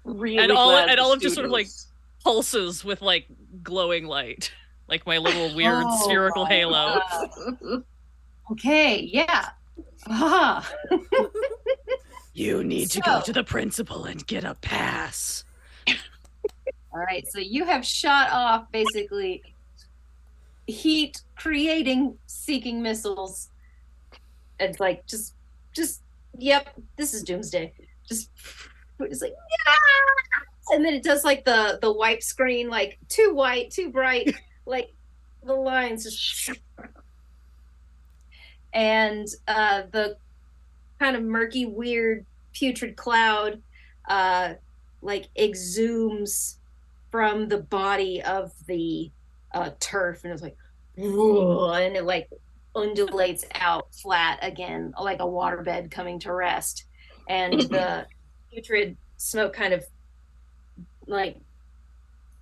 Really, and Olive just sort of like pulses with like glowing light, like my little weird spherical halo. Okay, yeah. You need to go to the principal and get a pass. All right, so you have shot off basically heat creating seeking missiles. It's like just yep, this is doomsday. Just it's like yeah! And then it does like the wipe screen, like too white, too bright, like the lines just and the kind of murky, weird, putrid cloud like exhumes from the body of the turf, and it's like, and it like undulates out flat again, like a waterbed coming to rest, and the putrid smoke kind of like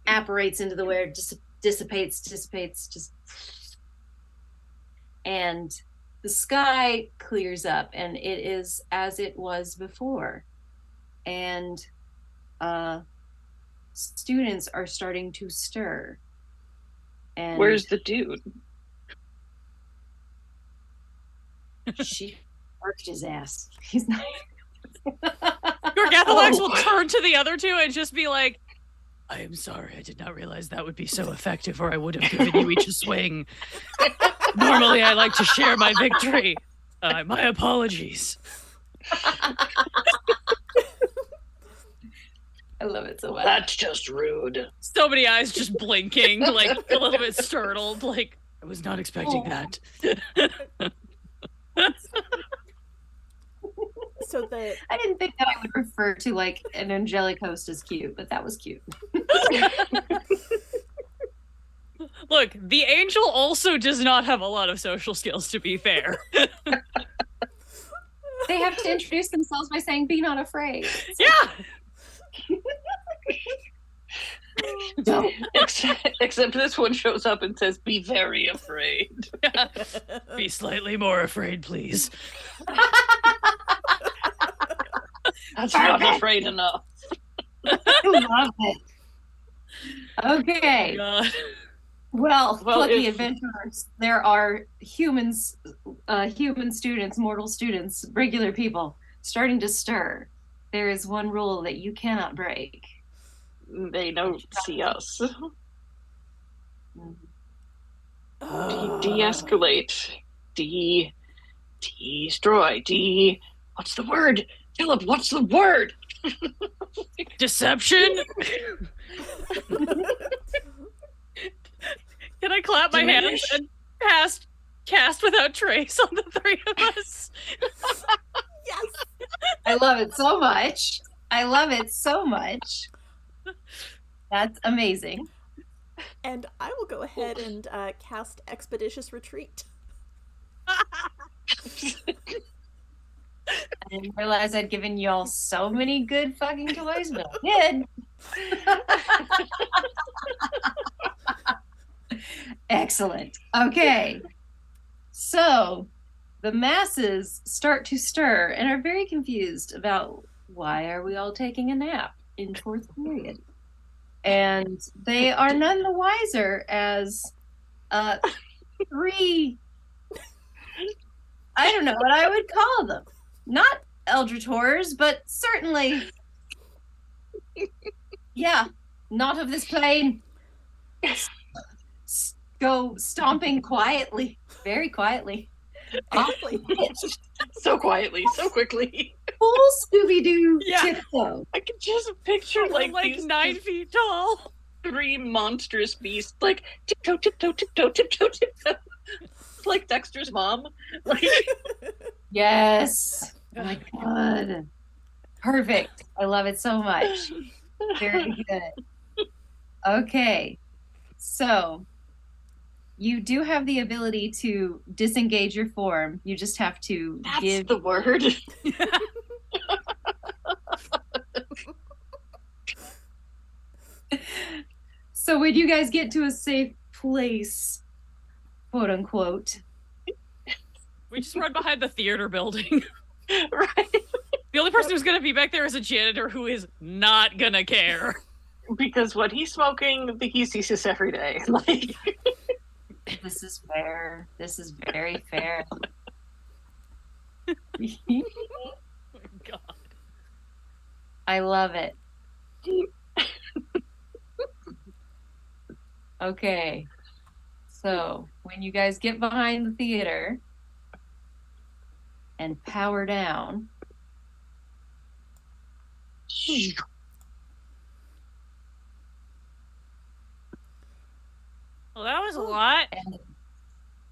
apparates into the air, dissipates, just, and the sky clears up, and it is as it was before, and students are starting to stir. And where's the dude? She worked his ass. He's not. Gorgathalax will turn to the other 2 and just be like, "I am sorry, I did not realize that would be so effective, or I would have given you each a swing. Normally I like to share my victory. My apologies." I love it so much. That's just rude. So many eyes just blinking, like a little bit startled, like I was not expecting that. So the I didn't think that I would refer to like an angelic host as cute, but that was cute. Look, the angel also does not have a lot of social skills, to be fair. They have to introduce themselves by saying, "Be not afraid." Yeah. Don't. Except this one shows up and says, "Be very afraid." Be slightly more afraid, please. That's not afraid enough. I love it. Okay. God. Well, Well, plucky if- adventurers, there are humans, human students, mortal students, regular people starting to stir. There is one rule that you cannot break. They don't see us. Oh. De-escalate. Destroy. What's the word? Philip, what's the word? Deception? Can I clap my hands Diminish? and cast without trace on the three of us? Yes. I love it so much. I love it so much. That's amazing. And I will go ahead and cast Expeditious Retreat. I didn't realize I'd given y'all so many good fucking toys, but I did. Excellent. Okay. So the masses start to stir and are very confused about why are we all taking a nap in fourth period. And they are none the wiser as three, I don't know what I would call them. Not Eldritch Horrors, but certainly, yeah, not of this plane. Go stomping quietly, very quietly. Quickly. So quietly, so quickly. Full Scooby-Doo Yeah. tiptoe. I can just picture Like these 9 feet tall. three monstrous beasts, like tiptoe, tiptoe, tiptoe, tiptoe, tiptoe. Like Dexter's mom. Like Yes. Oh my god. Perfect. I love it so much. Very good. Okay. So you do have the ability to disengage your form. You just have to that's give the word. So when you guys get to a safe place, quote unquote, We just run behind the theater building. Right. The only person who's gonna be back there is a janitor who is not gonna care. Because when he's smoking, he sees us every day. Like this is fair. This is very fair. Oh my God. I love it. Okay. So when you guys get behind the theater and power down, Well, that was a lot.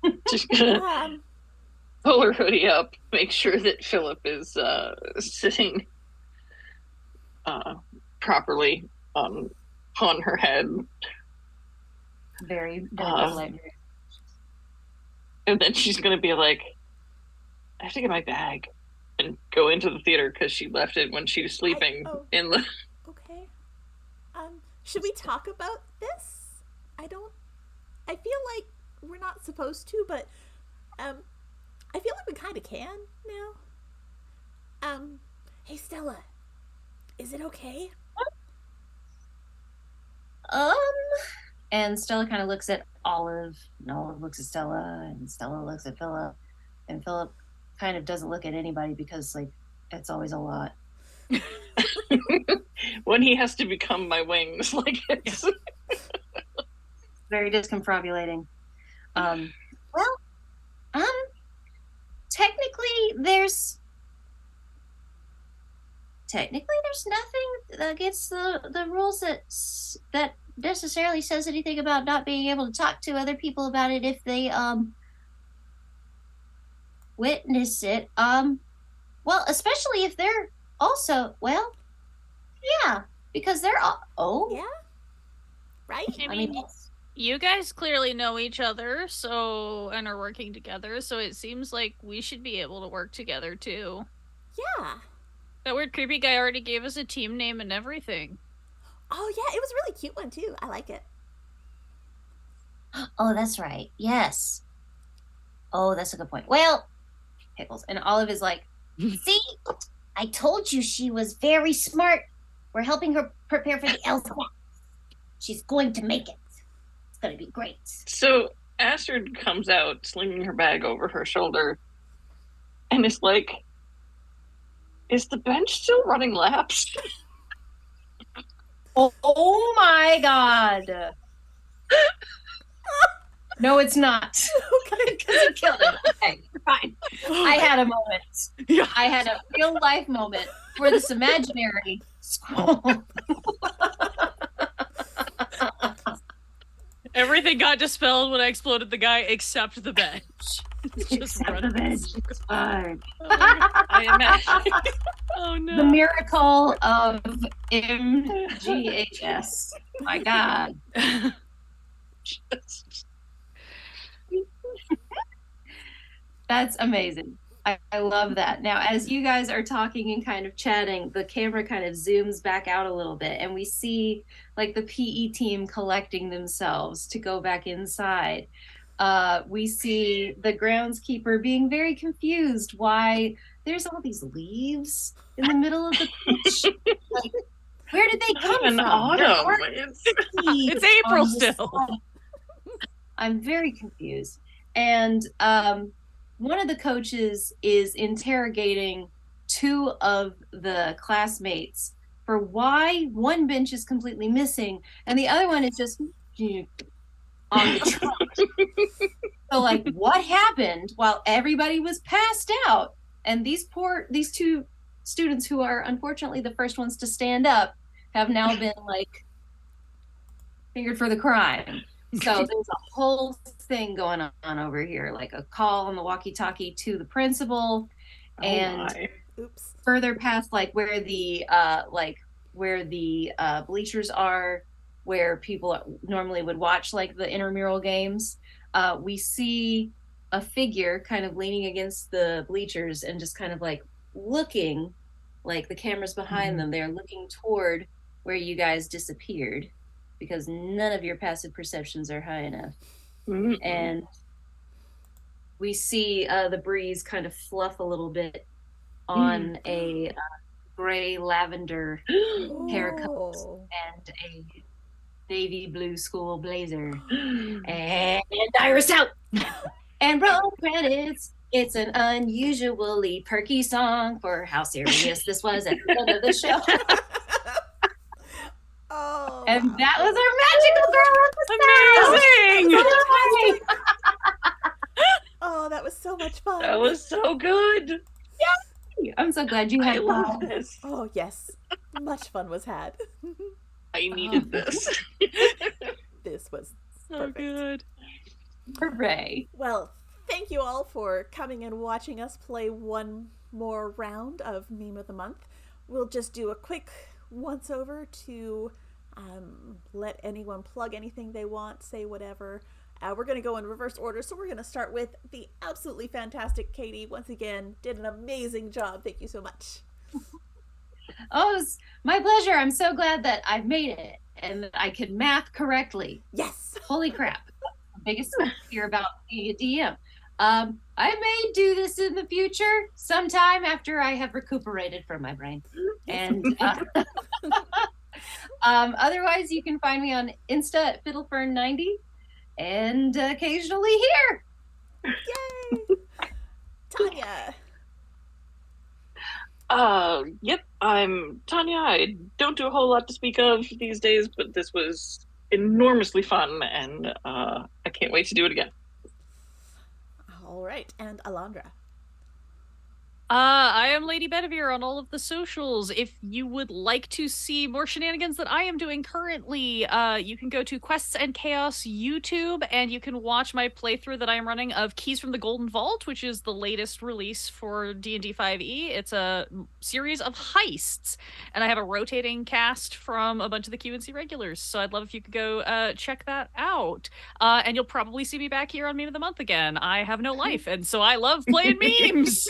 and just gonna Um, pull her hoodie up, make sure that Philip is sitting properly on her head, very Uh, delicate. and then she's gonna be like, "I have to get my bag," and go into the theater because she left it when she was sleeping oh. in the. okay. Should we talk about this? I feel like we're not supposed to, but I feel like we kind of can now. Hey Stella, is it okay? And Stella kind of looks at Olive, and Olive looks at Stella, and Stella looks at Philip, and Philip kind of doesn't look at anybody because, like, it's always a lot. When he has to become my wings, like it's. Very discombobulating. Technically, there's technically there's nothing against the rules that necessarily says anything about not being able to talk to other people about it if they witness it. Well, especially if they're also, well, yeah, because they're all, Yeah. Right? I mean, you guys clearly know each other, and are working together, so it seems like we should be able to work together too. Yeah. That weird creepy guy already gave us a team name and everything. Oh, yeah, it was a really cute one, too. I like it. oh, that's right. Yes. Oh, that's a good point. Well, Pickles. And Olive is like, See? I told you she was very smart. We're helping her prepare for the LSAT. She's going to make it. It's going to be great. So Astrid comes out, slinging her bag over her shoulder, and is like, is the bench still running laps? oh my God. No, it's not. Okay. Because he killed him. Okay, fine. I had a moment. Yeah. I had a real life moment where this imaginary squall. Everything got dispelled when I exploded the guy except the bench. It's just Except the running. bench. It's fine. I imagine. Oh no. The miracle of MGHS. My God. That's amazing. I love that. Now, as you guys are talking and kind of chatting, the camera kind of zooms back out a little bit, and we see like the PE team collecting themselves to go back inside. We see the groundskeeper being very confused why there's all these leaves in the middle of the pitch. Like, where did they come In from? autumn. It's April still. I'm very confused. And one of the coaches is interrogating two of the classmates for why one bench is completely missing and the other one is just on the trunk. So, like, what happened while everybody was passed out? And these two students who are unfortunately the first ones to stand up have now been like fingered for the crime. So there's a whole thing going on over here, like a call on the walkie-talkie to the principal, and Oops. further past like where the bleachers are, where people normally would watch like the intramural games. We see a figure kind of leaning against the bleachers and just kind of like looking, like the camera's behind them. They're looking toward where you guys disappeared, because none of your passive perceptions are high enough. And we see the breeze kind of fluff a little bit on a gray lavender haircut Oh. and a navy blue school blazer. And Iris out! And roll credits. It's an unusually perky song for how serious this was at the end of the show. Oh. And wow. that was our magical girl Amazing! episode. Oh, that was so much fun. That was so good. I'm so glad you I had love fun. this. Oh, yes. Much fun was had. I needed this. This was So perfect. good. Hooray. Well, thank you all for coming and watching us play one more round of Meme of the Month. We'll just do a quick once over to let anyone plug anything they want, say whatever. We're going to go in reverse order, so we're going to start with the absolutely fantastic Katie. Once again, did an amazing job. Thank you so much. Oh, it's my pleasure. I'm so glad that I've made it and that I could math correctly. Yes. Holy crap. Biggest fear about being a DM. I may do this in the future sometime after I have recuperated from my brain. And otherwise, you can find me on Insta at Fiddlefern90 and occasionally here. Yay. Tanya. Yep, I'm Tanya. I don't do a whole lot to speak of these days, but this was enormously fun, and I can't wait to do it again. All right. And Alondra. I am Lady Bedivere on all of the socials. If you would like to see more shenanigans that I am doing currently, you can go to Quests and Chaos YouTube, and you can watch my playthrough that I am running of Keys from the Golden Vault, which is the latest release for D&D 5e. It's a series of heists, and I have a rotating cast from a bunch of the QNC regulars, so I'd love if you could go check that out. And you'll probably see me back here on Meme of the Month again. I have no life, and so I love playing memes!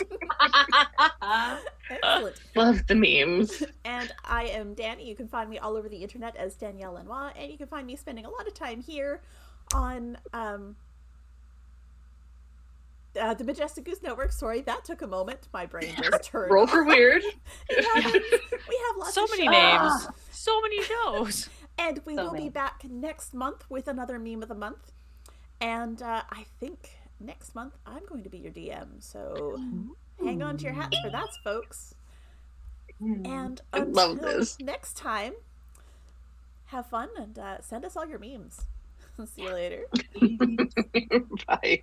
Excellent. Love the memes. And I am Danny. You can find me all over the internet as Danielle Lenoir, and you can find me spending a lot of time here on the Majestic Goose Network. Sorry, that took a moment. My brain just turned. Roll for weird. It happens. We have lots So of many shows. names. So many shows. And we So will many. be back next month with another Meme of the Month. And I think next month I'm going to be your DM. So hang on to your hats for that, folks. And I until love this. next time, have fun and send us all your memes. See you later. Bye.